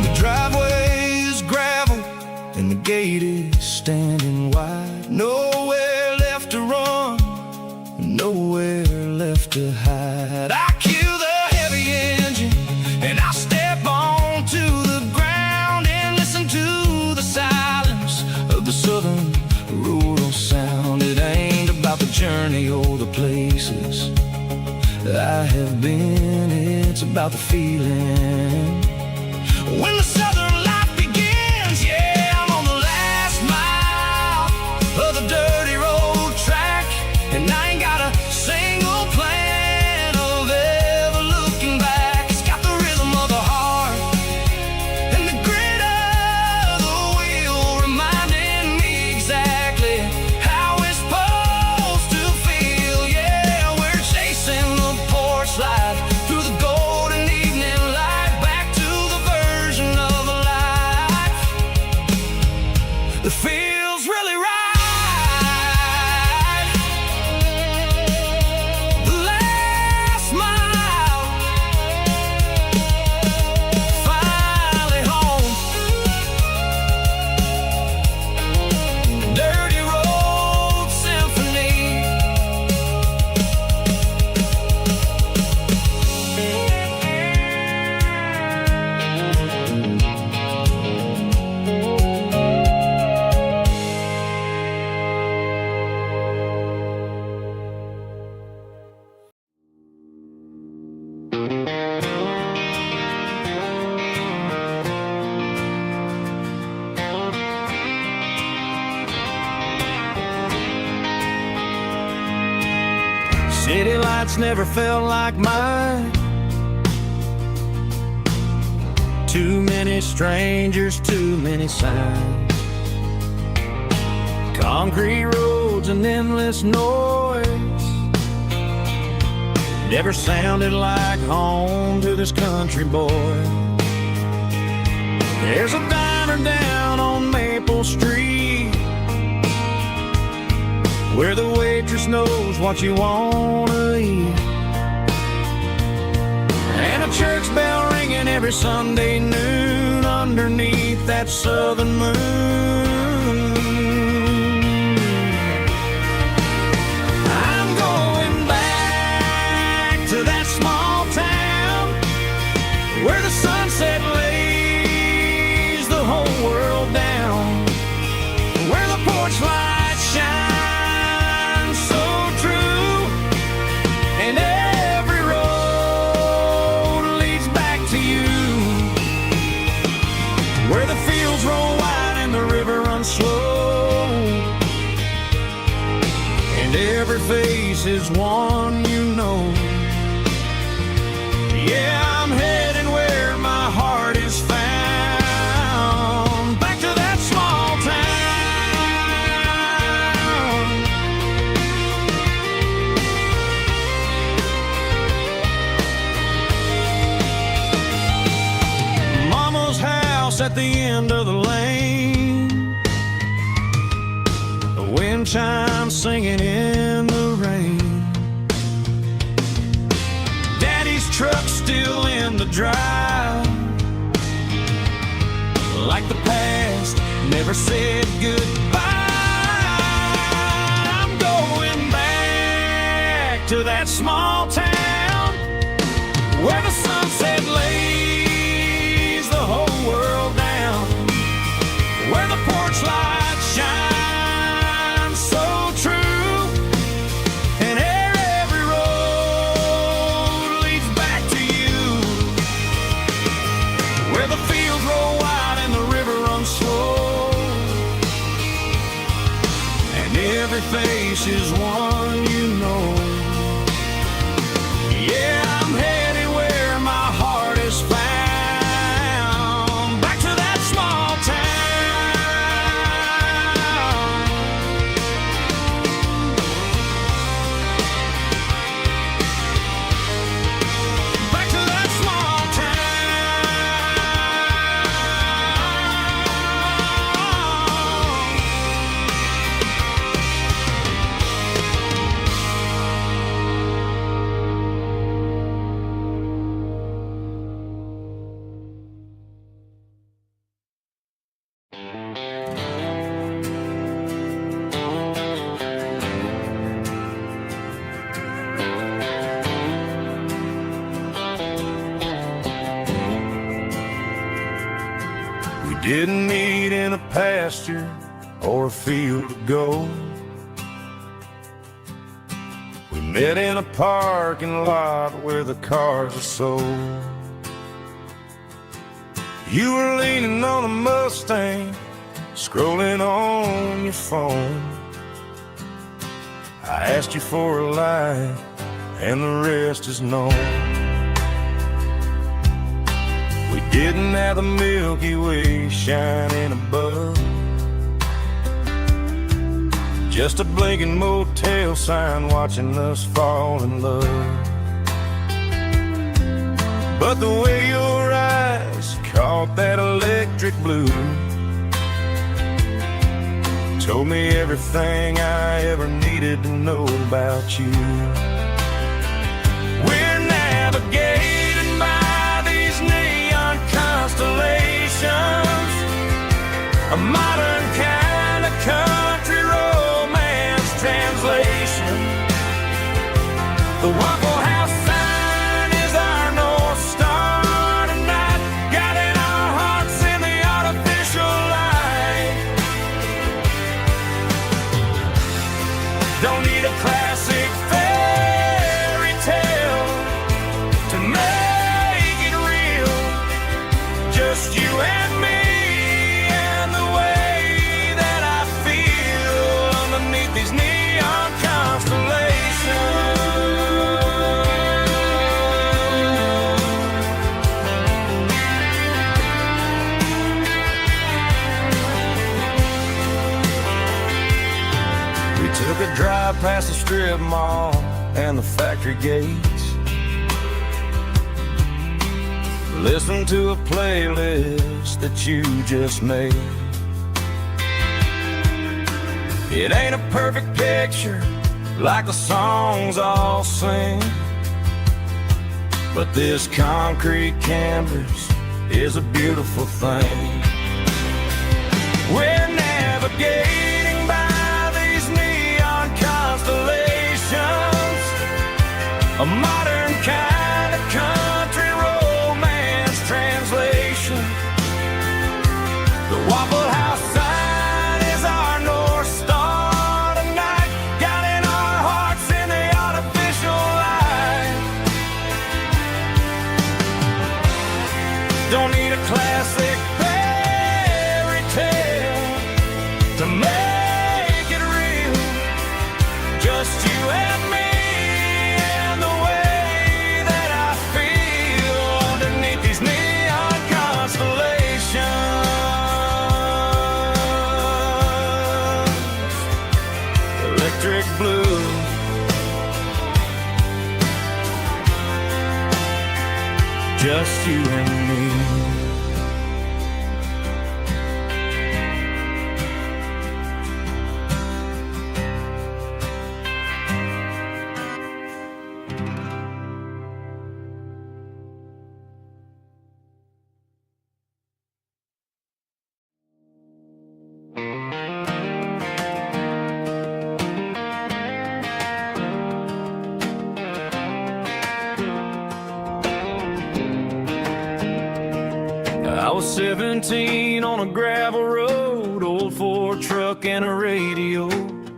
The driveway is gravel and the gate is standing wide. Nowhere left to run, nowhere left to hide. I kill the heavy engine and I step onto the ground and listen to the silence of the southern rural sound. It ain't about the journey or the places I have been, it's about the feeling when the southern life begins. Yeah, I'm on the last mile of the dirty road track, and I ain't got a single plan of ever looking back. It's got the rhythm of the heart and the grit of the wheel, reminding me exactly how it's supposed to feel. Yeah, we're chasing the porch light through the golden evening light, back to the nights never felt like mine. Too many strangers, too many signs. Concrete roads and endless noise never sounded like home to this country boy. There's a diner down on Maple Street where the waitress knows what you wanna eat, and a church bell ringing every Sunday noon underneath that southern moon. I'm going back to that small town where the sunset lays the whole world down, where the porch lights shine so true, and every road leads back to you, where the fields roll wide and the river runs slow, and every face is one you know. Yeah, I'm heading where my heart is found, back to that small town. Mama's house at the end of the lane, the wind chimes singing in the rain, Daddy's truck still in the drive, like the past never said goodbye. I'm going back to that small town where the sunset lays the whole world down, where the porch lights shine so true, and every road leads back to you, where the fields roll wide and the river runs slow, and every face is one you know. Yeah, I'm headed where my heart is found, back to that small town. Back to that small We didn't meet in a pasture or a field of gold. We met in a parking lot where the cars are sold. You were leaning on a Mustang, scrolling on your phone. I asked you for a light, and the rest is known. We didn't have the Milky Way shining above, just a blinking motel sign watching us fall in love. But the way your eyes caught that electric blue told me everything I ever needed to know about you. We're navigating by these neon constellations, a modern kind of country romance translation. The Waffle House sign is our North Star tonight, guiding our hearts in the artificial light. Don't need a classic fair past the strip mall and the factory gates. Listen to a playlist that you just made. It ain't a perfect picture like the songs all sing, but this concrete canvas is a beautiful thing. We're navigating by these neon constellations, a modern kind of country romance translation. The Waffle House sign is our North Star tonight, guiding our hearts in the artificial light. Don't need a classic fairy tale to make it real, just you and me and the way that I feel underneath these neon constellations. Electric blue, just you and me. I was 17 on a gravel road, old Ford truck and a radio,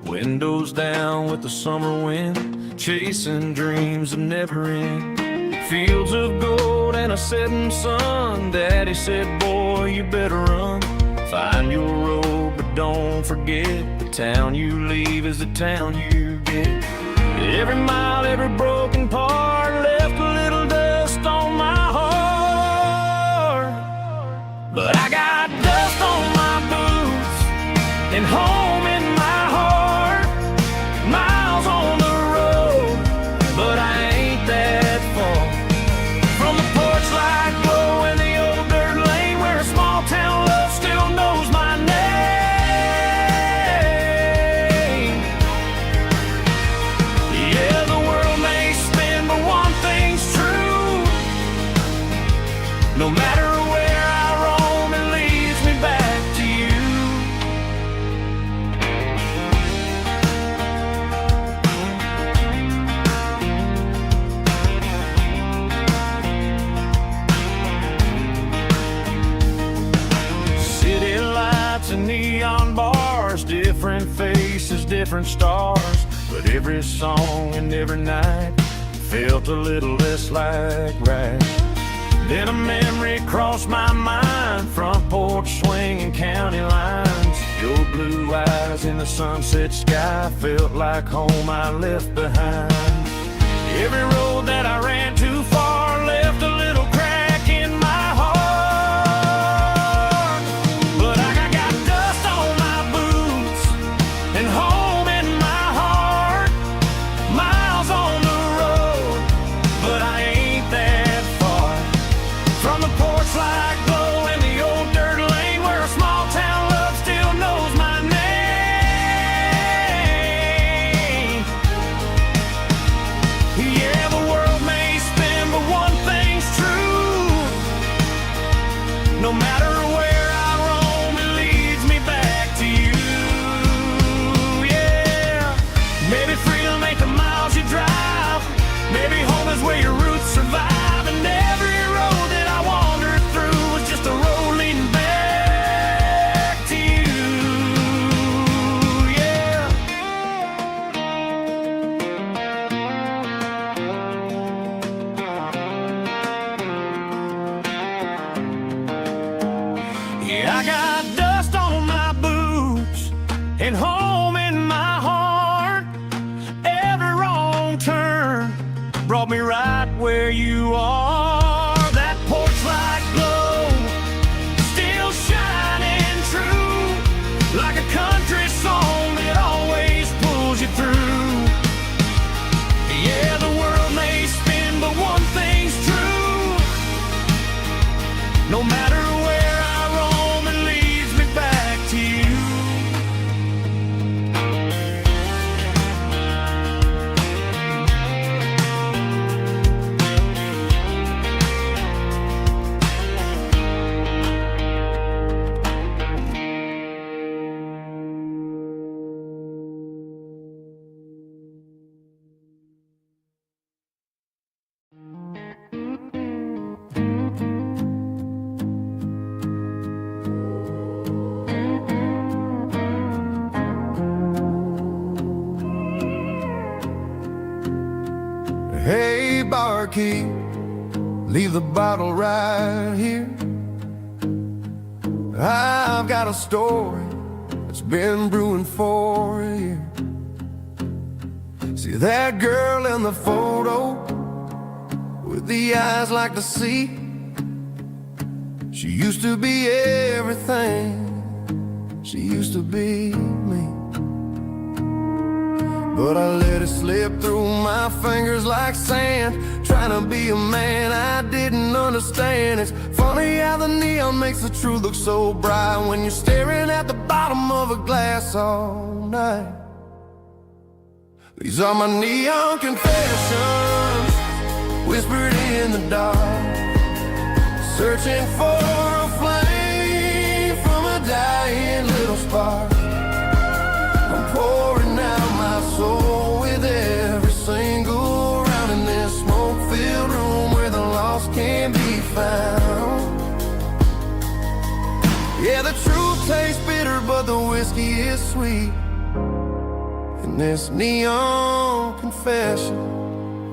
windows down with the summer wind, chasing dreams that never end. Fields of gold and a setting sun. Daddy said, boy, you better run. Find your road, but don't forget, the town you leave is the town you get. Every mile, every broken part left a little dust on my heart. But I got dust on my boots and home in my heart. Miles on the road, but I ain't that far from the porch light glow in the old dirt lane where a small town love still knows my name. Yeah, the world may spin, but one thing's true. No matter where I roam, it leads me back to you. City lights and neon bars, different faces, different stars, but every song and every night felt a little less like right. Then a memory crossed my mind, front porch swinging county lines. Your blue eyes in the sunset sky felt like home I left behind. Every road that I ran too far left a little crack in my heart. But I got dust on my boots and home in my heart. Miles on the road, but I ain't that far from the porch light glow in the old dirt lane where a small town love still knows my name. Yeah, the world may spin, but one thing's true. No matter where I roam, it leads me back to you. Yeah, maybe freedom ain't the miles you drive. Maybe home is where your roots survive. And every road that I wandered through was just a road leading back to you. Yeah. Yeah, I got dust on my boots and home in my heart. Every wrong turn brought me right where you are. That porch light glow still shining true, like a country song that always pulls you through. barkeep, leave the bottle right here. I've got a story that's been brewing for a year. See that girl in the photo with the eyes like the sea? She used to be everything, she used to be me. But I let it slip through my fingers like sand, trying to be a man I didn't understand. It's funny how the neon makes the truth look so bright when you're staring at the bottom of a glass all night. These are my neon confessions, whispered in the dark, searching for a flame from a dying little spark. I'm pouring out my soul with every single round in this smoke-filled room where the lost can be found. Yeah, the truth tastes bitter, but the whiskey is sweet. In this neon confession,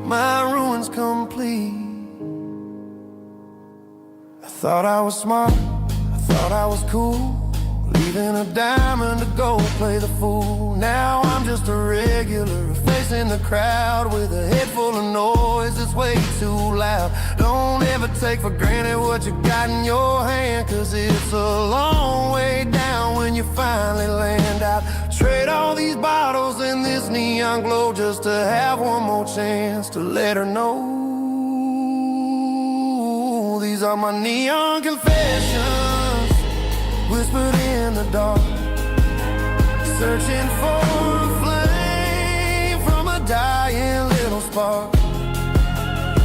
my ruin's complete. I thought I was smart, I thought I was cool, leaving a diamond to go play the fool. Now I'm just a regular, facing the crowd with a head full of noise that's way too loud. Don't ever take for granted what you got in your hand, cause it's a long way down when you finally land out. Trade all these bottles and this neon glow just to have one more chance to let her know. These are my neon confessions, whispered in the dark, searching for a flame from a dying little spark.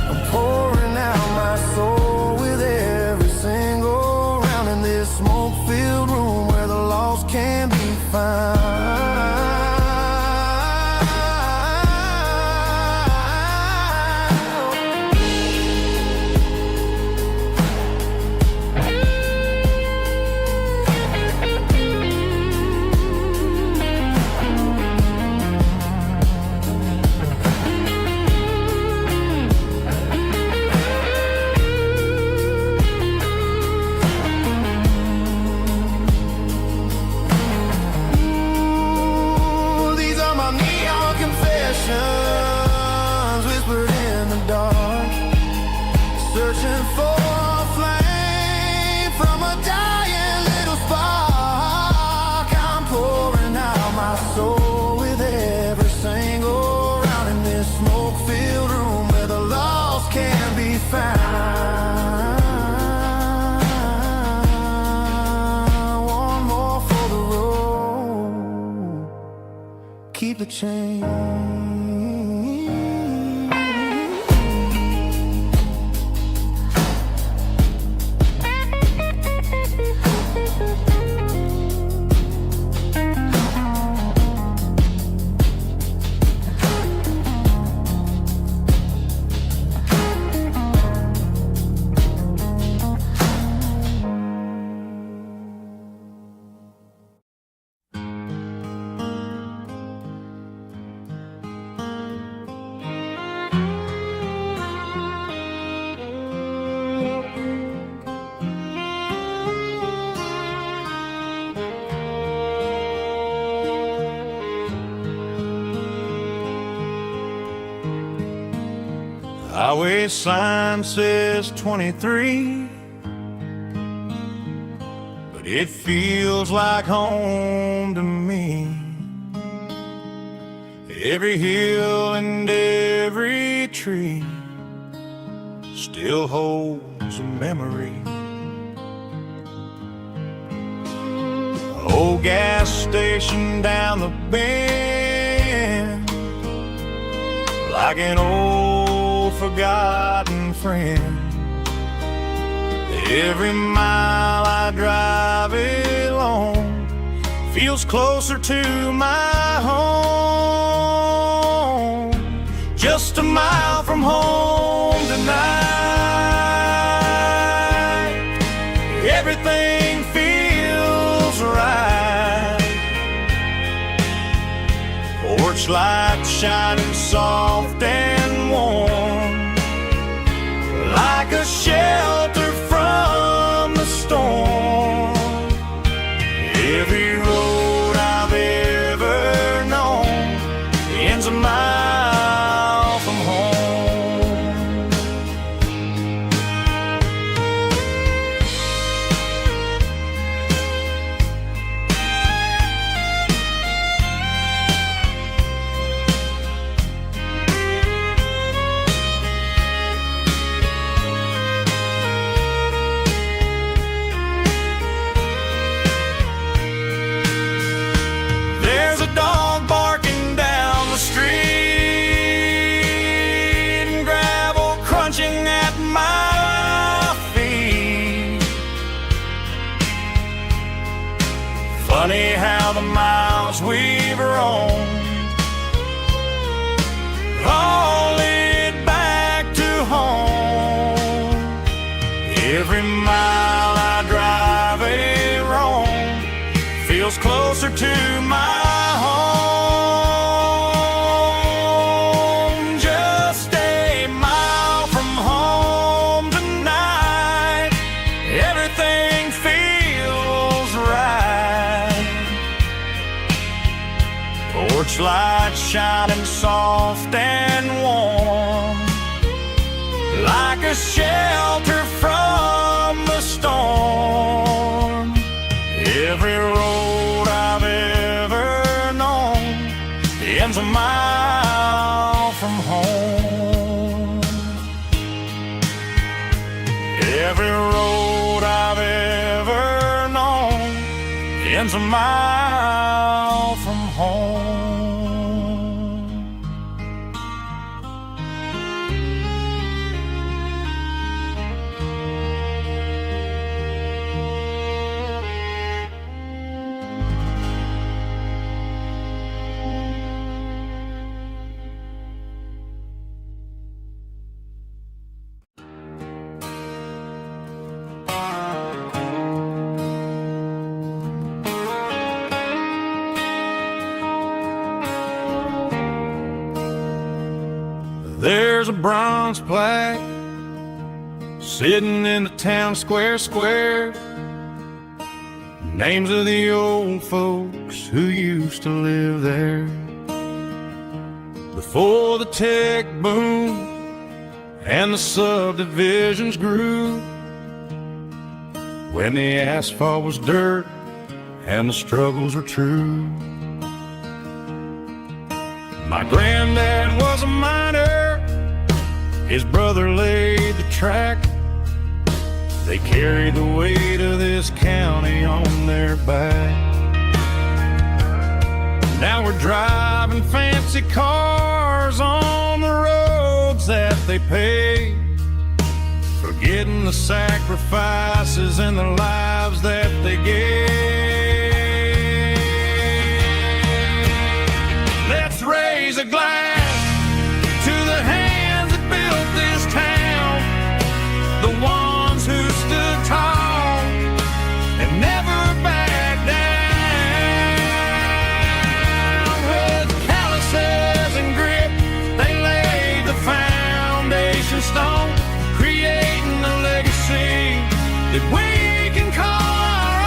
I'm pouring out my soul with every single round in this smoke-filled room where the lost can be found. Whispered in the dark, searching for a flame from a dying little spark. I'm pouring out my soul with every single round in this smoke-filled room where the lost can be found. One more for the road, keep the change. Highway sign says 23, but it feels like home to me. Every hill and every tree still holds a memory. Old gas station down the bend, like an old forgotten friend. Every mile I drive it along feels closer to my home. Just a mile from home tonight, everything feels right. Porch light shining soft and warm, shelter from the storm. Every road I've ever known ends a mile from home. There's a dog barking down the street and gravel crunching at my feet. Funny how the miles we've roamed all lead back to home. Every mile I drive a roam feels closer to my home. Just a mile from home tonight, everything feels right. Porch light shining soft and warm, like a shelter from the storm. Every road I've ever known ends a mile from home. Every road I've ever known ends a mile from home. There's a bronze plaque sitting in the town square. Names of the old folks who used to live there before the tech boom and the subdivisions grew, when the asphalt was dirt and the struggles were true. My granddad was a miner, his brother laid the track. They carried the weight of this county on their back. Now we're driving fancy cars on the roads that they paved, forgetting the sacrifices and the lives that they gave. Let's raise a glass to the hands that built this town, the ones who stood tall and never backed down. With calluses and grit, they laid the foundation stone, creating a legacy that we can call our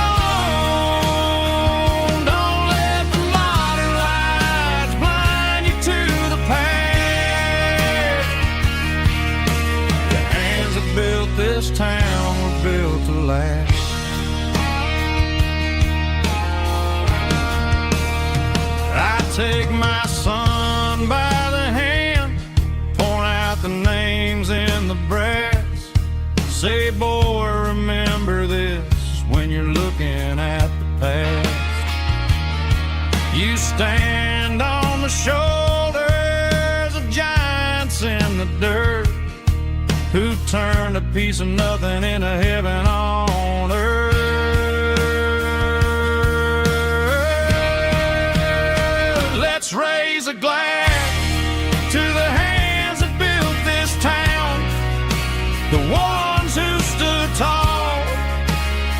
own. Don't let the modern lights blind you to the past. The hands that built this town were built to last. I take my son by the hand, point out the names in the brass. Say, boy, remember this when you're looking at the past. You stand on the shoulders of giants in the dirt, who turned a piece of nothing into heaven on earth. Let's raise a glass to the hands that built this town, the ones who stood tall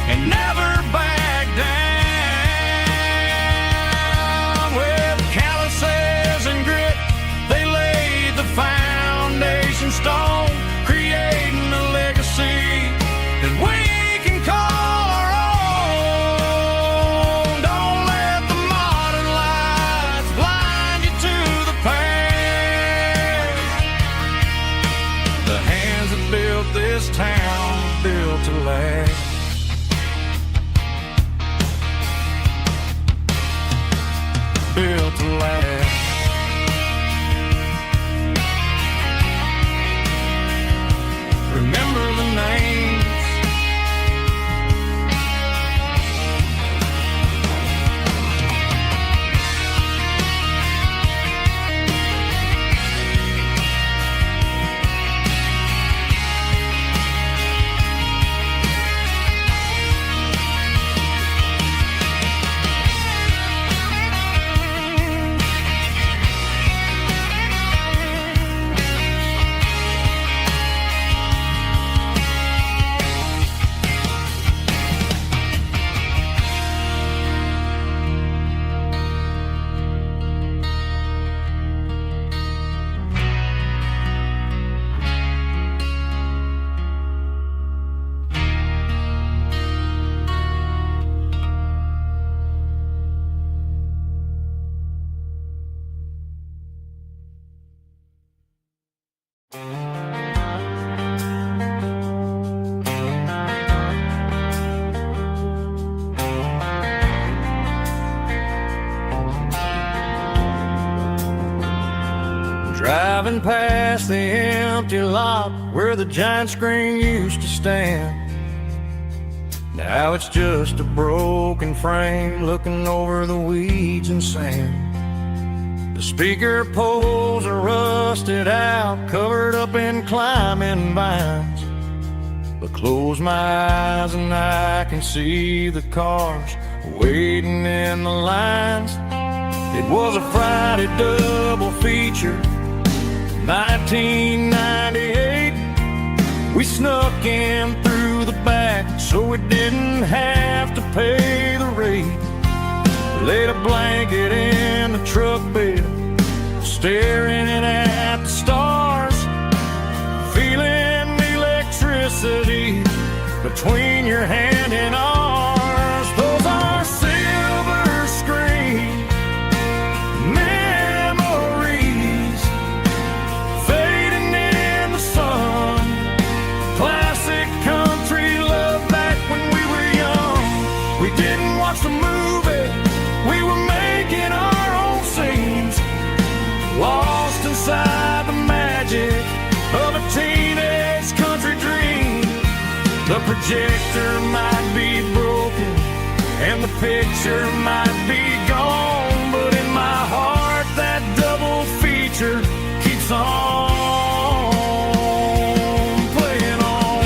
and never backed down. With calluses and grit, they laid the foundation stone, creating a legacy this town built to last. Built to last. Remember the names. Driving past the empty lot where the giant screen used to stand. Now it's just a broken frame looking over the weeds and sand. The speaker poles are rusted out, covered up in climbing vines. But close my eyes and I can see the cars waiting in the lines. It was a Friday double feature, 1998. We snuck in through the back so we didn't have to pay the rate. Laid a blanket in the truck bed, staring at the stars, feeling the electricity between your hand and ours. Those are silver screen memories fading in the sun. Classic country love back when we were young. We didn't watch the movie, we were making our own scenes, lost inside the magic of a teenage country dream. The projector might be broken and the picture might be gone, but in my heart that double feature keeps on playing on.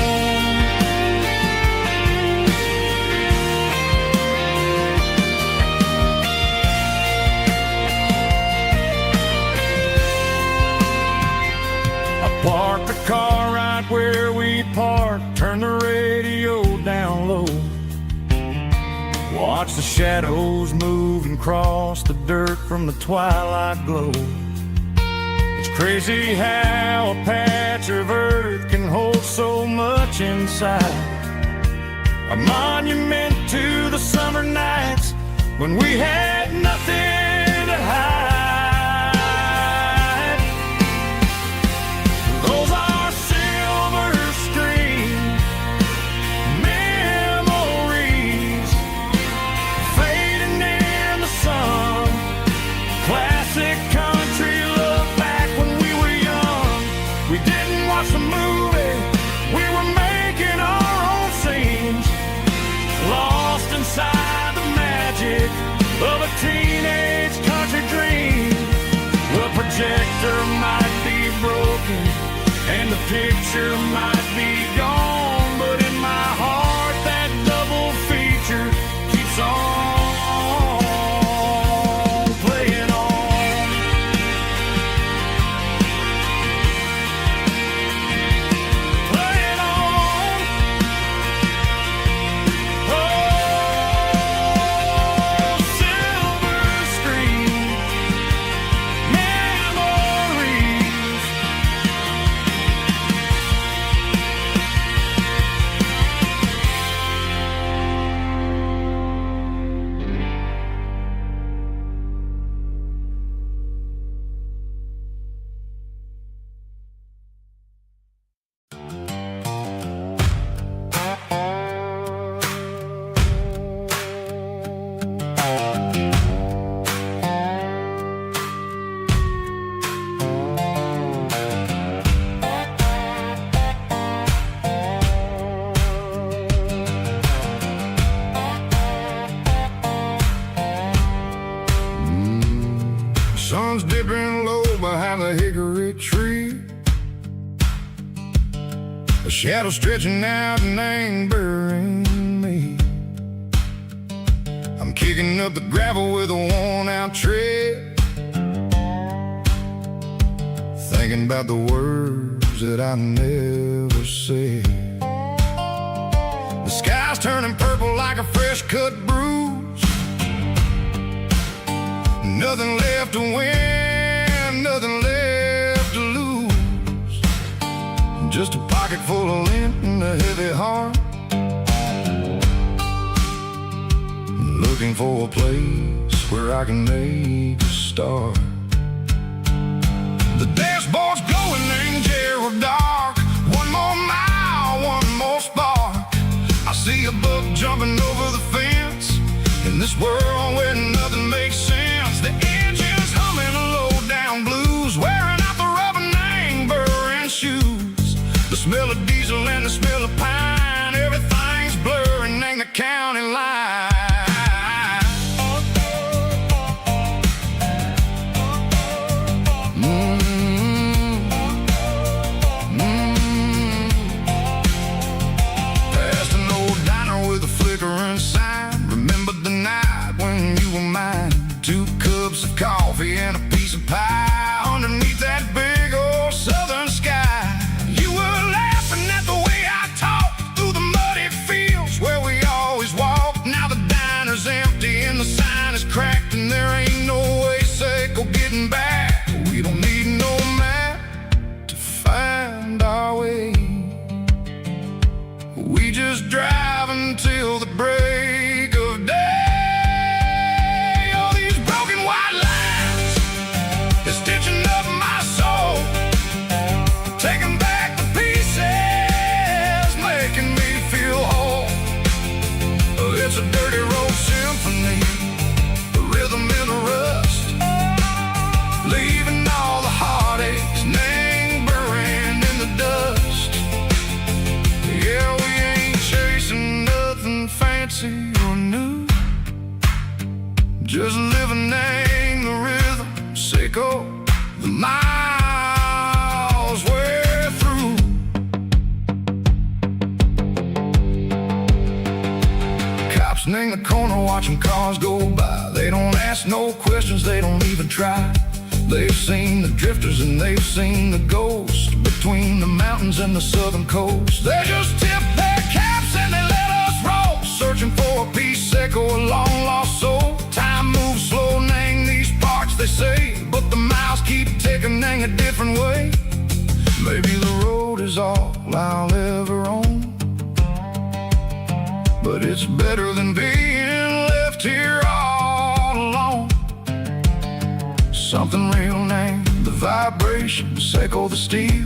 I parked the car right where we parked, turned the radio down low, watch the shadows move and cross the dirt from the twilight glow. It's crazy how a patch of earth can hold so much inside. A monument to the summer nights when we had nothing to hide. Those are silver screen memories fading in the sun. Classic country love back when we were young. We didn't watch the movie, we were making our own scenes, lost inside the magic of a teenage country dream. The projector might be broken and the picture might be gone, but in my heart that double feature keeps on playing on. Playing on. Oh, silver screen memories a shadow stretching out and angering me. I'm kicking up the gravel with a worn-out tread, thinking about the words that I never said. The sky's turning purple like a fresh-cut bruise. Nothing left to win, nothing left to lose. Just a pocket full of lint and a heavy heart, looking for a place where I can make a start. The dashboard's glowing angel dark. One more mile, one more spark. I see a buck jumping over the fence in this world where nothing makes sense. The engine's humming a low-down blues, wearing out the rubber-name burring shoes. The smell of diesel and the smell of pine, everything's blurring, ain't the county line. Past an old diner with a flickering sign. Remember the night when you were mine. 2 cups of coffee and a piece of pie underneath that big old southern sky. You were laughing at the way I talked through the muddy fields where we always walked. Now the diner's empty and the sign is cracked, and there ain't no way safe of getting back. We don't need no map to find our way. We just drive until the break of day. All these broken white lines is stitching up my soul, taking back the pieces, making me feel whole. It's a dirty road symphony, a rhythm in the rust, leaving all the heartaches, name buried in the dust. Yeah, we ain't chasing nothing fancy or new, just living in the rhythm, sicko, the miles we're through. Cops in the corner watching cars go by. They don't ask no questions, they don't even try. They've seen the drifters and they've seen the ghosts between the mountains and the southern coast. They just tip their caps and they let us roll, searching for a piece seco, a long lost soul. Time moves slow, nang these parts they say, but the miles keep ticking, nang a different way. Maybe the road is all I'll ever own, but it's better than being left here all alone. Something real name, the vibration, seco the steel.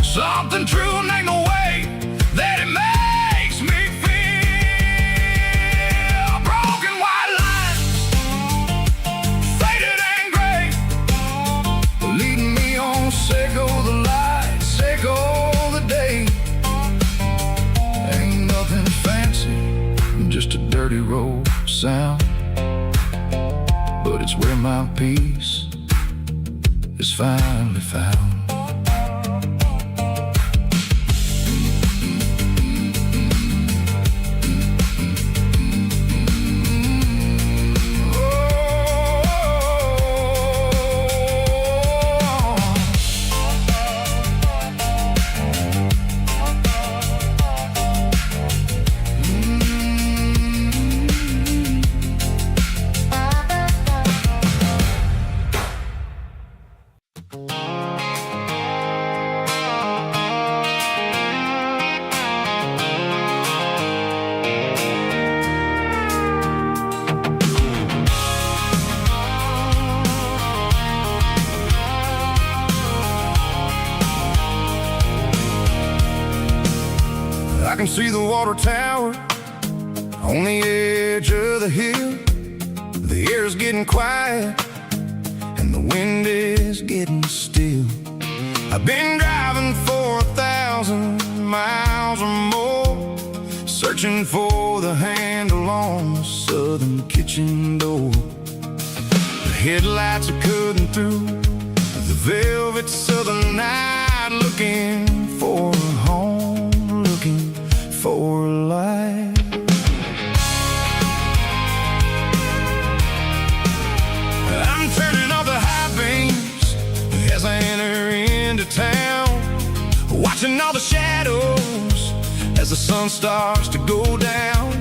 Something true name, the way that it makes me feel. Broken white lines, faded and gray, leading me on, seco the light, seco the day. Ain't nothing fancy, just a dirty road sound, but it's where my peace is finally found. I can see the water tower on the edge of the hill. The air's getting quiet and the wind is getting still. I've been driving for 1,000 miles or more, searching for the handle on the southern kitchen door. The headlights are cutting through the velvet southern night, looking watching all the shadows as the sun starts to go down.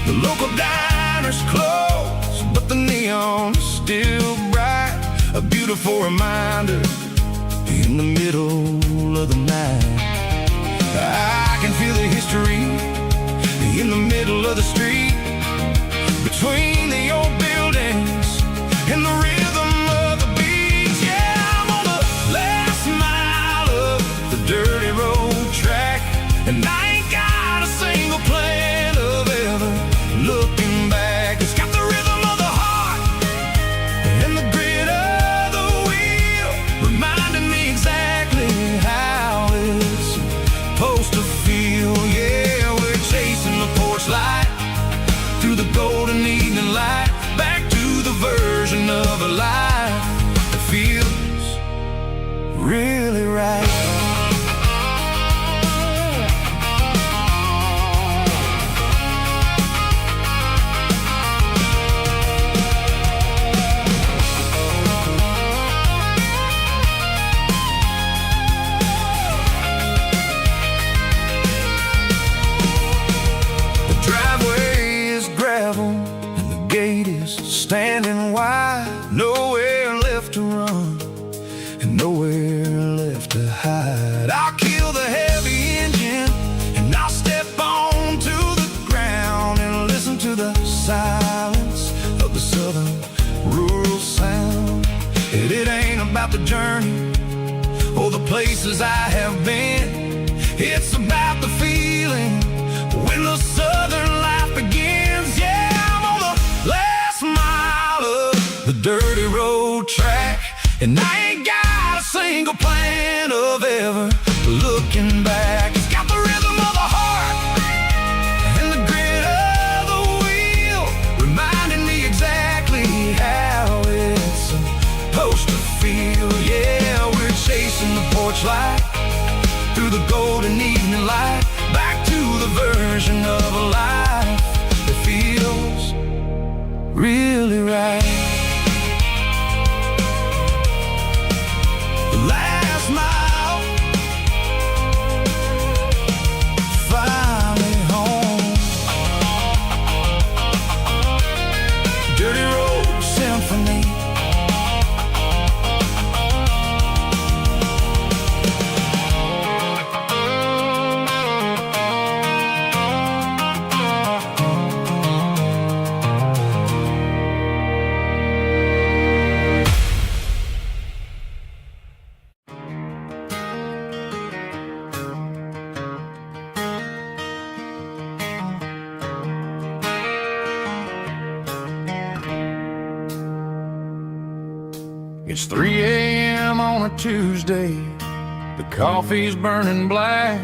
The local diners close, but the neon's still bright. A beautiful reminder in the middle of the night. I can feel the history in the middle of the street, between the old buildings and the rhythm of the beats. Yeah, I'm on the last mile of the dirty road track, and I ain't got a single plan of ever looking back. It's got the rhythm of the heart and the grit of the wheel, reminding me exactly how it's supposed to feel. Yeah, we're chasing the porch light through the golden evening light, back to the version of a life that feels really right. Standing wide, nowhere left to run and nowhere left to hide. I'll kill the heavy engine and I'll step onto the ground and listen to the silence of the southern rural sound. And it ain't about the journey or the places I have been. It's about the feeling when the southern life begins. Yeah, I'm on the last mile of the dirty road track, and I ain't got a single plan of ever looking back. It's got the rhythm of the heart and the grit of the wheel, reminding me exactly how it's supposed to feel. Yeah, we're chasing the porch light through the golden evening light, back to the version of a life that feels really right. The last mile, finally home. Dirty Road Symphony. It's 3 a.m. on a Tuesday. The coffee's burning black.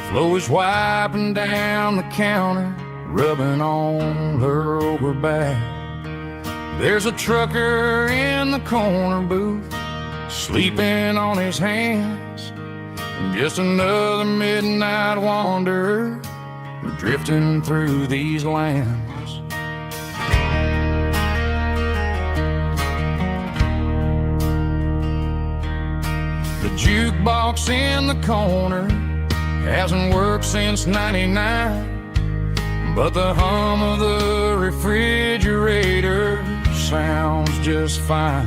Flo is wiping down the counter, rubbing on her over back. There's a trucker in the corner booth, sleeping on his hands. Just another midnight wanderer, drifting through these lands. The jukebox in the corner hasn't worked since '99, but the hum of the refrigerator sounds just fine.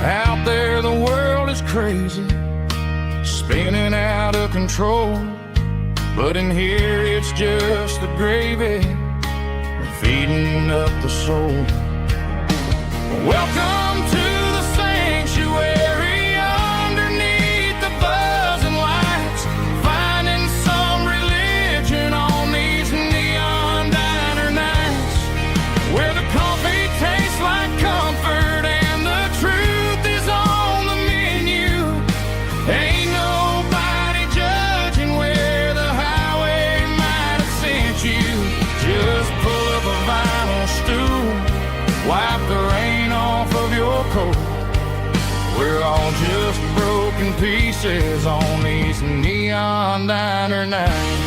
Out there the world is crazy, spinning out of control, but in here it's just the gravy feeding up the soul. Welcome to the sanctuary underneath the buzzing lights, finding some religion on these neon diner nights, where the coffee tastes like comfort and the truth is on the menu. Ain't nobody judging where the highway might have sent you. Just pull up a vinyl stool, wipe the rain off of your coat. We're all just broken pieces on these neon diner nights.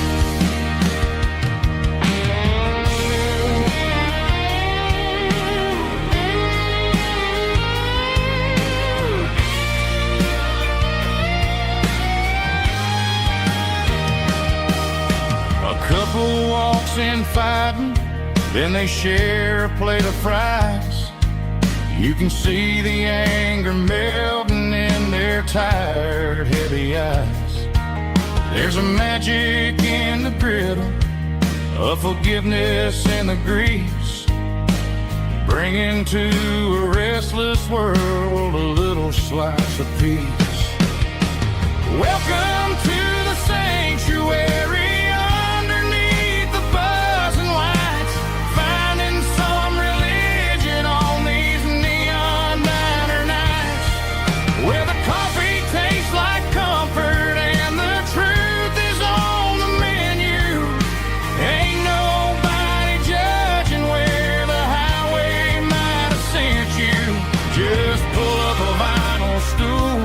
couple walks in fighting, then they share a plate of fries. You can see the anger melting in their tired, heavy eyes. There's a magic in the griddle, a forgiveness in the grease, bringing to a restless world a little slice of peace. Welcome to the sanctuary underneath the buzzing lights, finding some religion on these neon diner nights, where the coffee tastes like comfort and the truth is on the menu. Ain't nobody judging where the highway might have sent you. Just pull up a vinyl stool,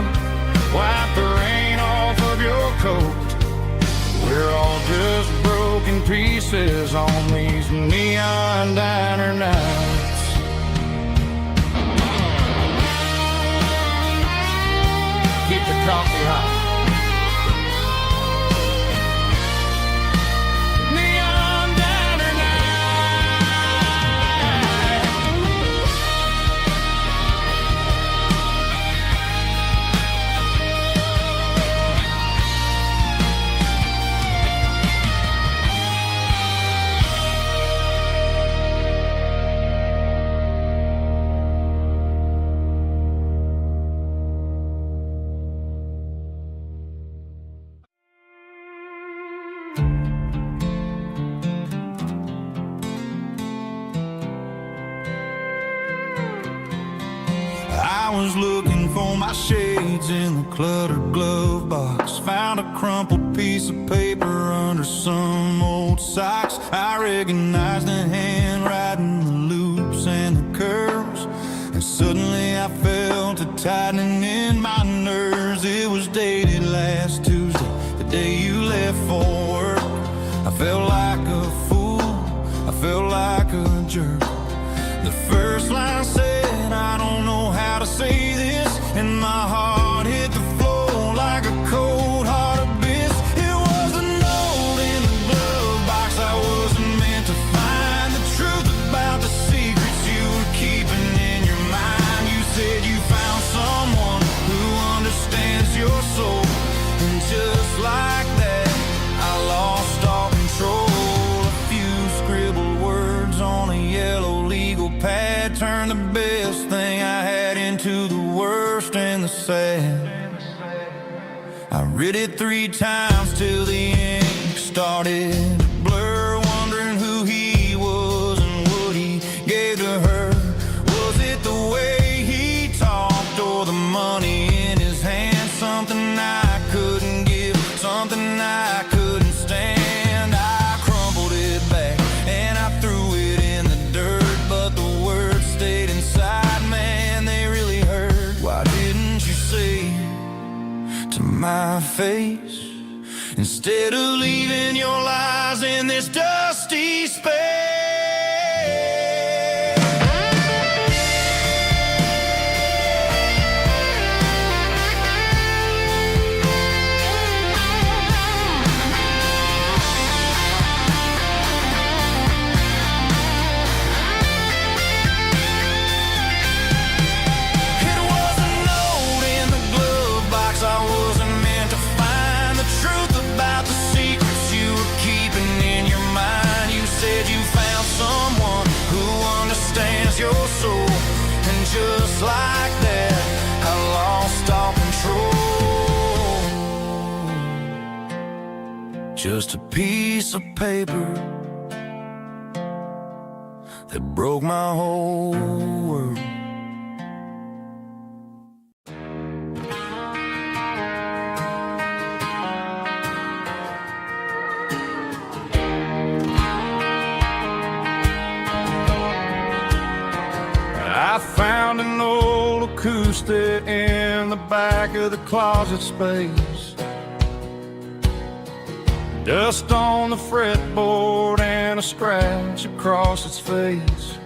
wipe the rain off of your coat. We're all just broken pieces on these neon diner nights. Keep the coffee hot. Neon diner night. I was looking for my shades in the cluttered glove box, found a crumpled piece of paper under some old socks. I recognized the handwriting, the loops and the curves, and suddenly I felt a tightening in my nerves. It was dated last Tuesday, the day you left for work. I felt like a fool, I felt like a jerk. The first line said, I don't know how to say this, and my heart hit the floor like a cold heart abyss. It was a note in the glove box I wasn't meant to find, the truth about the secrets you were keeping in your mind. You said you found someone who understands your soul, and just like that I lost all control. A few scribbled words on a yellow legal pad turned the best thing I had into the worst and the sad. I read it 3 times till the ink started to blur, wondering who he was and what he gave to her. Was it the way he talked or the money in his hand? Something I couldn't give, something I couldn't stand. I crumpled it back and I threw it in the dirt, but the words stayed inside, man, they really hurt. Why didn't you say to my face, instead of leaving your lies in this dusty space? Your soul, and just like that I lost all control. Just a piece of paper that broke my whole world. I found an old acoustic in the back of the closet space, dust on the fretboard and a scratch across its face.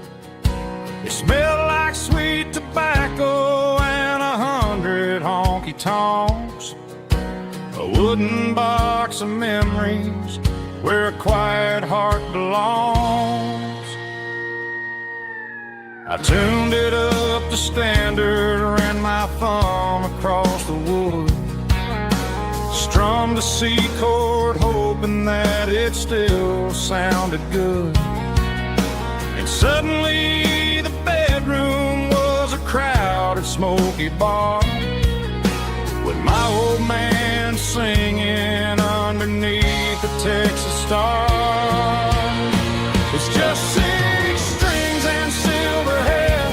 It smelled like sweet tobacco and 100 honky-tonks, a wooden box of memories where a quiet heart belongs. I tuned it up to standard, ran my thumb across the wood, strummed a C chord, hoping that it still sounded good. And suddenly the bedroom was a crowded, smoky bar, with my old man singing underneath the Texas stars. It's just 6 strings and silver hair,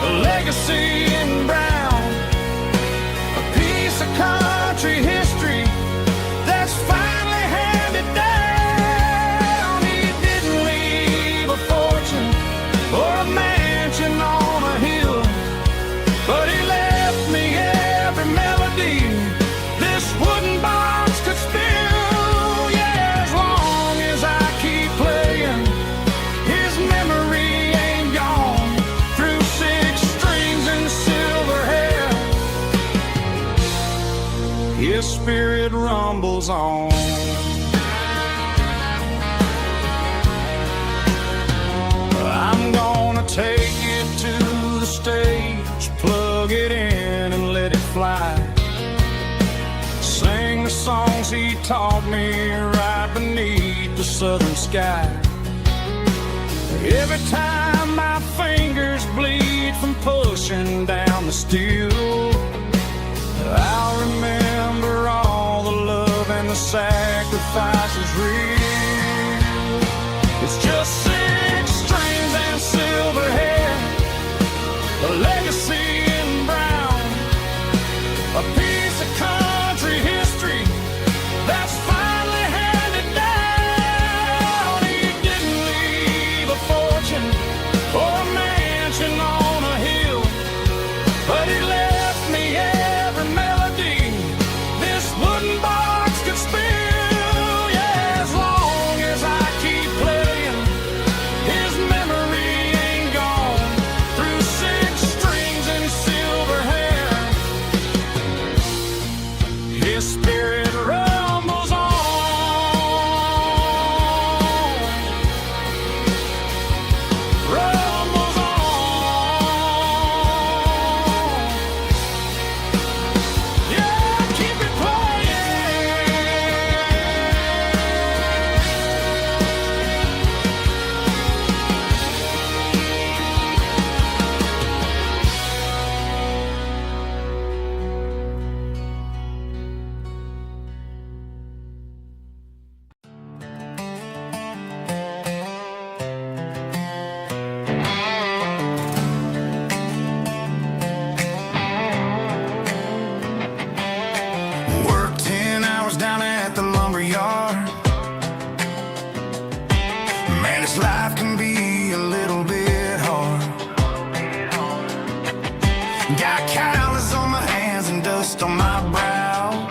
a legacy in brown, a piece of country history that's finally handed down. He didn't leave a fortune or a mansion on a hill, but he left me every melody this wooden box could spill. Yeah, as long as I keep playing, his memory ain't gone. Through 6 strings and silver hair, his spirit rumbles on. I'm gonna take it to the stage, plug it in and let it fly. Sing the songs he taught me right beneath the southern sky. Every time my fingers bleed from pushing down the steel, I'll remember all the love and the sacrifices real. It's just 6 strings and silver hair, a legacy in brown, a piece of country history that's finally handed down. He didn't leave a fortune or a mansion on a hill, but he left me every melody this wooden box could spill. Yeah, as long as I keep playing, his memory ain't gone. Through 6 strings and silver hair, his spirit rumbles on. Rumbles on. Yeah, keep it playing. Worked 10 hours down at the lumber yard. Man, this life can be a little bit hard. Got calluses on my hands and dust on my brow,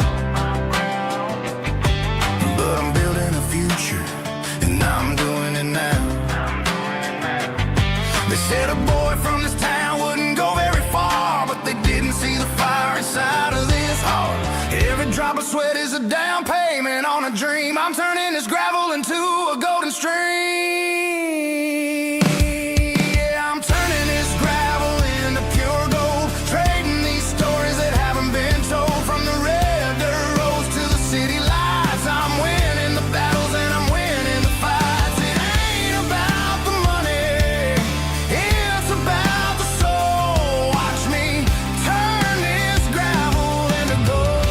but I'm building a future, and I'm doing it now. They said a boy from this town wouldn't go very far, but they didn't see the fire inside of this heart. Every drop of sweat is a down payment on a dream. I'm turning this gravel into a golden stream. Yeah, I'm turning this gravel into pure gold, trading these stories that haven't been told. From the red dirt roads to the city lights, I'm winning the battles and I'm winning the fights. It ain't about the money, it's about the soul. Watch me turn this gravel into gold.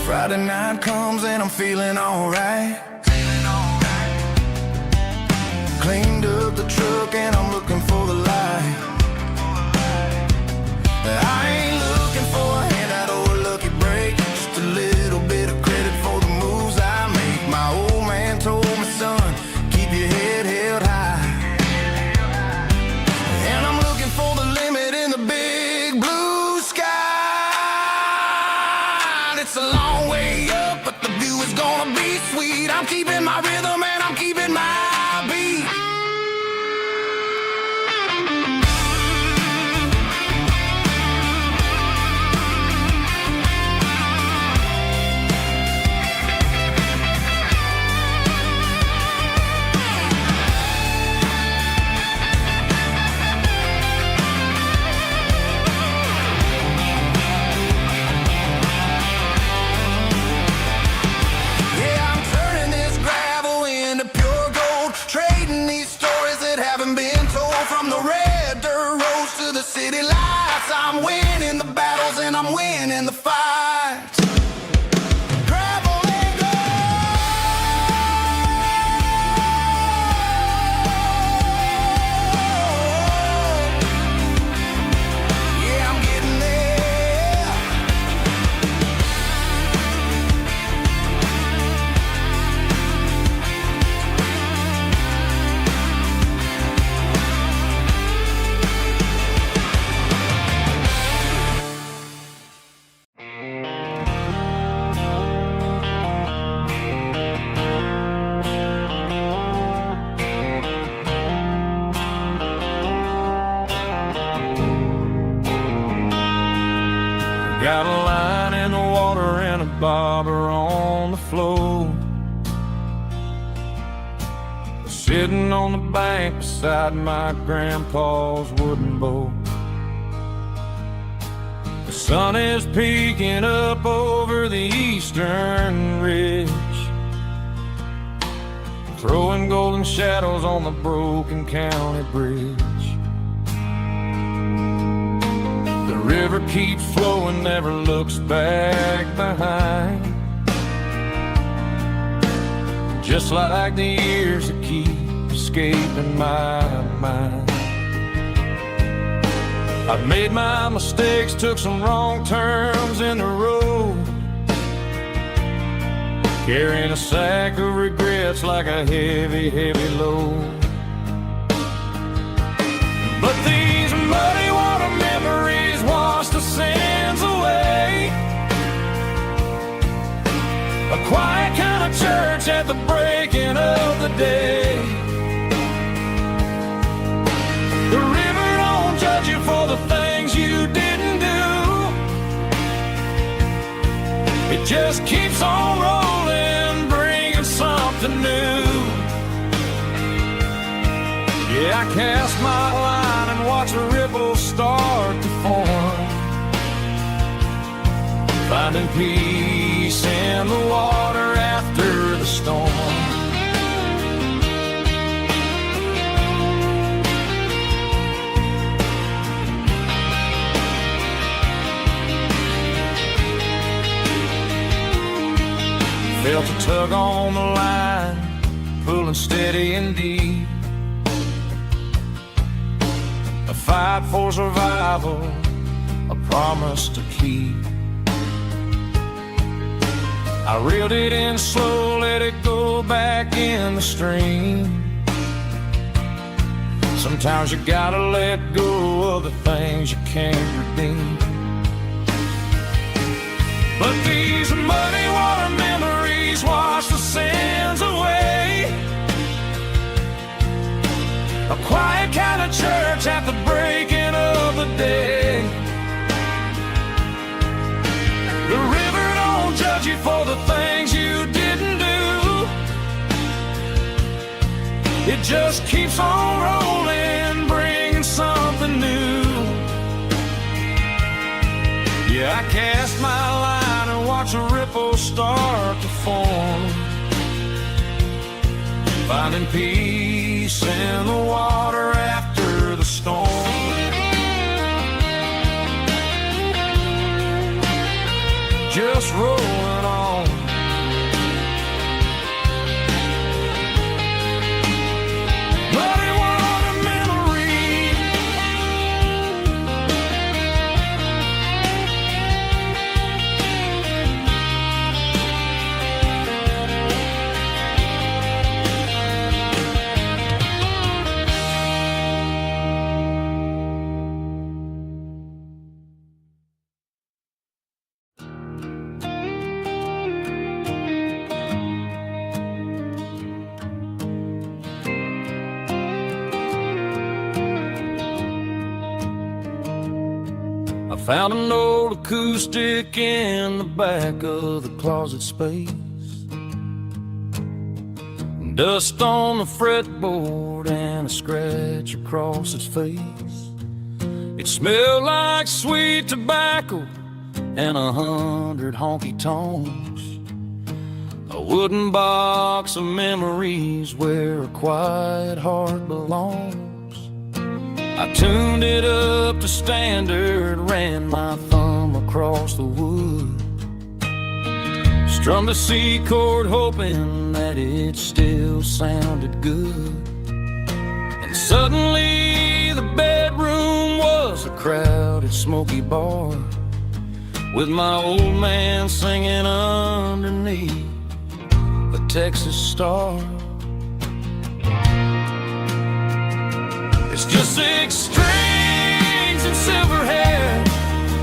Friday night comes and I'm feeling alright. Cleaned up the truck and I'm looking for the light. I ain't looking for a handout or a lucky break, just a little bit of credit for the moves I make. My old man told me, son, keep your head held high. And I'm looking for the limit in the big blue sky. It's a long way up, but the view is gonna be sweet. I'm keeping 'cause I'm winning the battles and I'm winning the fights. Travel and go. Yeah, I'm getting there. Got a line in the water and a bobber on the floor. Sitting on the bank beside my grandpa's wooden boat. The sun is peeking up over the eastern ridge, throwing golden shadows on the broken county bridge. The river keeps flowing, never looks back behind, just like the years that keep escaping my mind. I've made my mistakes, took some wrong turns in the road, carrying a sack of regrets like a heavy, heavy load. But these muddy water memories wash the sins away. A quiet kind of church at the breaking of the day. The river don't judge you for the things you didn't do. It just keeps on rolling, bringing something new. Yeah, I cast my line and watch a ripple start to form, finding peace in the water after the storm. Felt a tug on the line, pulling steady and deep. A fight for survival, a promise to keep. I reeled it in slow, let it go back in the stream. Sometimes you gotta let go of the things you can't redeem. But these muddy water memories wash the sins away. A quiet kind of church at the breaking of the day. The river don't judge you for the things you didn't do. It just keeps on rolling, bringing something new. Yeah, I cast my line and watch a ripple start to form, finding peace in the water after the storm. Just rolling on. Muddy water memory. Found an old acoustic in the back of the closet space. Dust on the fretboard and a scratch across its face. It smelled like sweet tobacco and 100 honky-tonks. A wooden box of memories where a quiet heart belongs. I tuned it up to standard, ran my thumb across the wood, strummed a C chord hoping that it still sounded good. And suddenly the bedroom was a crowded smoky bar, with my old man singing underneath a Texas star. It's just 6 strings and silver hair,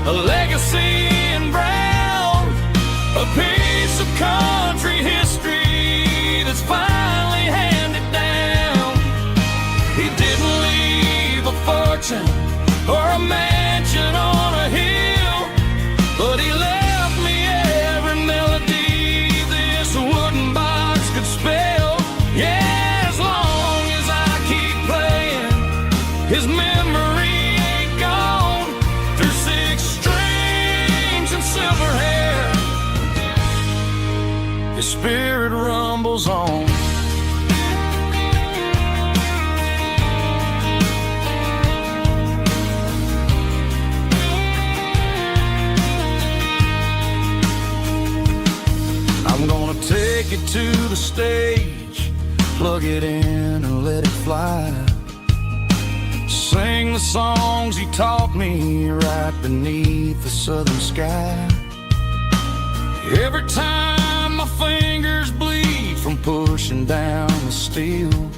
a legacy in brown, a piece of country history that's finally handed down. He didn't leave a fortune or a mansion on a hill, but he left me every melody this wooden box could spell. Yeah, as long as I keep playing, his memory ain't gone. Through 6 strings and silver hair, his spirit rumbles on. I'm gonna take it to the stage, plug it in and let it fly. Sing the songs he taught me right beneath the southern sky. Every time my fingers bleed from pushing down the steel,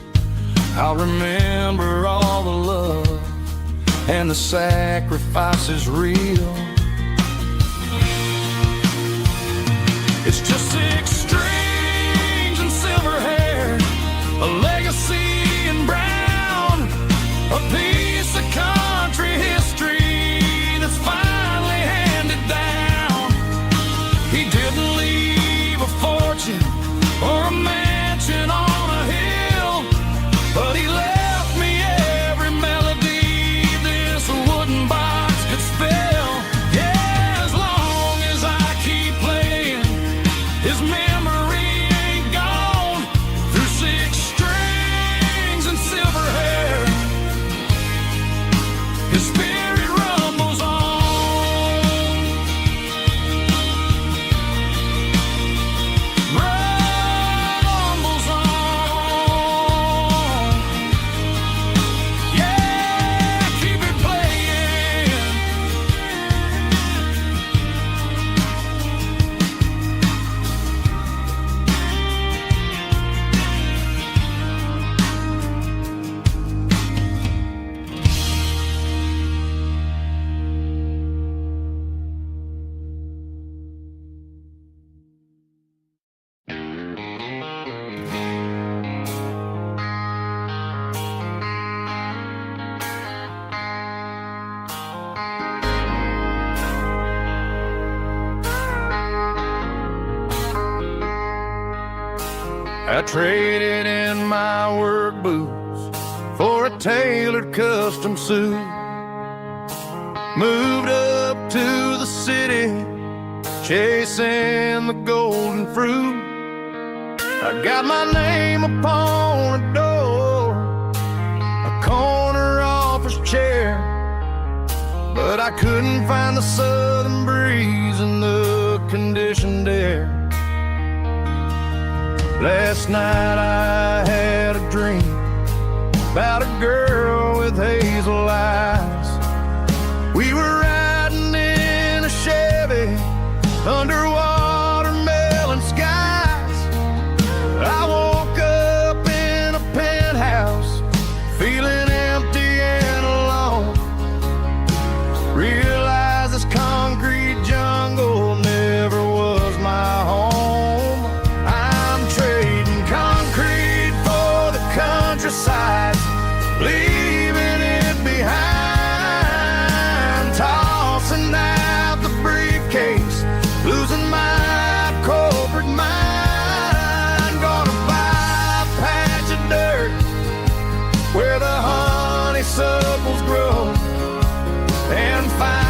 I'll remember all the love and the sacrifices real. It's just 6 strings and silver hair, a legacy in brown, a piece of country history that's finally handed down. He didn't leave a fortune or a mansion on a hill, but he left me every melody this wooden box could spell. Yeah, as long as I keep playing, his memory ain't gone. Through 6 strings and silver hair, his spirit rumbles on. Rumbles on. Yeah, keep it playing. I traded in my work boots for a tailored custom suit. Moved up to the city, chasing the golden fruit. I got my name upon a door, a corner office chair, but I couldn't find the southern breeze in the conditioned air. Last night I had a dream about a girl with hazel eyes. We were riding in a Chevy under watermelon skies. I woke up in a penthouse, feeling empty and alone. Realized this concrete jungle never was my home. I'm trading concrete for the countryside, leaving it behind. Tossing out the briefcase, losing my corporate mind. Gonna buy a patch of dirt where the honeysuckles grow and find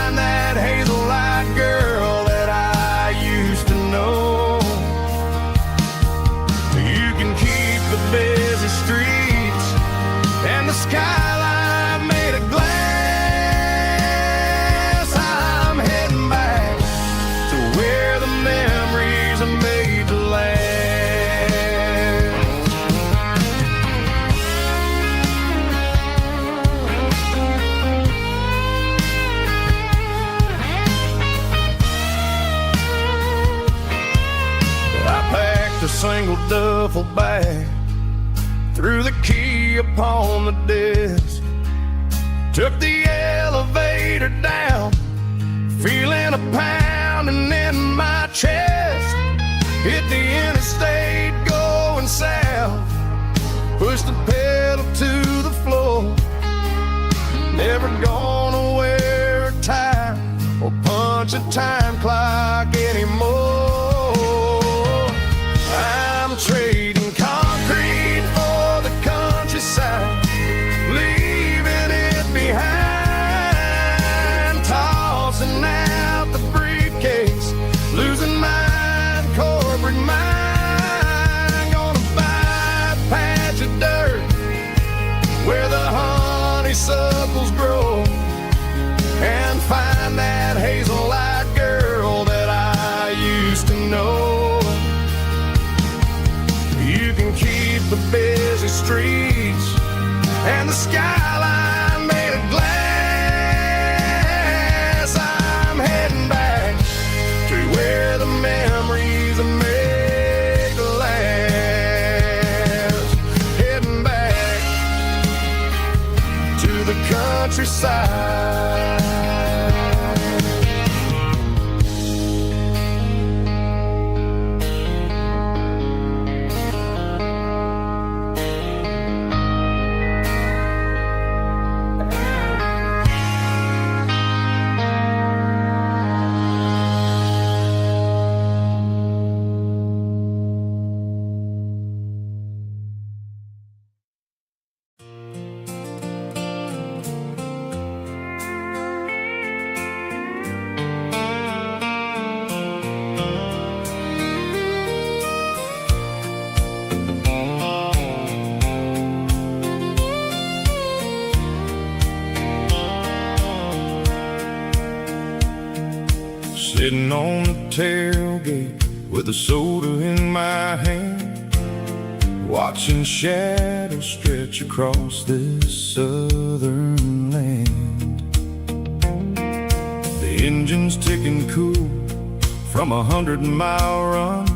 single duffel bag, threw the key upon the desk, took the elevator down, feeling a pounding in my chest. Hit the interstate going south, pushed the pedal to the floor. Never gonna wear a tie or punch a time clock anymore. I'm trading concrete for the countryside, leaving it behind, tossing out the briefcase, losing my corporate mind. Gonna buy a patch of dirt where the honeysuckles grow, and find that hazel-eyed girl that I used to know. You can keep the busy streets and the skyline made of glass. I'm heading back to where the memories are made to last. Heading back to the countryside. Sitting on the tailgate with a soda in my hand, watching shadows stretch across this southern land. The engine's ticking cool from 100-mile run,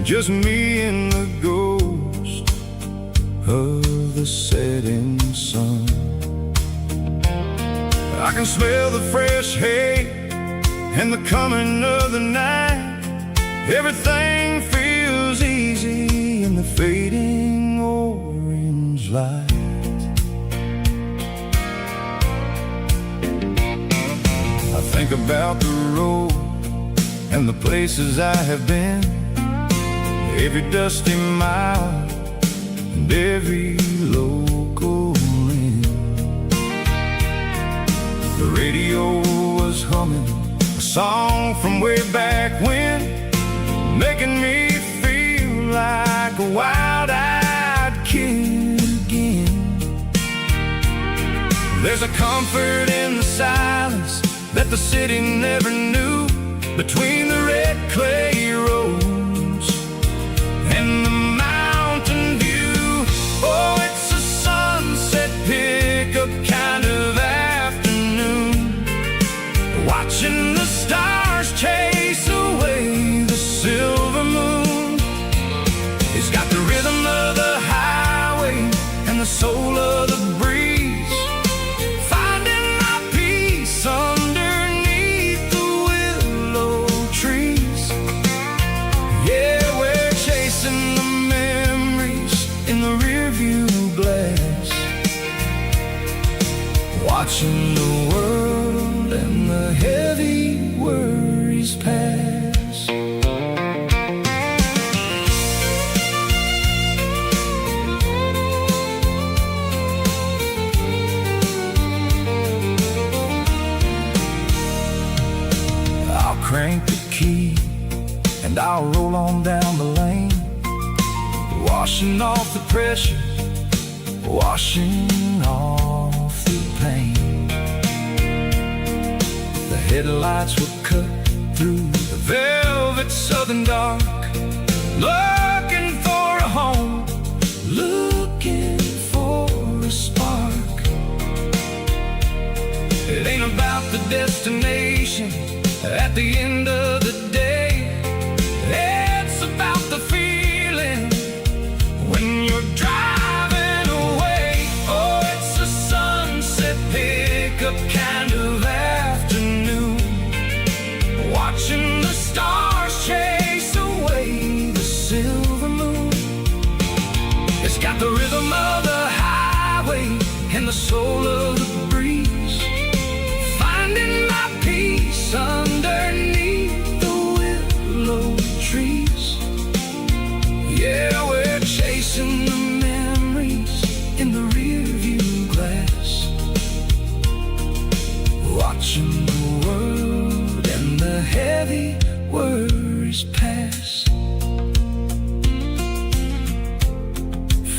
just me and the ghost of the setting sun. I can smell the fresh hay and the coming of the night. Everything feels easy in the fading orange light. I think about the road and the places I have been, every dusty mile and every local inn. The radio was humming a song from way back when, making me feel like a wild-eyed kid again. There's a comfort in the silence that the city never knew, between the red clay roads and the mountain view. Oh, it's a sunset pickup kind of afternoon, watching the stars chase away the silver moon. It's got the rhythm of the highway and the soul of the breeze, finding my peace underneath the willow trees. Yeah, we're chasing the memories in the rearview glass, watching the world and the heavy worries pass. I'll crank the key and I'll roll on down the lane, washing off the pressure, washing off the pain. The headlights will cut through the velvet southern dark, looking for a home, looking for a spark. It ain't about the destination at the end of the day, it's about the feeling heavy worries pass.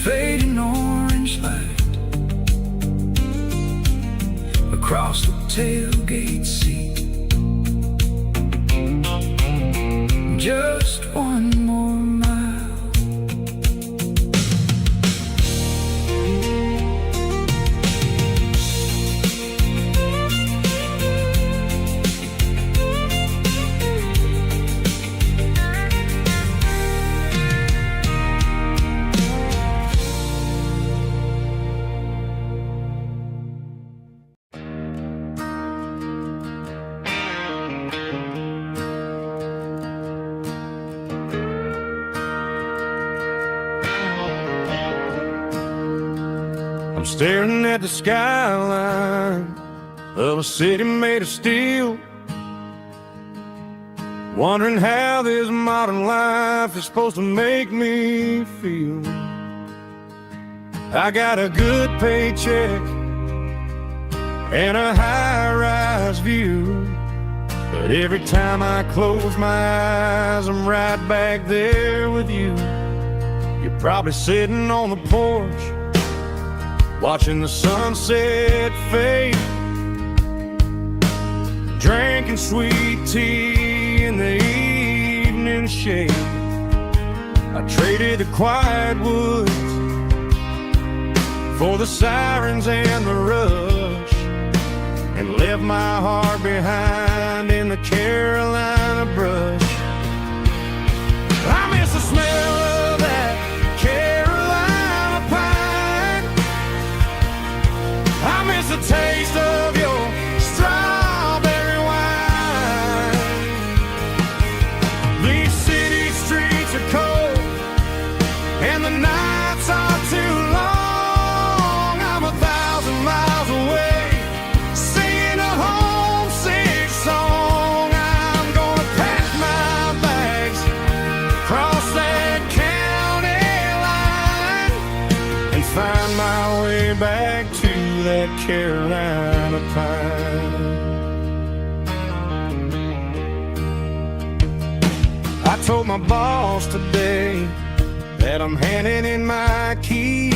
Fading orange light across the tailgate seat. Just one more mile. I'm staring at the skyline of a city made of steel, wondering how this modern life is supposed to make me feel. I got a good paycheck and a high-rise view, but every time I close my eyes, I'm right back there with you. You're probably sitting on the porch, watching the sunset fade, drinking sweet tea in the evening shade. I traded the quiet woods for the sirens and the rush, and left my heart behind in the Carolina brush. I miss the smell of that Carolina pine. I miss the taste of your strawberry wine. These city streets are cold and the nights are too long. I'm 1,000 miles away, singing a homesick song. I'm gonna pack my bags, cross that county line, and find my way back to that Carolina pine. I told my boss today that I'm handing in my keys.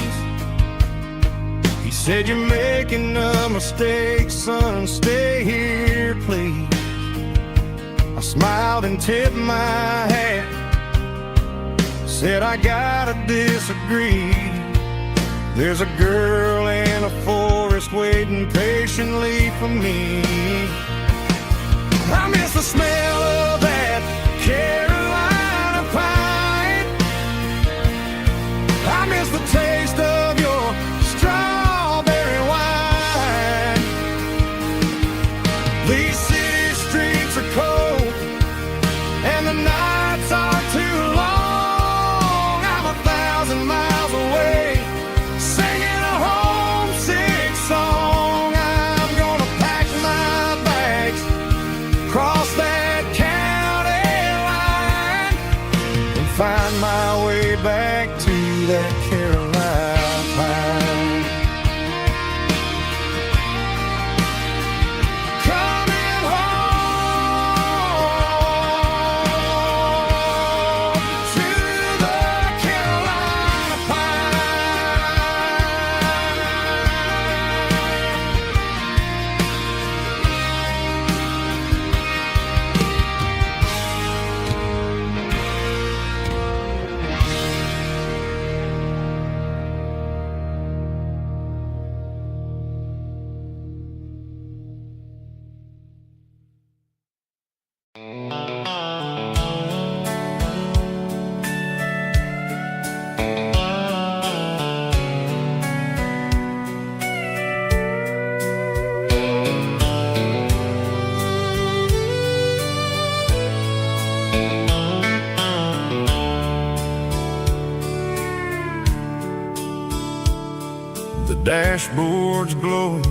He said, "You're making a mistake, son, stay here, please." I smiled and tipped my hat, said, "I gotta disagree. There's a girl in a forest waiting patiently for me." I miss the smell of that Carolina pine. I miss the taste of your strawberry wine. These city streets are cold and the nights are too long. I'm 1,000 miles away, singing a homesick song. I'm gonna pack my bags, cross that county line, and find my way back to that Carolina pine. Coming home to the Carolina The dashboard's glowing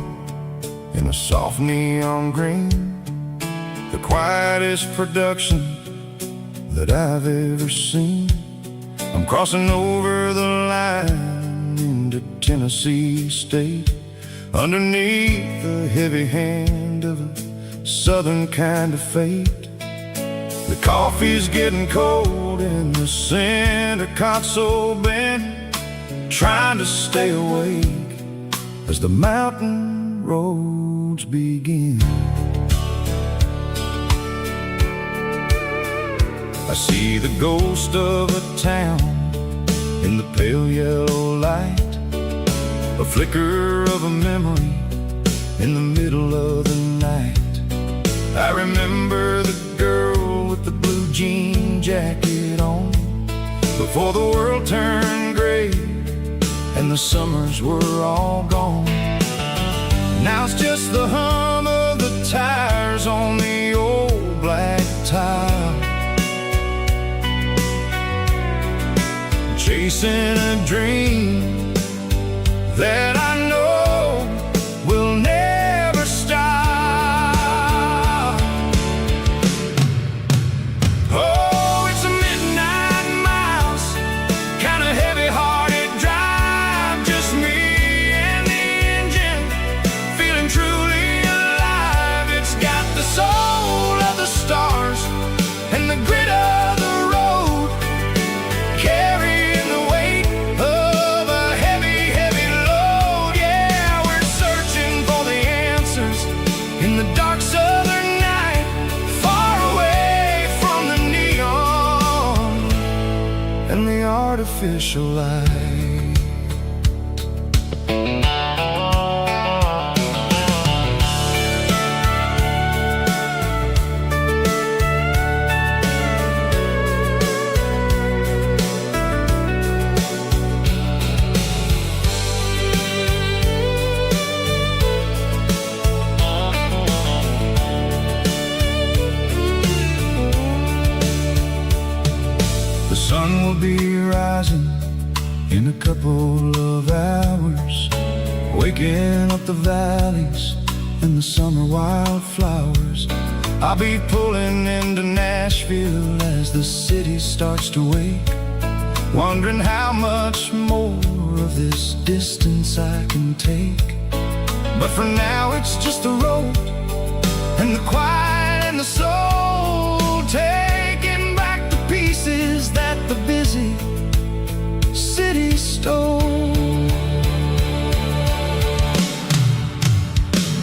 in a soft neon green, the quietest production that I've ever seen. I'm crossing over the line into Tennessee State, underneath the heavy hand of a southern kind of fate. The coffee's getting cold in the center console bin, trying to stay awake as the mountain roads begin. I see the ghost of a town in the pale yellow light, a flicker of a memory in the middle of the night. I remember the girl with the blue jean jacket on, before the world turned gray and the summers were all gone. Now it's just the hum of the tires on the old black tile, chasing a dream that I know will never stop. Oh, it's a midnight mouse, kinda heavy-hearted drive, just me and the engine, feeling truly alive. It's got the soul of the stars and the grit of the road, carrying the weight of a heavy, heavy load. Yeah, we're searching for the answers in the dark southern night, far away from the neon and the artificial light. The sun will be rising in a couple of hours, waking up the valleys and the summer wildflowers. I'll be pulling into Nashville as the city starts to wake, wondering how much more of this distance I can take. But for now it's just the road and the quiet and the soul, taking back the pieces that the busy city stole.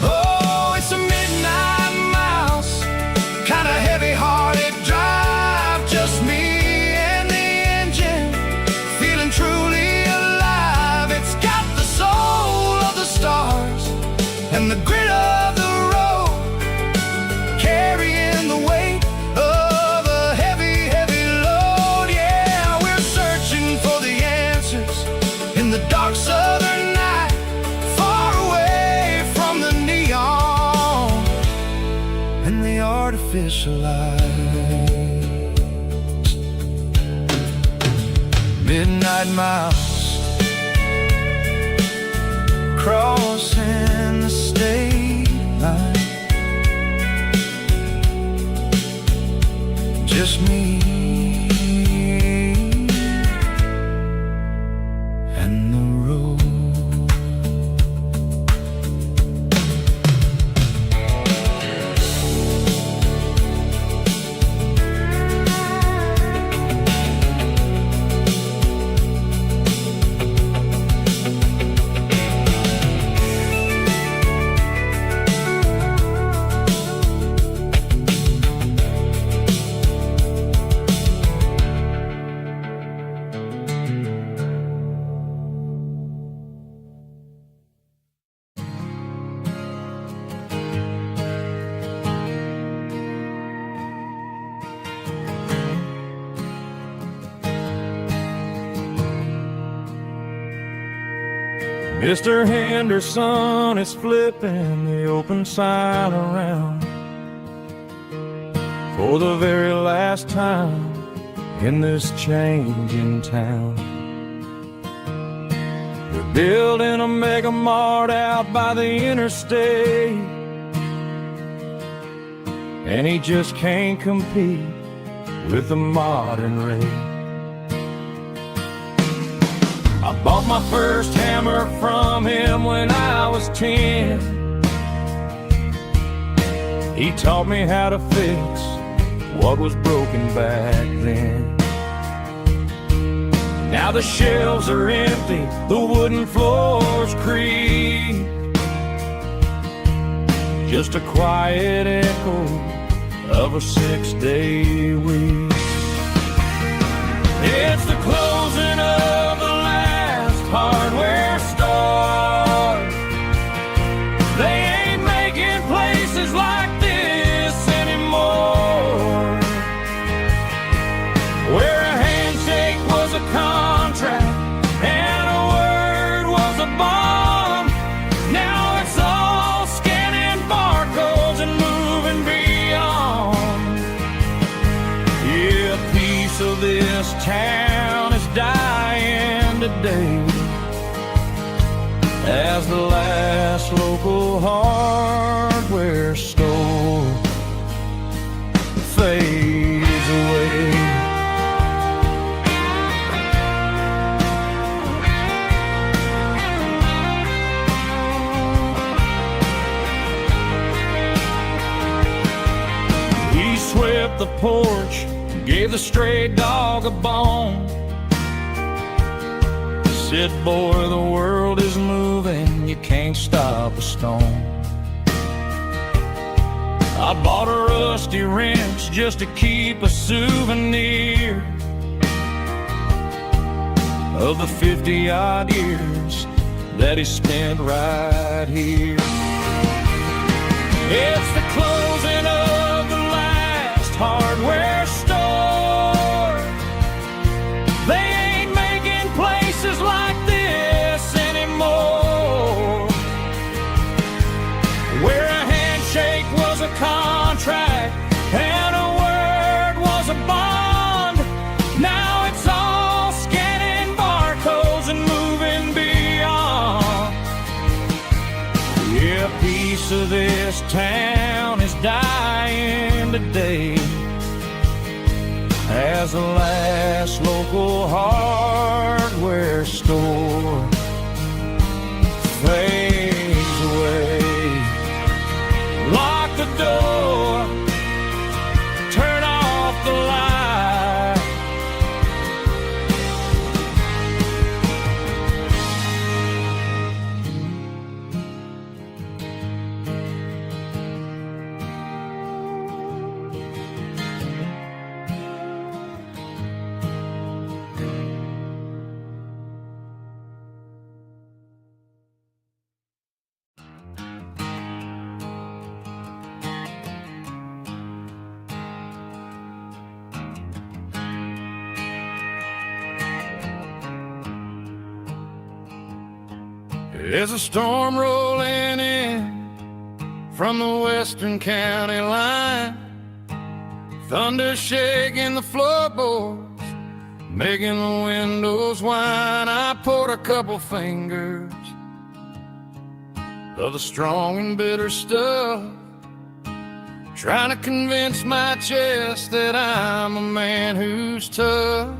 Oh, it's a midnight mouse, kinda heavy-hearted drive, just me and the engine, feeling truly alive. It's got the soul of the stars and the grit of the road, carrying the weight of a heavy, heavy load. Yeah, we're searching for the answers in the dark southern night, far away from the neon and the artificial light. Midnight mouse, crossing the state line, just me and the road. Mr. Henderson is flipping the open sign around for the very last time in this changing town. They're building a mega mart out by the interstate, and he just can't compete with the modern rate. I bought my first hammer from him when I was 10. He taught me how to fix what was broken back then. Now the shelves are empty, the wooden floors creak, just a quiet echo of a 6-day week. It's the closing of the last hardware store. They ain't making places like this anymore, where a handshake was a contract and a word was a bond. Now it's all scanning barcodes and moving beyond. Yeah, a piece of this town is dying today as the last local hardware store fades away. He swept the porch, gave the stray dog a bone, said, boy, the world is moving, you can't stop a stone. I bought a rusty wrench just to keep a souvenir of the 50-odd years that he spent right here. It's the closing of the last hardware store. They ain't making places like this anymore, where a handshake was a contract and a word was a bond. Now it's all scanning barcodes and moving beyond. Yeah, a piece of this town is dying today as the last local hardware store fades away. Lock the door, turn off the light. There's a storm rolling in from the western county line, thunder shaking the floorboards, making the windows whine. I poured a couple fingers of the strong and bitter stuff, trying to convince my chest that I'm a man who's tough.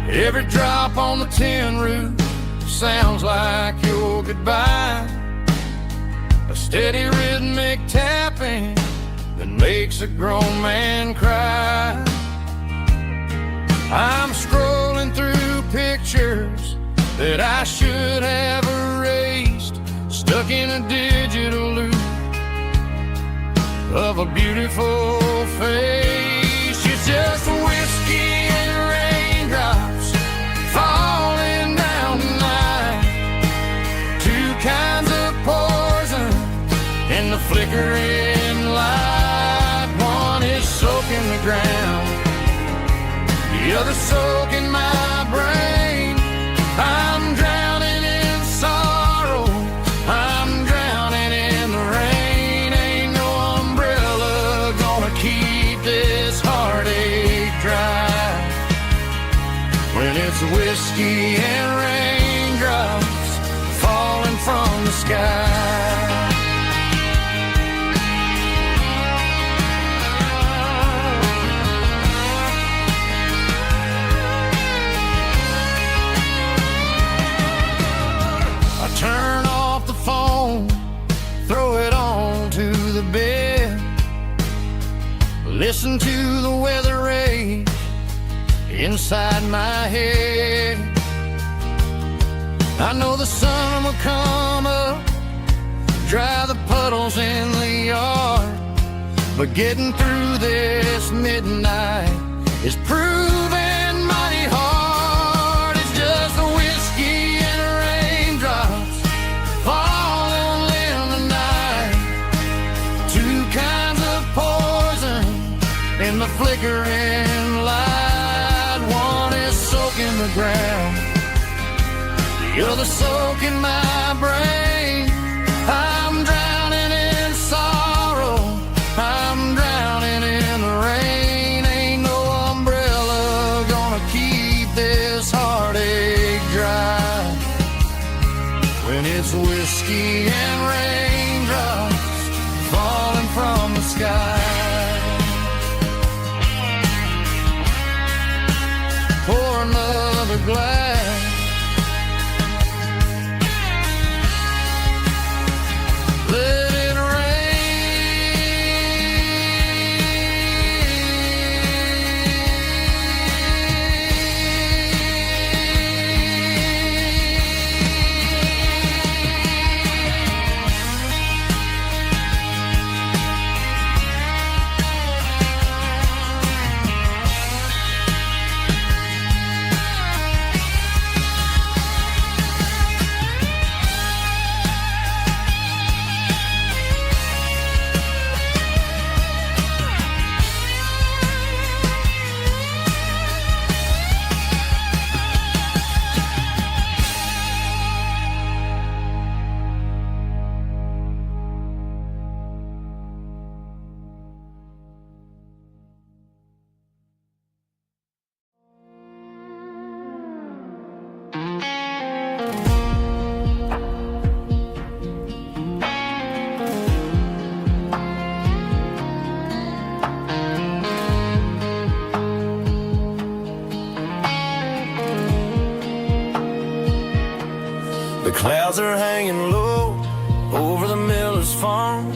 Every drop on the tin roof sounds like your goodbye, a steady rhythmic tapping that makes a grown man cry. I'm scrolling through pictures that I should have erased, stuck in a digital loop of a beautiful face. It's just whiskey and raindrops falling down tonight, two kinds of poison in the flickering light. One is soaking the ground, the other soaking my brain. I'm drowning in sorrow, I'm drowning in the rain. Ain't no umbrella gonna keep this heartache dry when it's whiskey and raindrops falling from the sky. Turn off the phone, throw it on to the bed, Listen to the weather rage inside my head. I know the sun will come up, dry the puddles in the yard, but getting through this midnight is proving mighty hard. It's just the whiskey and raindrops falling in the night, two kinds of poison in the flickering light. One is soaking the ground, the other soaking my brain. I'm drowning in sorrow, I'm drowning in the rain. Ain't no umbrella gonna keep this heartache dry when it's whiskey and raindrops falling from the sky. Pour another glass. Let it The clouds are hanging low over the miller's farm,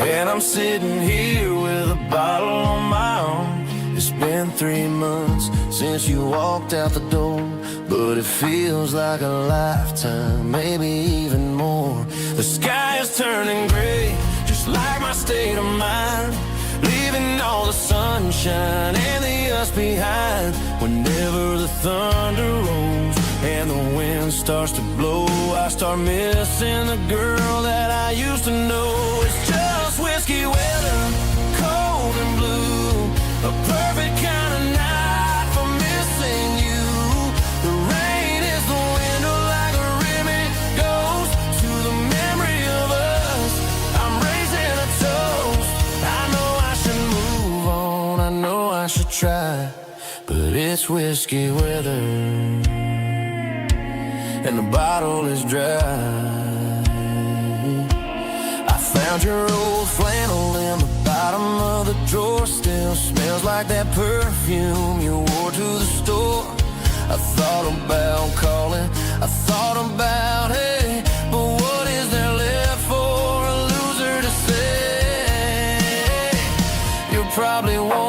and I'm sitting here with a bottle on my arm. It's been 3 months since you walked out the door, but it feels like a lifetime, maybe even more. The sky is turning gray, just like my state of mind, leaving all the sunshine and the us behind. Whenever the thunder rolls and the wind starts to blow, I start missing the girl that I used to know. It's just whiskey weather, cold and blue, a perfect kind of night for missing you. The rain is the window like a rimming goes to the memory of us. I'm raising a toast. I know I should move on, I know I should try, but it's whiskey weather and the bottle is dry. I found your old flannel in the bottom of the drawer, still smells like that perfume you wore to the store. I thought about calling, I thought about, hey, but what is there left for a loser to say? You probably won't